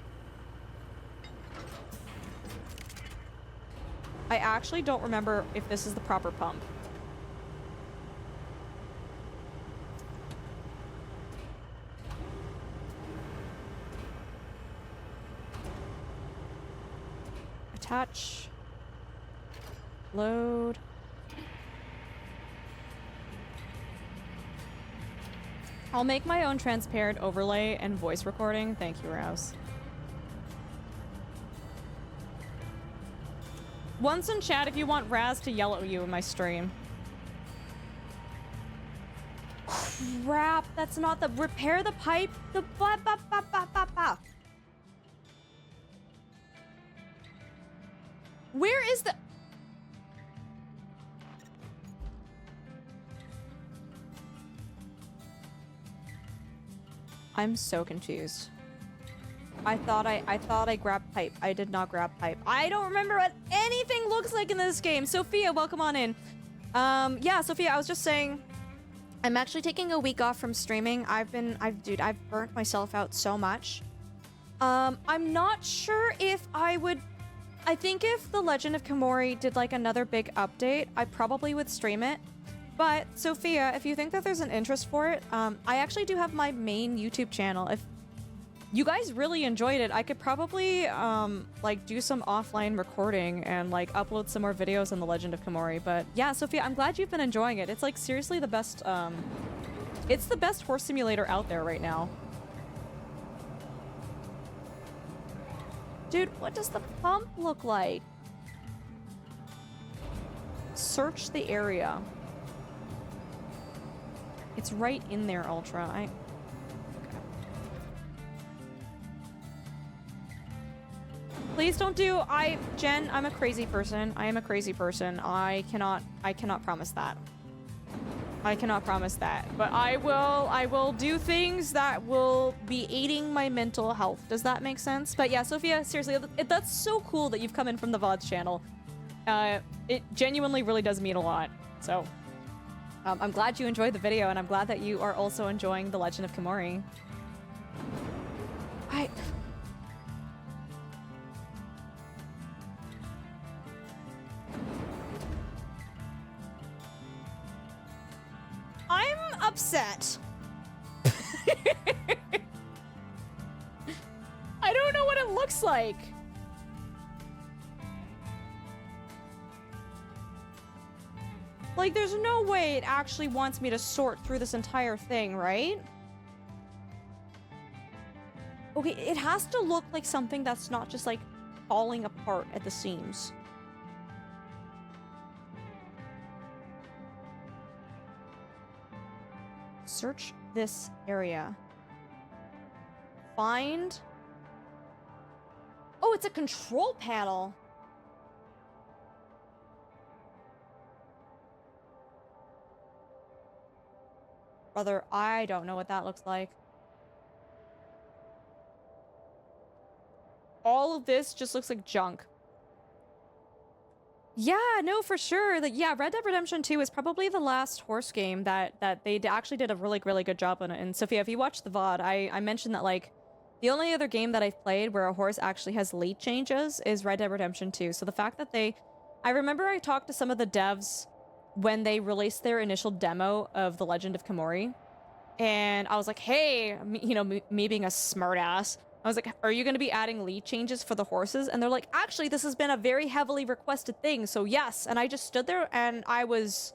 Speaker 1: I actually don't remember if this is the proper pump. Attach. Load. I'll make my own transparent overlay and voice recording. Thank you, Rouse. Once in chat if you want Raz to yell at you in my stream. Crap, that's not the repair the pipe. The Where is the... I'm so confused. I thought I grabbed pipe. I did not grab pipe. I don't remember what anything looks like in this game. Sophia, welcome on in. Yeah, Sophia, I was just saying, I'm actually taking a week off from streaming. I've burnt myself out so much. I'm not sure if I think if The Legend of Komori did like another big update, I probably would stream it. But Sophia, if you think that there's an interest for it, I actually do have my main YouTube channel. If you guys really enjoyed it, I could probably like do some offline recording and like upload some more videos on The Legend of Komori. But yeah, Sophia, I'm glad you've been enjoying it. It's like seriously the best, it's the best horse simulator out there right now. Dude, what does the pump look like? Search the area. It's right in there, Ultra. Okay. Please don't do. Jen, I'm a crazy person. I am a crazy person. I cannot promise that. I cannot promise that. But I will do things that will be aiding my mental health. Does that make sense? But yeah, Sophia, seriously, that's so cool that you've come in from the VODs channel. It genuinely really does mean a lot. So, I'm glad you enjoyed the video, and I'm glad that you are also enjoying The Legend of Komori. I'm upset. I don't know what it looks like. Like, there's no way it actually wants me to sort through this entire thing, right? Okay, it has to look like something that's not just, like, falling apart at the seams. Search this area. Find... Oh, it's a control panel! Brother, I don't know what that looks like. All of this just looks like junk. Yeah, no, for sure. Like, yeah, Red Dead Redemption 2 is probably the last horse game that they actually did a really, really good job on it. And Sophia, if you watched the VOD, I mentioned that, like, the only other game that I've played where a horse actually has late changes is Red Dead Redemption 2. So the fact that I remember I talked to some of the devs when they released their initial demo of The Legend of Komori. And I was like, hey, me being a smartass, I was like, are you going to be adding lead changes for the horses? And they're like, actually, this has been a very heavily requested thing, so yes. And I just stood there and I was...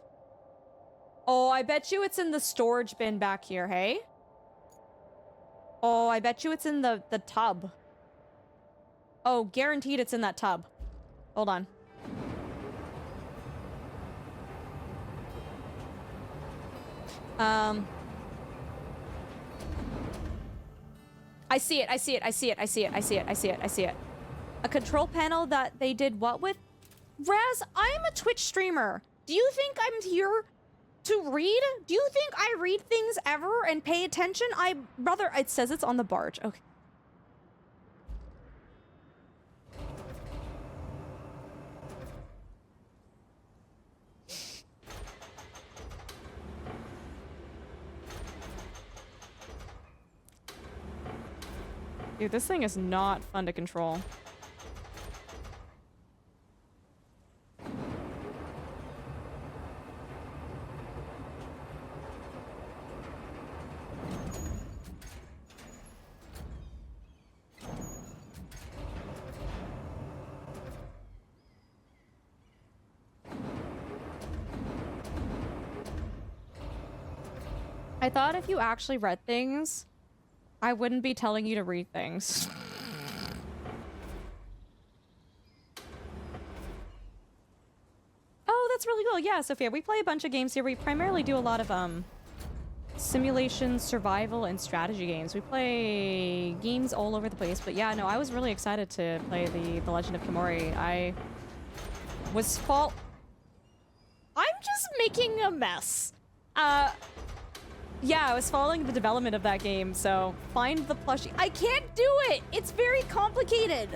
Speaker 1: Oh, I bet you it's in the storage bin back here, hey? Oh, I bet you it's in the tub. Oh, guaranteed it's in that tub. Hold on. I see it, I see it, I see it, I see it, I see it, I see it, I see it. A control panel that they did what with? Raz, I'm a Twitch streamer. Do you think I'm here to read? Do you think I read things ever and pay attention? Brother, it says it's on the barge. Okay. Dude, this thing is not fun to control. I thought if you actually read things, I wouldn't be telling you to read things. Oh, that's really cool. Yeah, Sophia, we play a bunch of games here. We primarily do a lot of, simulation, survival, and strategy games. We play games all over the place. But yeah, no, I was really excited to play the Legend of Komori. I was I'm just making a mess. Yeah, I was following the development of that game, so find the plushie. I can't do it! It's very complicated!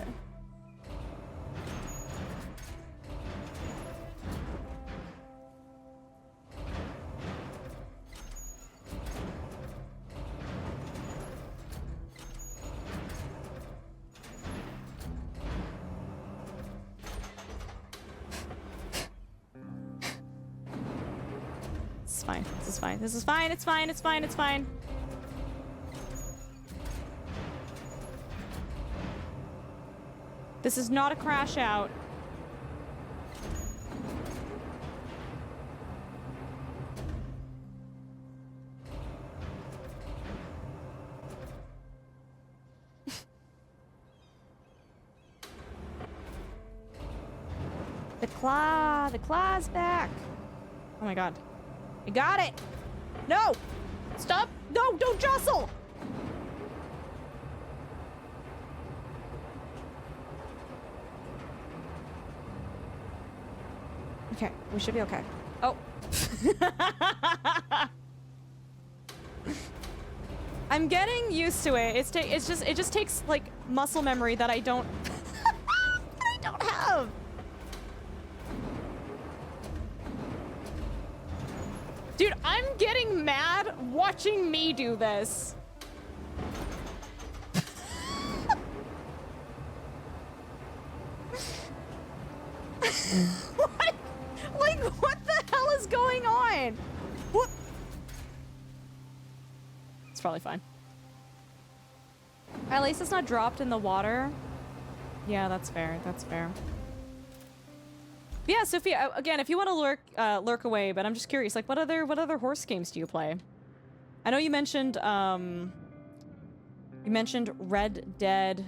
Speaker 1: is fine. This is fine. This is fine. It's fine. It's fine. It's fine. This is not a crash out. The claw's back. Oh my god. I got it. No! Stop! No, don't jostle! Okay, we should be okay. Oh. I'm getting used to it. It just takes like muscle memory that I don't I don't have. Dude, I'm getting mad watching me do this. What? Like, what the hell is going on? What? It's probably fine. At least it's not dropped in the water. Yeah, that's fair. That's fair. Yeah, Sophia, again, if you want to lurk away, but I'm just curious, like, what other horse games do you play? I know you mentioned Red Dead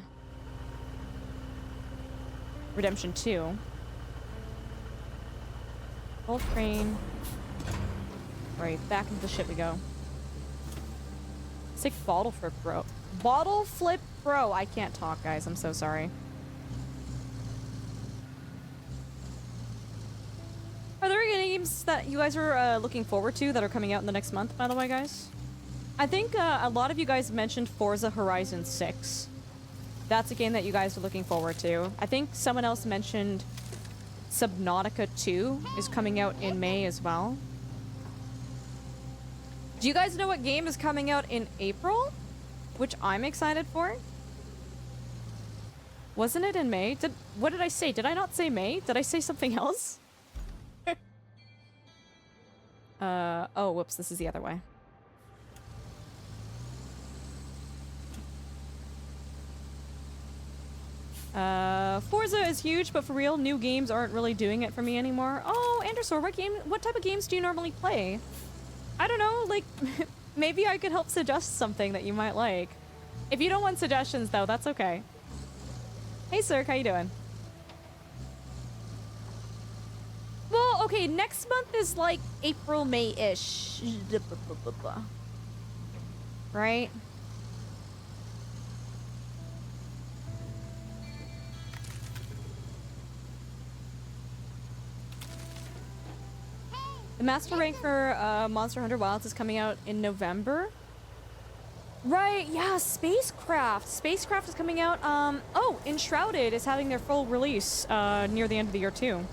Speaker 1: Redemption 2. Full train. Right, back into the ship we go. Sick bottle flip, bro. Bottle flip, bro. I can't talk, guys. I'm so sorry. Are there any games that you guys are looking forward to that are coming out in the next month, by the way, guys? I think a lot of you guys mentioned Forza Horizon 6. That's a game that you guys are looking forward to. I think someone else mentioned Subnautica 2 is coming out in May as well. Do you guys know what game is coming out in April? Which I'm excited for? Wasn't it in May? What did I say? Did I not say May? Did I say something else? Oh, whoops, this is the other way. Forza is huge, but for real, new games aren't really doing it for me anymore. Oh, Andersor, what type of games do you normally play? I don't know, like, maybe I could help suggest something that you might like. If you don't want suggestions, though, that's okay. Hey, Sir, how you doing? Well, okay, next month is like April, May-ish. Right? The Master Rank for Monster Hunter Wilds is coming out in November. Right, yeah, Spacecraft. Spacecraft is coming out. Oh, Enshrouded is having their full release near the end of the year, too.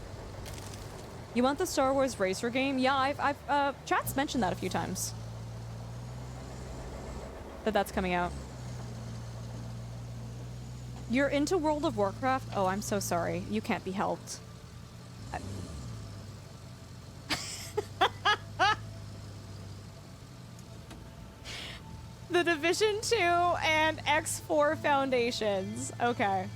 Speaker 1: You want the Star Wars Racer game? Yeah, I've chat's mentioned that a few times. That's coming out. You're into World of Warcraft? Oh, I'm so sorry. You can't be helped. The Division 2 and X4 Foundations. Okay.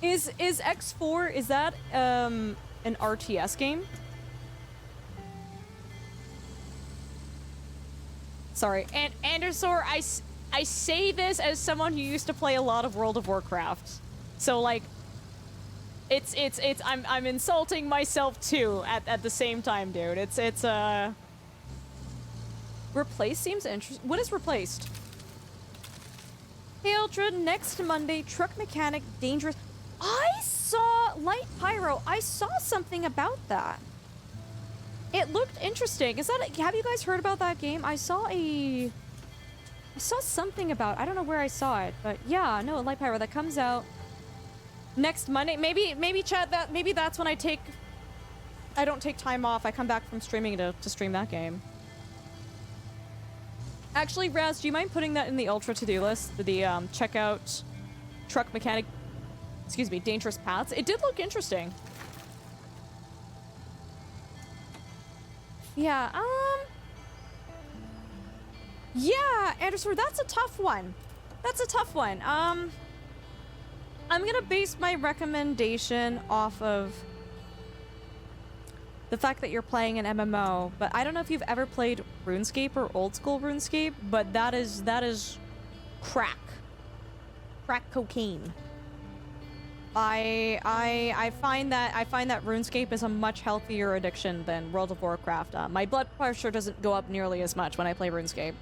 Speaker 1: Is X4, is that an RTS game? Sorry. And Andersor, I say this as someone who used to play a lot of World of Warcraft. So like I'm insulting myself too at the same time, dude. It's Replace seems interesting. What is replaced? Hey Ultra, next Monday, truck mechanic, dangerous. I saw Light Pyro. I saw something about that. It looked interesting. Is that have you guys heard about that game? I saw something about, I don't know where I saw it, but yeah, no, Light Pyro that comes out next Monday. Maybe chat that, maybe that's when I don't take time off. I come back from streaming to stream that game. Actually, Raz, do you mind putting that in the Ultra to-do list? The check out truck mechanic, excuse me, dangerous paths. It did look interesting. Yeah, yeah, Anderson, that's a tough one. That's a tough one. I'm gonna base my recommendation off of the fact that you're playing an MMO, but I don't know if you've ever played RuneScape or old school RuneScape, but that is crack cocaine. I find that RuneScape is a much healthier addiction than World of Warcraft. My blood pressure doesn't go up nearly as much when I play RuneScape.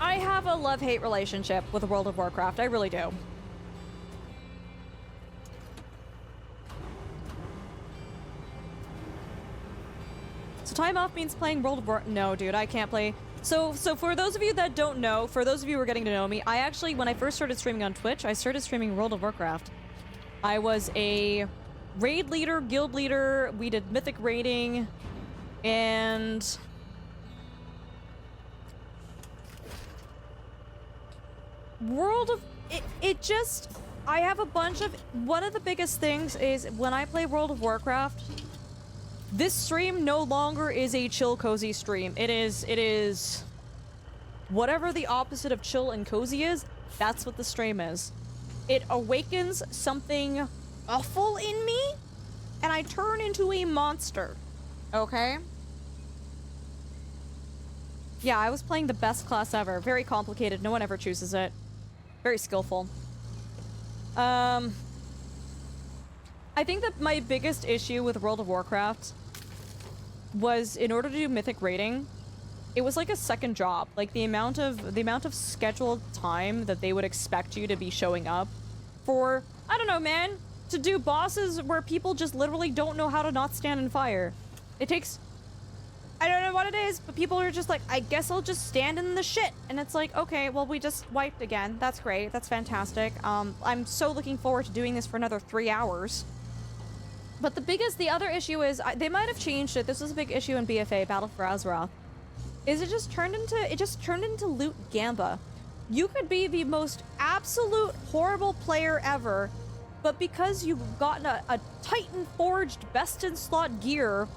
Speaker 1: I have a love-hate relationship with World of Warcraft. I really do. So time off means playing World of War. No, dude, I can't play. So for those of you that don't know, for those of you who are getting to know me, I actually, when I first started streaming on Twitch, I started streaming World of Warcraft. I was a raid leader, guild leader. We did mythic raiding, and World of it just, I have a bunch of, one of the biggest things is when I play World of Warcraft, this stream no longer is a chill cozy stream. It is whatever the opposite of chill and cozy is, that's what the stream is. It awakens something awful in me, and I turn into a monster. Okay? Yeah, I was playing the best class ever. Very complicated. No one ever chooses it. Very skillful. I think that my biggest issue with World of Warcraft was, in order to do mythic raiding, it was like a second job. Like the amount of scheduled time that they would expect you to be showing up for, I don't know, man, to do bosses where people just literally don't know how to not stand in fire. It takes, I don't know what it is, but people are just like, I guess I'll just stand in the shit. And it's like, okay, well, we just wiped again. That's great. That's fantastic. I'm so looking forward to doing this for another 3 hours. But the other issue is, they might have changed it. This was a big issue in BFA, Battle for Azeroth. Is it just turned into loot gamba. You could be the most absolute horrible player ever, but because you've gotten a Titan forged best in slot gear,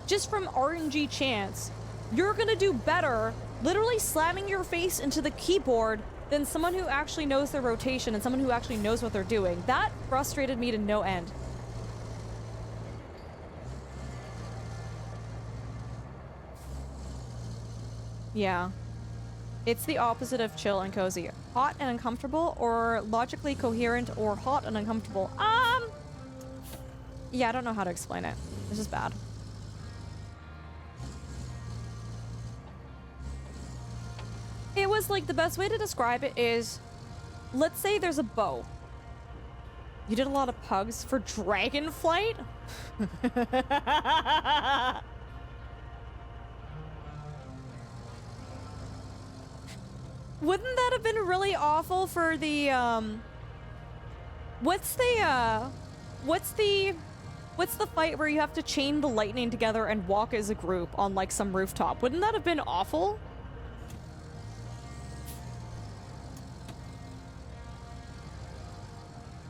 Speaker 1: just from RNG chance, you're gonna do better literally slamming your face into the keyboard than someone who actually knows their rotation and someone who actually knows what they're doing. That frustrated me to no end. Yeah. It's the opposite of chill and cozy. Hot and uncomfortable, or logically coherent, or hot and uncomfortable. Yeah, I don't know how to explain it. This is bad. It was like, the best way to describe it is, let's say there's a bow. You did a lot of pugs for Dragonflight? Wouldn't that have been really awful for the, what's the fight where you have to chain the lightning together and walk as a group on, like, some rooftop? Wouldn't that have been awful?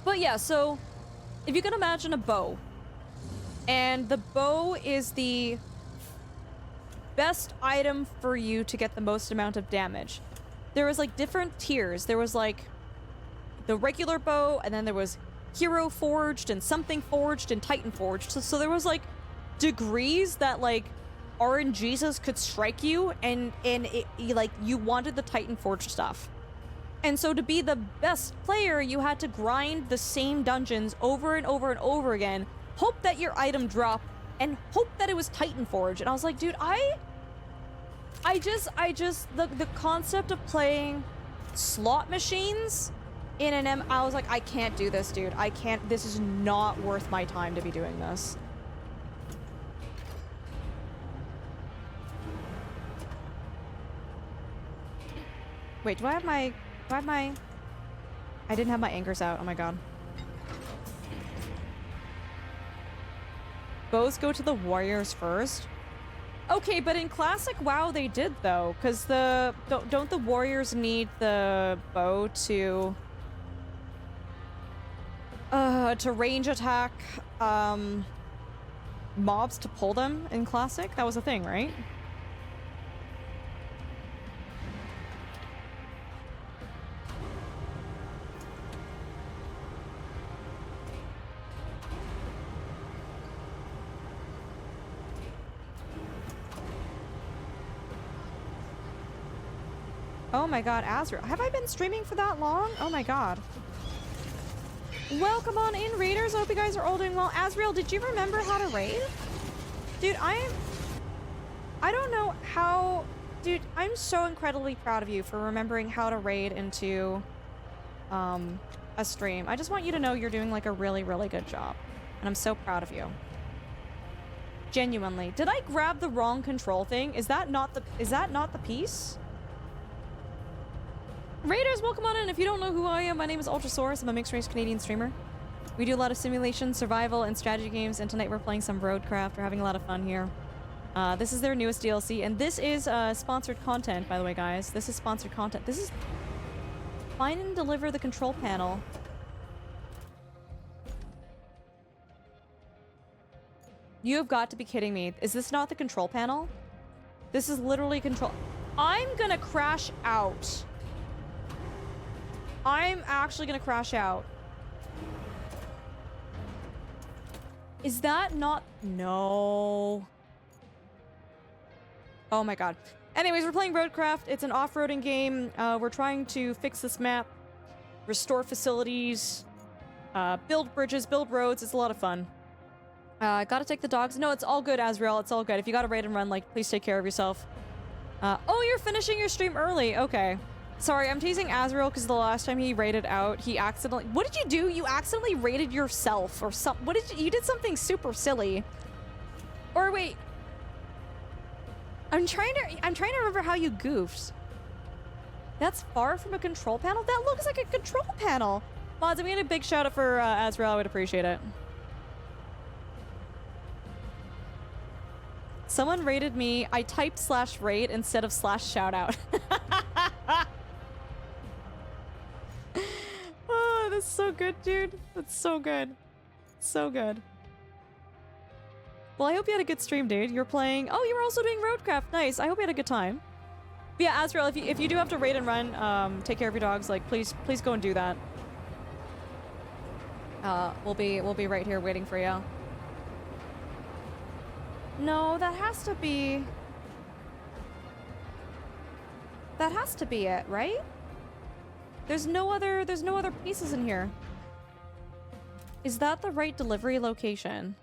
Speaker 1: But yeah, so if you can imagine a bow, and the bow is the best item for you to get the most amount of damage. There was like different tiers. There was like the regular bow, and then there was hero forged and something forged and Titan forged. So there was like degrees that like RNGesus could strike you, and like you wanted the Titan forged stuff. And so to be the best player, you had to grind the same dungeons over and over and over again, hope that your item dropped, and hope that it was Titan forged. And I was like, dude, the concept of playing slot machines in an I was like, I can't do this, dude. I can't, this is not worth my time to be doing this. Wait, do I have my, I didn't have my anchors out, oh my god. Bows go to the warriors first. Okay, but in classic WoW they did though, because don't the warriors need the bow to... to range attack mobs to pull them in Classic. That was a thing, right? Oh my god, Azrael. Have I been streaming for that long? Oh my god. Welcome on in, raiders. I hope you guys are all doing well. Azrael, did you remember how to raid? Dude, I don't know how... Dude, I'm so incredibly proud of you for remembering how to raid into a stream. I just want you to know you're doing like a really, really good job. And I'm so proud of you. Genuinely. Did I grab the wrong control thing? Is that not the piece? Raiders, welcome on in. If you don't know who I am, my name is Ultrasaurus. I'm a mixed race Canadian streamer. We do a lot of simulation, survival, and strategy games, and tonight we're playing some RoadCraft. We're having a lot of fun here. This is their newest DLC, and this is sponsored content, by the way, guys. This is sponsored content. This is... Find and deliver the control panel. You have got to be kidding me. Is this not the control panel? This is literally control... I'm gonna crash out. I'm actually gonna crash out. Is that not... No. Oh my god. Anyways, we're playing RoadCraft. It's an off-roading game. We're trying to fix this map, restore facilities, build bridges, build roads. It's a lot of fun. Gotta take the dogs. No, it's all good, Azrael. It's all good. If you gotta raid and run, like, please take care of yourself. Oh, you're finishing your stream early. Okay. Sorry, I'm teasing Azrael because the last time he raided out, he accidentally... What did you do? You accidentally raided yourself or something. What did you... You did something super silly. Or wait. I'm trying to remember how you goofed. That's far from a control panel? That looks like a control panel. Mods, I'm gonna a big shout out for Azrael. I would appreciate it. Someone raided me. I typed /raid instead of /shoutout. Oh, that's so good, dude. That's so good. So good. Well, I hope you had a good stream, dude. You're playing... Oh, you were also doing RoadCraft. Nice. I hope you had a good time. But yeah, Azrael, if you do have to raid and run, take care of your dogs. Like, please go and do that. We'll be right here waiting for you. No, that has to be... That has to be it, right? There's no other pieces in here. Is that the right delivery location?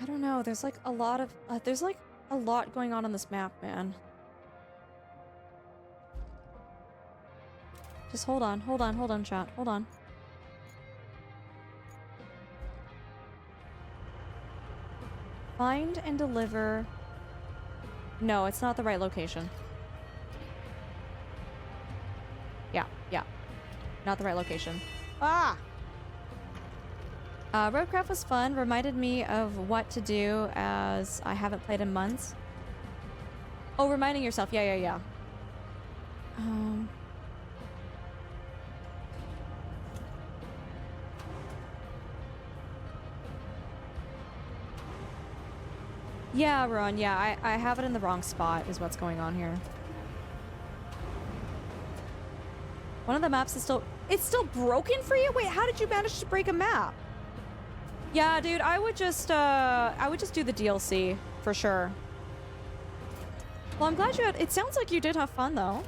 Speaker 1: I don't know. There's like a lot of there's like a lot going on this map, man. Just hold on, chat. Hold on. Find and deliver. No, it's not the right location. Yeah. Not the right location. Ah! RoadCraft was fun. Reminded me of what to do as I haven't played in months. Oh, reminding yourself. Yeah. Yeah, Ron. Yeah, I have it in the wrong spot is what's going on here. One of the maps is still... It's still broken for you? Wait, how did you manage to break a map? Yeah, dude, I would just do the DLC for sure. Well, I'm glad you had... It sounds like you did have fun, though.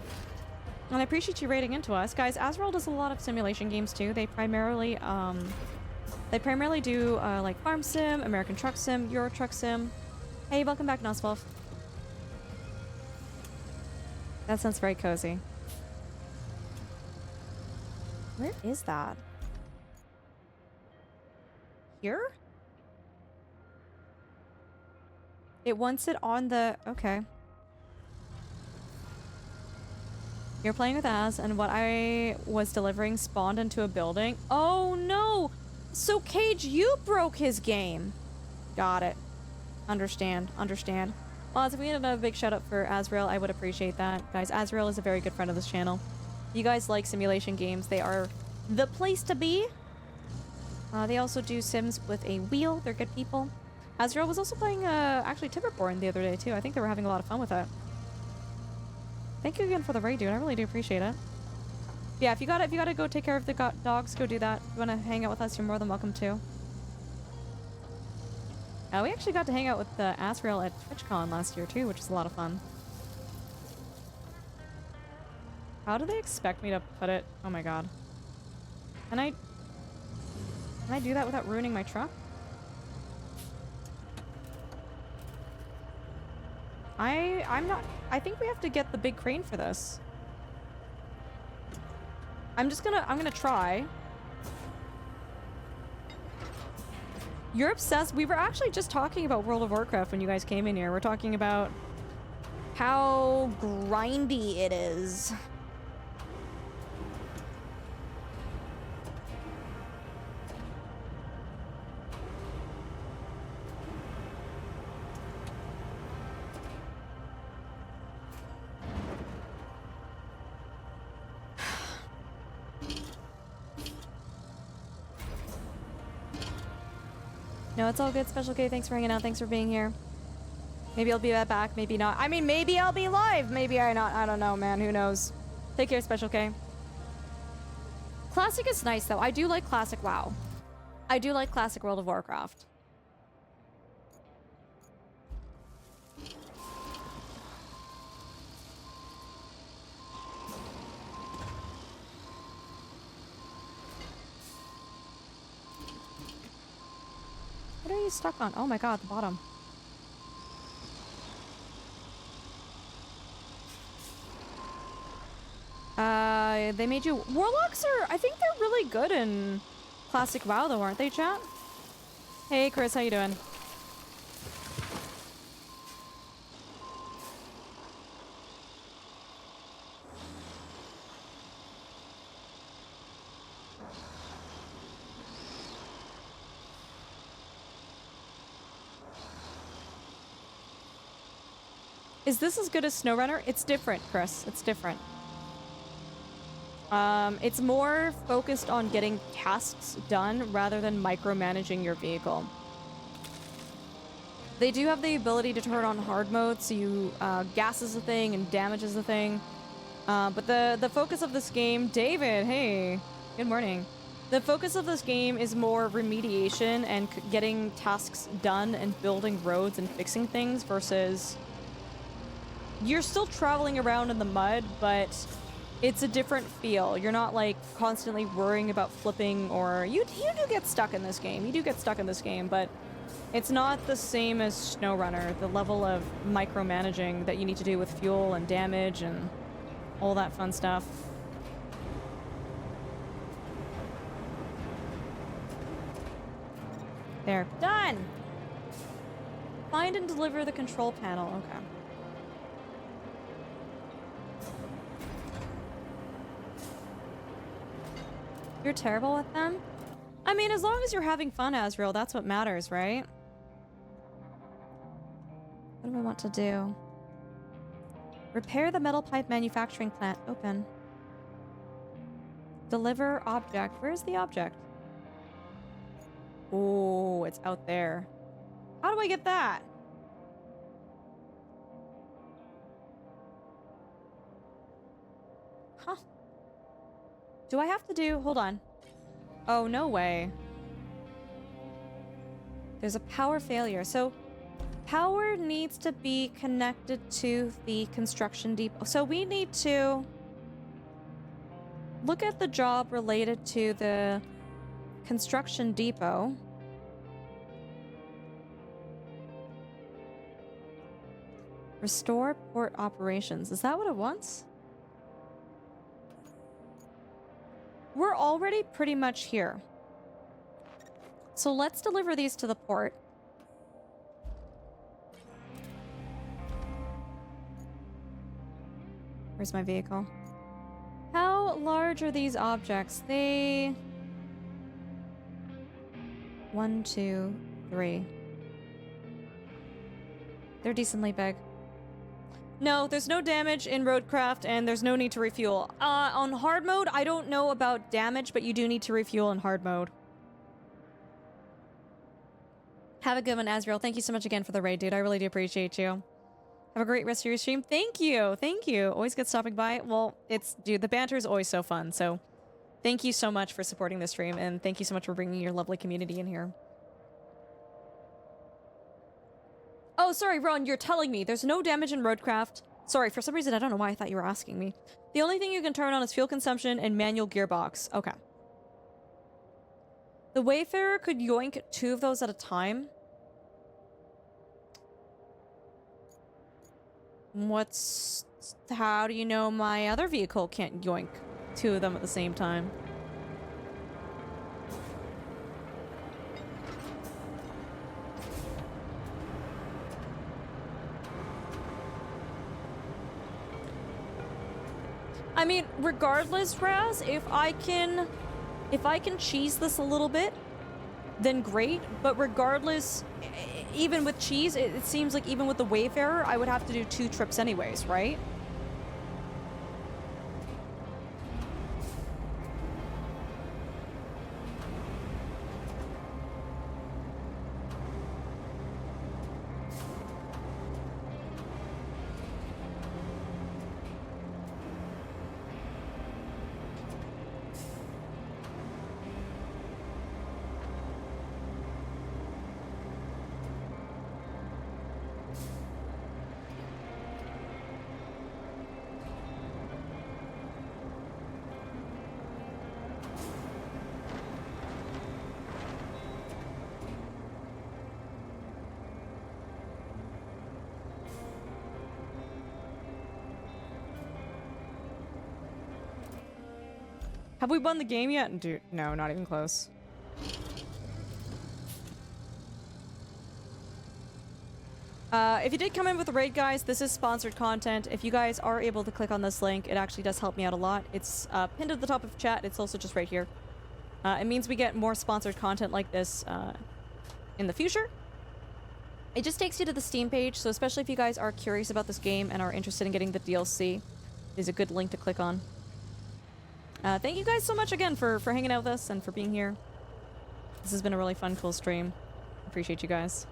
Speaker 1: And I appreciate you raiding into us. Guys, Azrael does a lot of simulation games, too. They primarily do, like, Farm Sim, American Truck Sim, Euro Truck Sim. Hey, welcome back, Noswolf. That sounds very cozy. Where is that? Here? It wants it on the... Okay. You're playing with Az, and what I was delivering spawned into a building. Oh, no! So, Cage, you broke his game. Got it. Understand. Understand. Well, if we had a big shout out for Azrael, I would appreciate that. Guys, Azrael is a very good friend of this channel. You guys like simulation games, they are the place to be. They also do sims with a wheel. They're good people. Azrael was also playing actually Timberborn the other day too. I think they were having a lot of fun with it. Thank you again for the raid, dude. I really do appreciate it. Yeah, if you gotta go take care of the dogs, go do that. If you wanna hang out with us, you're more than welcome to. We actually got to hang out with Azrael at TwitchCon last year too, which was a lot of fun. How do they expect me to put it? Oh my god. Can I do that without ruining my truck? I'm not... I think we have to get the big crane for this. I'm gonna try. You're obsessed. We were actually just talking about World of Warcraft when you guys came in here. We're talking about how grindy it is. No, it's all good, Special K. Thanks for hanging out. Thanks for being here. Maybe I'll be right back. Maybe not. I mean, maybe I'll be live. Maybe I not. I don't know, man. Who knows? Take care, Special K. Classic is nice, though. I do like Classic WoW. I do like Classic World of Warcraft. What are you stuck on? Oh my god, the bottom. They made you... Warlocks are... I think they're really good in Classic WoW though, aren't they, chat? Hey, Chris, how you doing? Is this as good as SnowRunner? It's different, Chris. It's different. It's more focused on getting tasks done rather than micromanaging your vehicle. They do have the ability to turn on hard mode, so you, gas is a thing and damage is a thing. But the focus of this game... David, hey! Good morning. The focus of this game is more remediation and getting tasks done and building roads and fixing things versus... You're still traveling around in the mud, but it's a different feel. You're not, like, constantly worrying about flipping or... You do get stuck in this game. You do get stuck in this game, but it's not the same as SnowRunner. The level of micromanaging that you need to do with fuel and damage and all that fun stuff. There. Done! Find and deliver the control panel. Okay. You're terrible at them? I mean, as long as you're having fun, Azrael, that's what matters, right? What do I want to do? Repair the metal pipe manufacturing plant. Open. Deliver object. Where's the object? Oh, it's out there. How do I get that? Huh. Do I have to do... Hold on. Oh, no way. There's a power failure. So, power needs to be connected to the construction depot. So we need to look at the job related to the construction depot. Restore port operations. Is that what it wants? We're already pretty much here. So let's deliver these to the port. Where's my vehicle? How large are these objects? They... 1, 2, 3. They're decently big. No, there's no damage in RoadCraft, and there's no need to refuel. On hard mode, I don't know about damage, but you do need to refuel in hard mode. Have a good one, Azrael. Thank you so much again for the raid, dude. I really do appreciate you. Have a great rest of your stream. Thank you. Thank you. Always good stopping by. Well, dude, the banter is always so fun, so thank you so much for supporting this stream, and thank you so much for bringing your lovely community in here. Oh, sorry, Ron, you're telling me there's no damage in RoadCraft. Sorry, for some reason, I don't know why I thought you were asking me. The only thing you can turn on is fuel consumption and manual gearbox. Okay. The Wayfarer could yoink 2 of those at a time. How do you know my other vehicle can't yoink 2 of them at the same time? I mean, regardless, Raz, if I can cheese this a little bit, then great. But regardless, even with cheese, it seems like even with the Wayfarer, I would have to do 2 trips anyways, right? Have we won the game yet? Dude, no, not even close. If you did come in with a raid, guys, this is sponsored content. If you guys are able to click on this link, it actually does help me out a lot. It's pinned at the top of chat. It's also just right here. It means we get more sponsored content like this in the future. It just takes you to the Steam page, so especially if you guys are curious about this game and are interested in getting the DLC, there's a good link to click on. Thank you guys so much again for hanging out with us and for being here. This has been a really fun, cool stream. Appreciate you guys.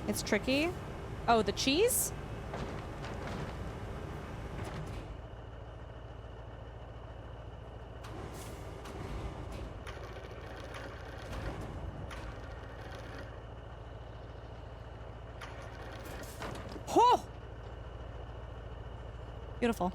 Speaker 1: It's tricky. Oh, the cheese? Oh! Beautiful.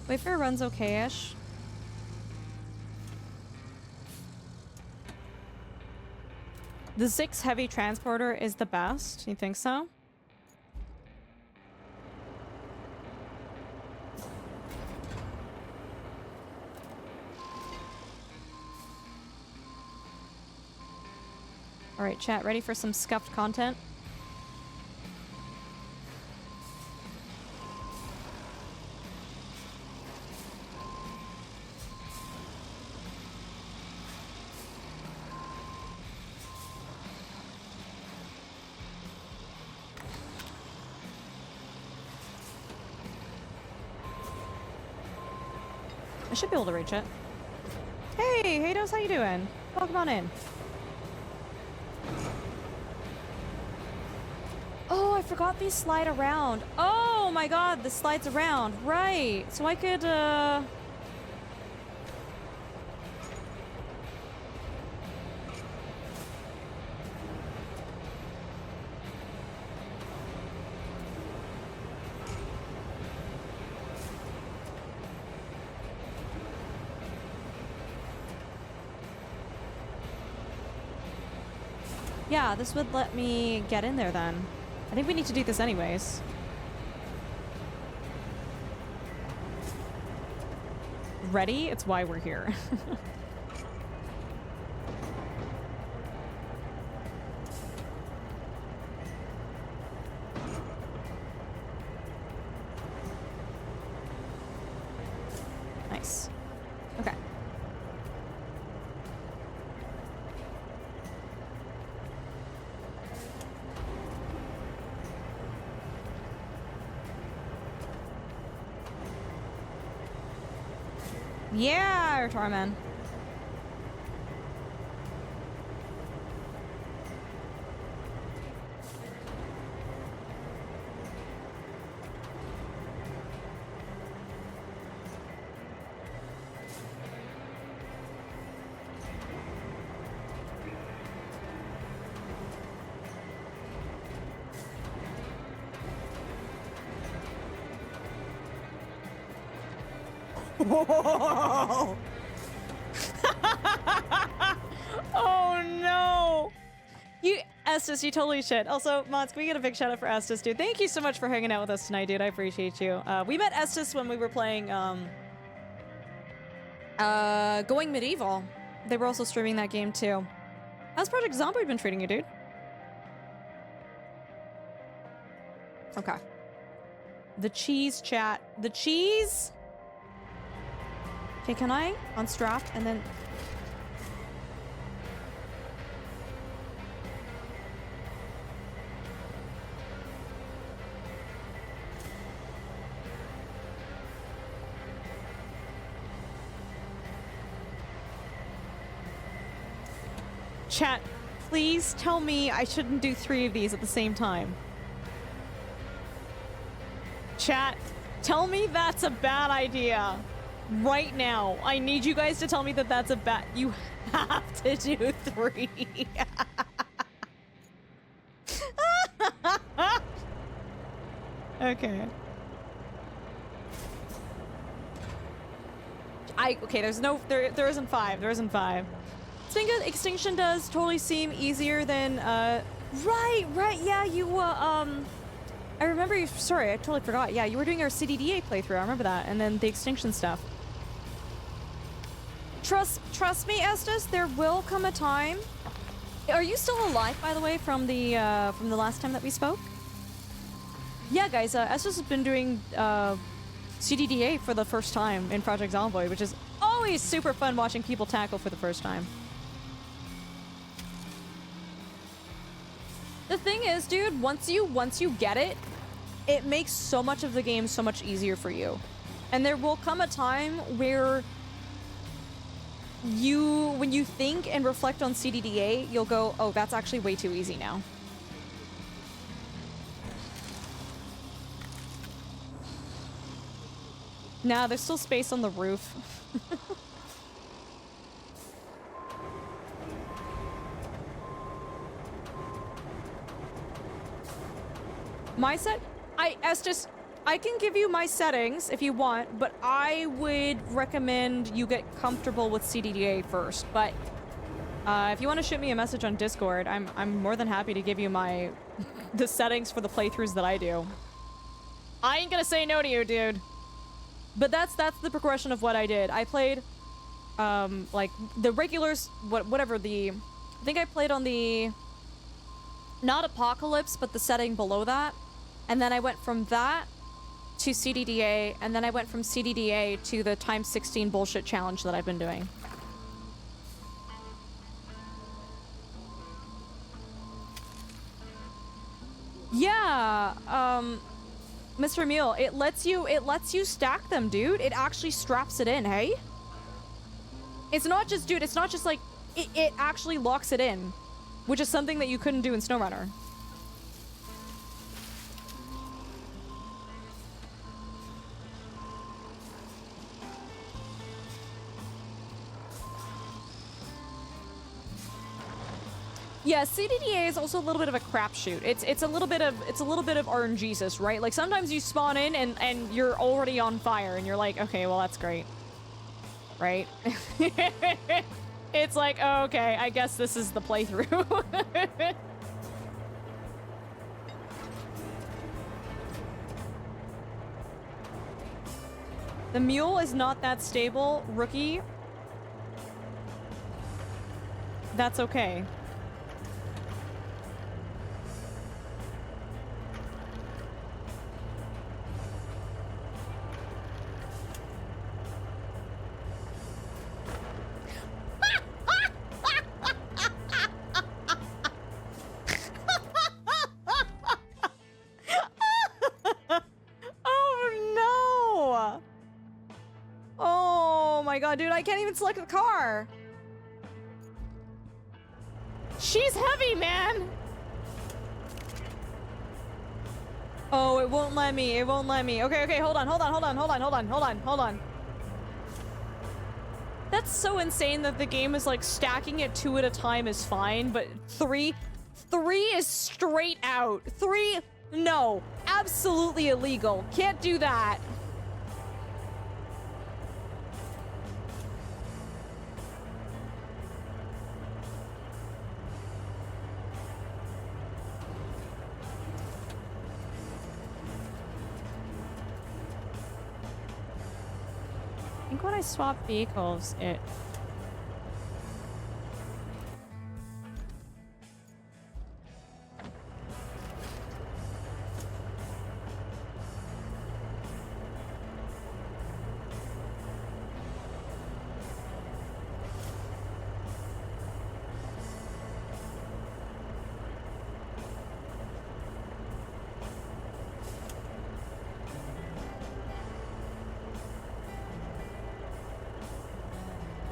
Speaker 1: Wayfair runs okay-ish. The 6 heavy transporter is the best. You think so? Alright, chat, ready for some scuffed content? I should be able to reach it. Hey, Hados, how you doing? Welcome on in. Oh, I forgot these slide around. Oh my god, this slides around. Right. So I could, yeah, this would let me get in there then. I think we need to do this anyways. ready. It's why we're here. Nice. Okay. Yeah, Tarman. Oh no! Estes, you totally should. Also, Mods, can we get a big shout out for Estes, dude? Thank you so much for hanging out with us tonight, dude. I appreciate you. We met Estes when we were playing, Going Medieval. They were also streaming that game too. How's Project Zomboid been treating you, dude? Okay. The cheese chat. The cheese? Okay, can I unstrap and then... Chat, please tell me I shouldn't do 3 of these at the same time. Chat, tell me that's a bad idea. Right now. I need you guys to tell me that that's a bad... You have to do 3. Okay. Okay, there's no... There isn't 5. There isn't 5. Extinction does totally seem easier than, Right, yeah, you, I remember you... Sorry, I totally forgot. Yeah, you were doing our CDDA playthrough. I remember that. And then the Extinction stuff. Trust me, Estes, there will come a time... Are you still alive, by the way, from the last time that we spoke? Yeah, guys, Estes has been doing, CDDA for the first time in Project Zomboid, which is always super fun watching people tackle for the first time. The thing is, dude, once you get it, it makes so much of the game so much easier for you. And there will come a time where when you think and reflect on CDDA, you'll go, oh, that's actually way too easy now. Nah, there's still space on the roof. Estes, I can give you my settings if you want, but I would recommend you get comfortable with CDDA first. But if you want to shoot me a message on Discord, I'm more than happy to give you the settings for the playthroughs that I do. I ain't gonna say no to you, dude. But that's the progression of what I did. I played like the regulars, whatever the... I think I played on the... Not Apocalypse, but the setting below that. And then I went from that to CDDA, and then I went from CDDA to the times 16 bullshit challenge that I've been doing. Yeah, Mr. Emil, it lets you stack them, dude. It actually straps it in, hey? It's not just, dude, it's not just like, it actually locks it in, which is something that you couldn't do in SnowRunner. Yeah, CDDA is also a little bit of a crapshoot. It's a little bit of RNGesus, right? Like sometimes you spawn in and you're already on fire and you're like, okay, well that's great, right? It's like, oh, okay, I guess this is the playthrough. The mule is not that stable, rookie. That's okay. Oh no! Oh my god, dude, I can't even select the car. She's heavy, man. Oh, it won't let me. It won't let me. Okay, okay, hold on. That's so insane that the game is like stacking it 2 at a time is fine, but 3 is straight out. 3, no, absolutely illegal. Can't do that. I think when I swap vehicles, it...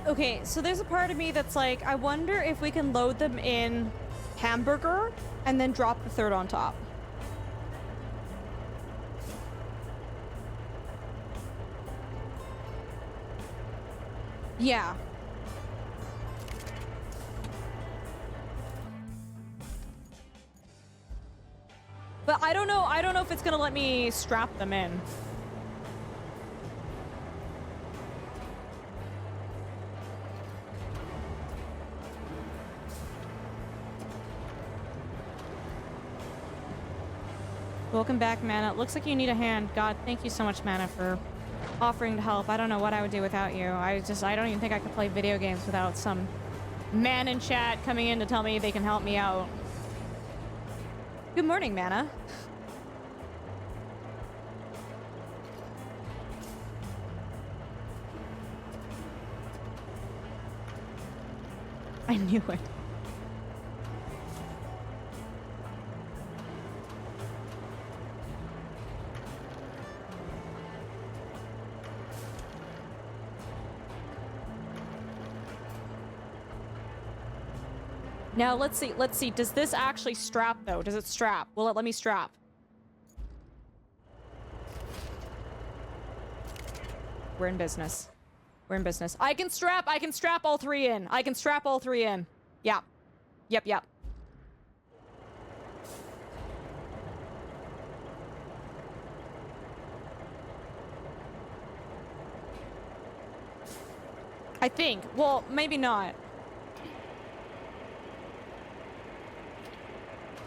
Speaker 1: Okay, so there's a part of me that's like, I wonder if we can load them in hamburger and then drop the third on top. Yeah. But I don't know if it's gonna let me strap them in. Welcome back, Mana. It looks like you need a hand. God, thank you so much, Mana, for offering to help. I don't know what I would do without you. I don't even think I could play video games without some man in chat coming in to tell me they can help me out. Good morning, Mana. I knew it. Now, let's see. Does this actually strap, though? Does it strap? Will it let me strap? We're in business. We're in business. I can strap all 3 in. I can strap all 3 in. Yeah. Yep. I think. Well, maybe not.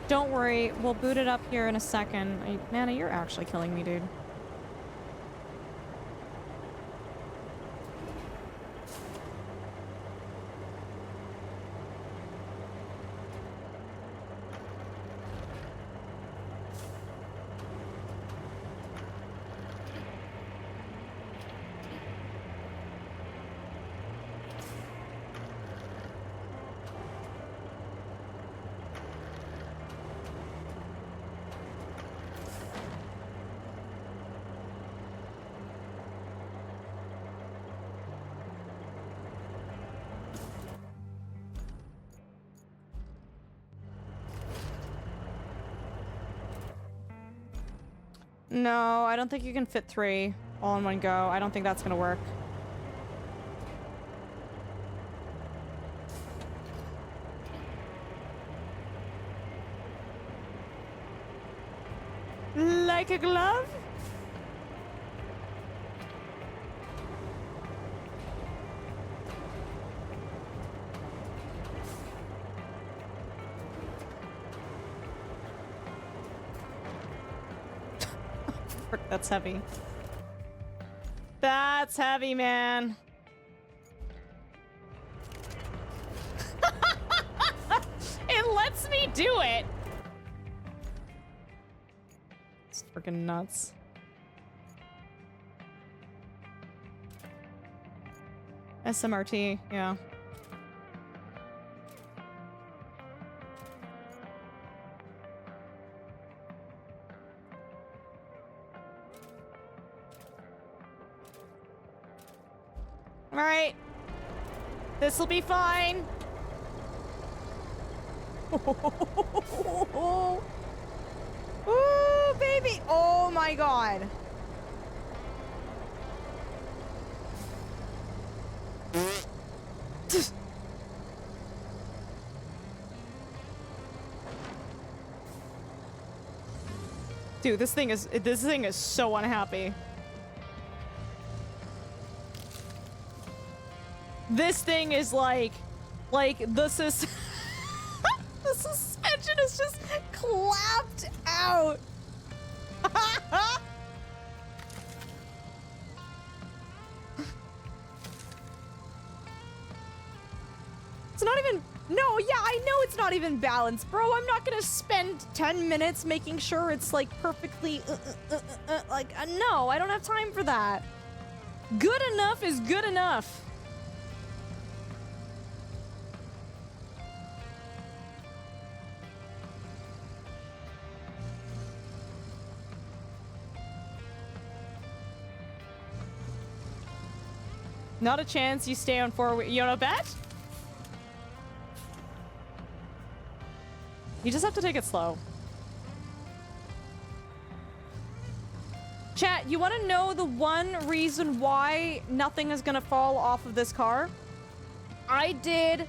Speaker 1: Don't worry, we'll boot it up here in a second. Mana, you're actually killing me, dude. No, I don't think you can fit 3 all in one go. I don't think that's gonna work. Like a glove? That's heavy. That's heavy, man. It lets me do it. It's freaking nuts. SMRT, yeah. All right. This'll be fine. Ooh, baby. Oh my god. Dude, this thing is so unhappy. This thing is like the the suspension is just clapped out. It's not even, no, yeah, I know it's not even balanced, bro. I'm not gonna spend 10 minutes making sure it's like perfectly, no, I don't have time for that. Good enough is good enough. Not a chance you stay on 4 wheels. You wanna bet? You just have to take it slow. Chat, you wanna know the one reason why nothing is gonna fall off of this car? I did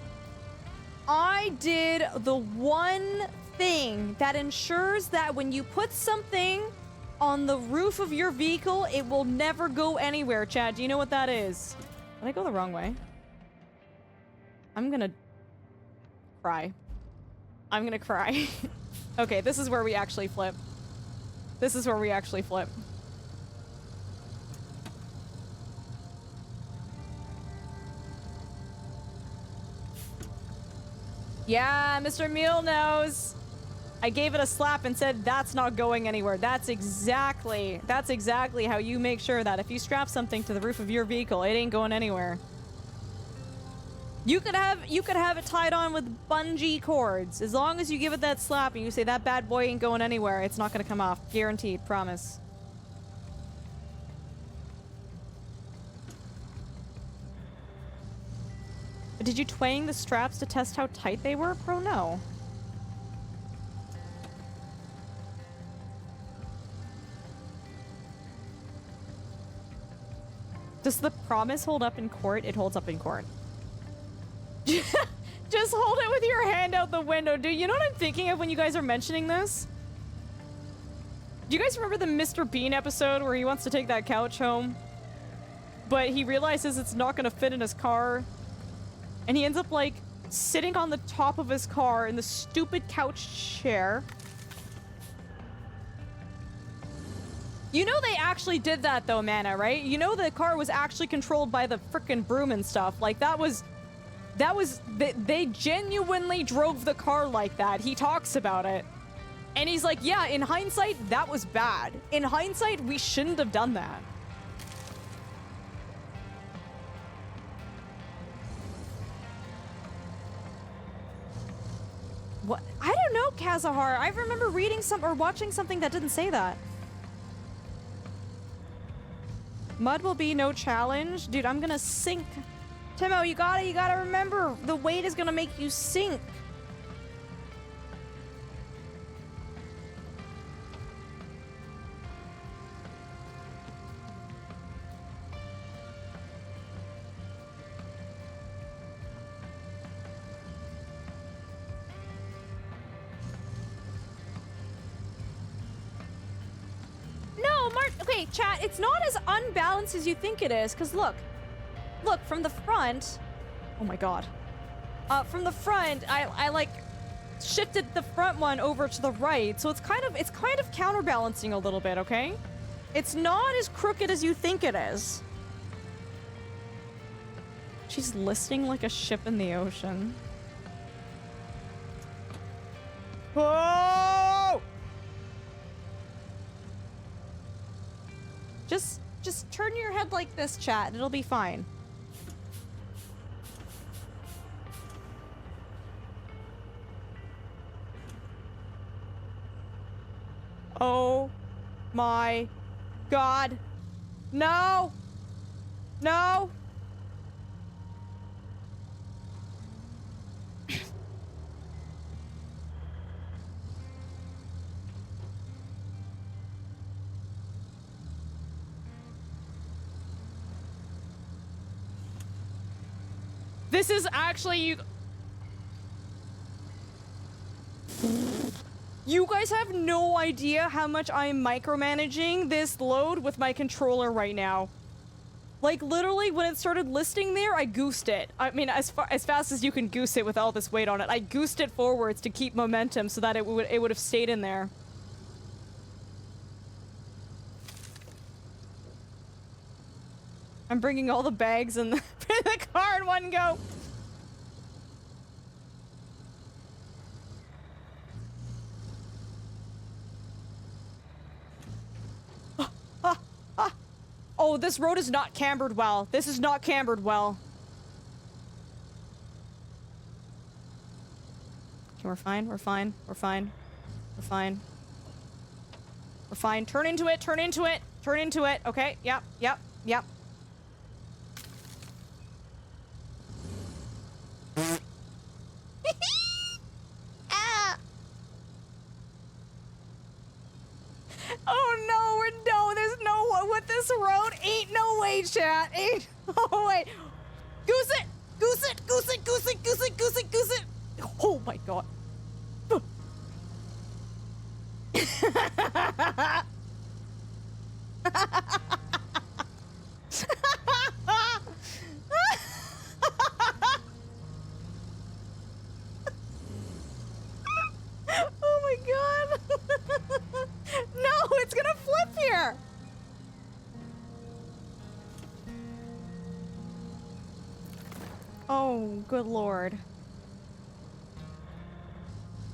Speaker 1: the one thing that ensures that when you put something on the roof of your vehicle, it will never go anywhere, Chad. Do you know what that is? Did I go the wrong way? I'm gonna cry. I'm gonna cry. Okay, this is where we actually flip. This is where we actually flip. Yeah, Mr. Meal knows. I gave it a slap and said, that's not going anywhere. That's exactly how you make sure that if you strap something to the roof of your vehicle, it ain't going anywhere. You could have it tied on with bungee cords. As long as you give it that slap and you say that bad boy ain't going anywhere, it's not gonna come off. Guaranteed, promise. Did you twang the straps to test how tight they were? Bro, no. Does the promise hold up in court? It holds up in court. Just hold it with your hand out the window. Dude, you know what I'm thinking of when you guys are mentioning this? Do you guys remember the Mr. Bean episode where he wants to take that couch home? But he realizes it's not gonna fit in his car. And he ends up, like, sitting on the top of his car in the stupid couch chair. You know they actually did that though, Mana, right? You know the car was actually controlled by the frickin' broom and stuff. Like, they genuinely drove the car like that. He talks about it. And he's like, yeah, in hindsight, that was bad. In hindsight, we shouldn't have done that. What? I don't know, Kazahar. I remember reading or watching something that didn't say that. Mud will be no challenge. Dude, I'm gonna sink. Timo, you gotta remember, the weight is gonna make you sink. Okay, chat, it's not as unbalanced as you think it is, because look, from the front, oh my god, from the front, I like shifted the front one over to the right, so it's kind of counterbalancing a little bit, okay? It's not as crooked as you think it is. She's listing like a ship in the ocean. Whoa! Just turn your head like this, chat, and it'll be fine. Oh my God. No! No! This is actually you guys have no idea how much I'm micromanaging this load with my controller right now. Like, literally, when it started listing there, I goosed it. I mean, as fast as you can goose it with all this weight on it. I goosed it forwards to keep momentum so that it would have stayed in there. I'm bringing all the bags in the car in one go. Oh, this road is not cambered well. This is not cambered well. Okay, we're fine. We're fine. We're fine. We're fine. We're fine. Turn into it. Turn into it. Turn into it. Okay. Yep. Yep. Yep. Ah. Oh no, there's no with this road. Ain't no way, chat. Ain't no way. Goose it! Goose it! Goose it! Goose it! Goose it! Goose it! Goose it! Oh my God. Oh my God. No, it's gonna flip here. Oh, good Lord.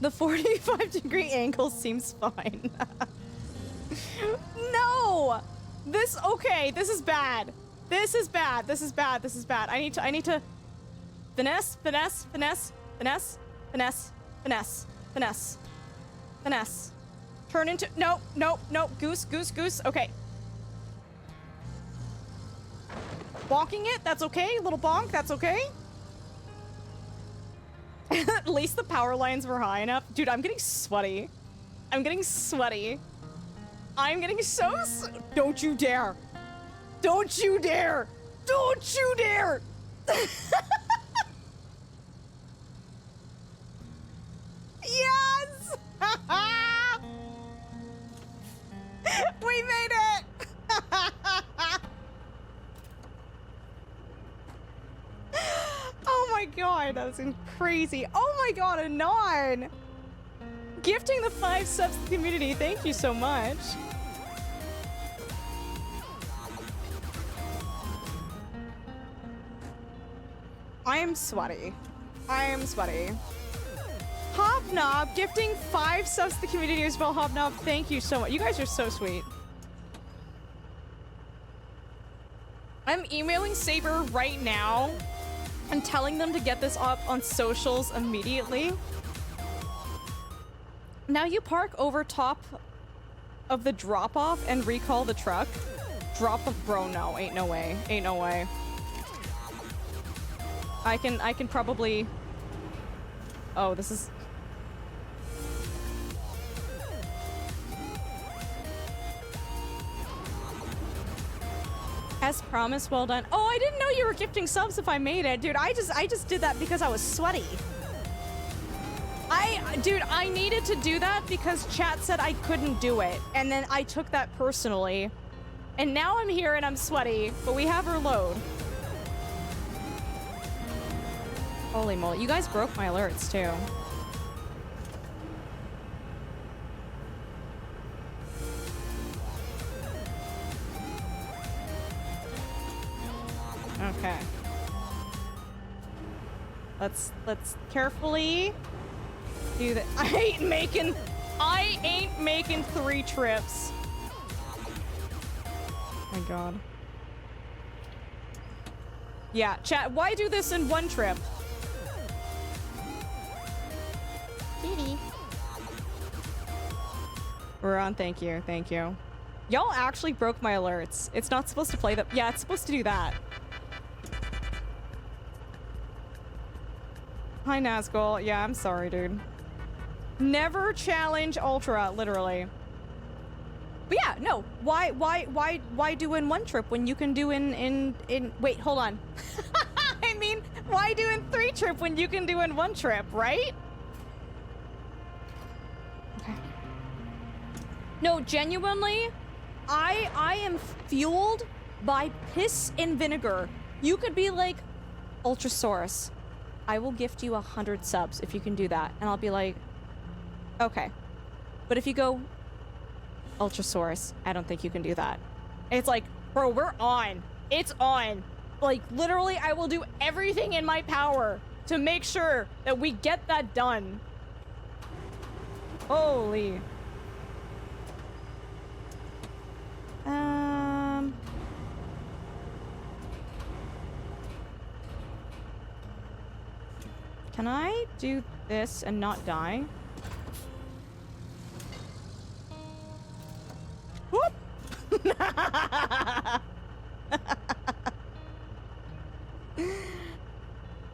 Speaker 1: The 45-degree angle seems fine. No! Okay, this is bad. This is bad. This is bad. This is bad. I need to finesse, finesse, finesse, finesse, finesse, finesse, finesse, finesse. Turn into, nope, nope, nope, goose, goose, goose, okay. Bonking it, that's okay, little bonk, that's okay. At least the power lines were high enough. Dude, I'm getting sweaty. I'm getting sweaty. I'm getting so don't you dare. Don't you dare. Don't you dare. Yes! We made it! Oh my God, that was crazy. Oh my God, Anon! Gifting the 5 subs to the community, thank you so much. I am sweaty. I am sweaty. Hobnob, gifting 5 subs to the community as well. Hobnob, thank you so much. You guys are so sweet. I'm emailing Saber right now and telling them to get this up on socials immediately. Now you park over top of the drop-off and recall the truck. Bro, no, ain't no way. Ain't no way. I can probably... Oh, this is... As promised, well done. Oh, I didn't know you were gifting subs if I made it. Dude, I just did that because I was sweaty. Dude, I needed to do that because chat said I couldn't do it. And then I took that personally. And now I'm here and I'm sweaty, but we have our load. Holy moly. You guys broke my alerts too. Okay. Let's carefully do that. I ain't making 3 trips. My god. Yeah, chat, why do this in 1 trip?
Speaker 2: Kitty.
Speaker 1: We're on, thank you, thank you. Y'all actually broke my alerts. It's not supposed to play them. Yeah, it's supposed to do that. Hi, Nazgul. Yeah, I'm sorry, dude. Never challenge Ultra, literally. But yeah, no. Why do in 1 trip when you can do in wait, hold on. I mean, why do in 3 trip when you can do in 1 trip, right? Okay. No, genuinely, I am fueled by piss and vinegar. You could be like, Ultrasaurus, I will gift you 100 subs if you can do that. And I'll be like, okay. But if you go, Ultrasaurus, I don't think you can do that. It's like, bro, we're on. It's on. Like, literally, I will do everything in my power to make sure that we get that done. Holy. Can I do this and not die? Whoop!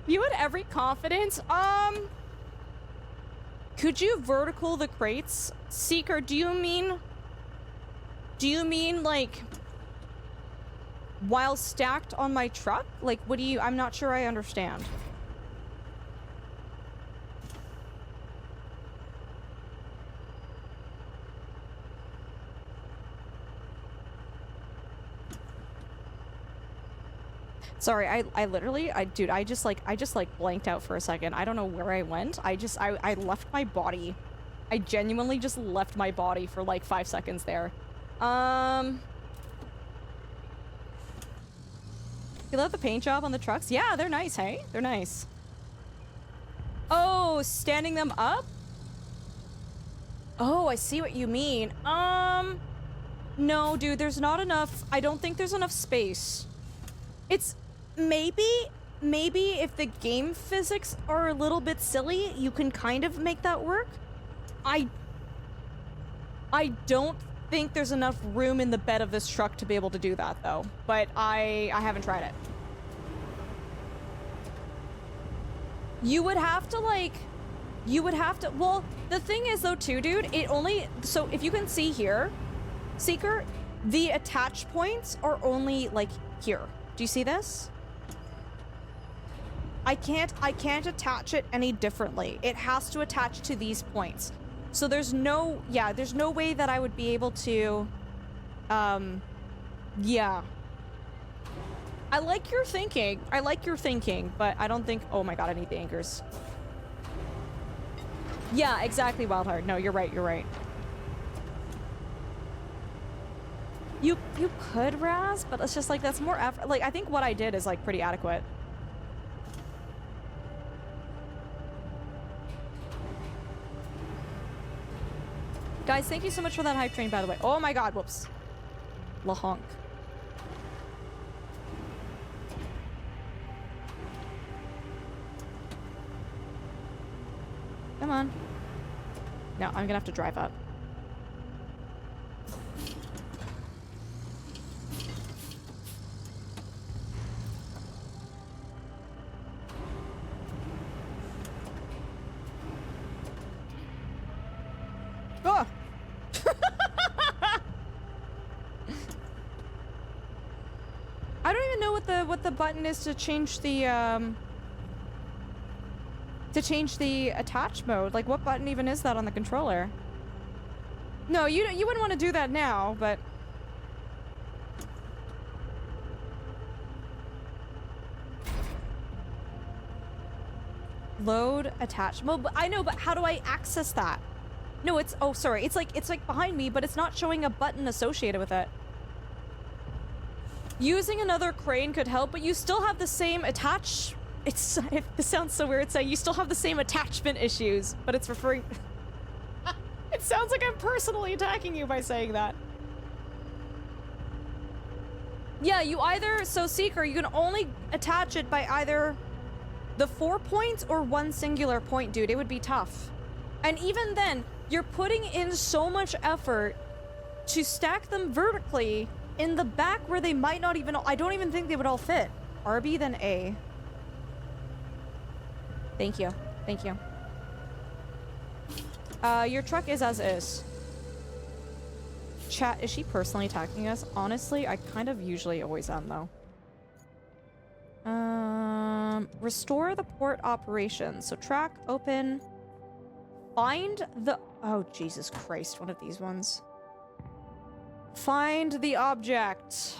Speaker 1: You had every confidence? Could you vertical the crates? Seeker, do you mean like while stacked on my truck? Like, what do you, I'm not sure I understand. Sorry, I literally, dude, I just blanked out for a second. I don't know where I went. I left my body. I genuinely just left my body for like 5 seconds there. You love the paint job on the trucks? Yeah, they're nice, hey? They're nice. Oh, standing them up? Oh, I see what you mean. No, dude, there's not enough. I don't think there's enough space. It's maybe if the game physics are a little bit silly, you can kind of make that work. I don't think there's enough room in the bed of this truck to be able to do that, though. But I haven't tried it. You would have to, well, the thing is, though, too, dude, so if you can see here, Seeker, the attach points are only, like, here. Do you see this? I can't attach it any differently. It has to attach to these points. So there's no way that I would be able to, yeah. I like your thinking, but I don't think, oh my god, I need the anchors. Yeah, exactly, Wildheart. No, you're right. You could Raz, but it's just like, that's more effort. Like, I think what I did is like pretty adequate. Guys, thank you so much for that hype train, by the way. Oh my god, whoops. Lahonk. Come on. No, I'm gonna have to drive up. Oh! I don't even know what the button is to change the attach mode. Like, what button even is that on the controller? No, you wouldn't want to do that now, but load attach mode. But I know, but how do I access that? No, it's, oh, sorry. It's like behind me, but it's not showing a button associated with it. Using another crane could help, but you still have the same attach This sounds so weird saying you still have the same attachment issues, but it's referring... It sounds like I'm personally attacking you by saying that. Yeah, you either... So, Seeker, you can only attach it by either the 4 points or one singular point, dude. It would be tough. And even then, you're putting in so much effort to stack them vertically in the back where they might not even... I don't even think they would all fit. RB, then A. Thank you. Thank you. Your truck is as is. Chat, is she personally attacking us? Honestly, I kind of usually always am, though. Restore the port operations. So track, open. Find the... Oh, Jesus Christ, one of these ones. Find the object.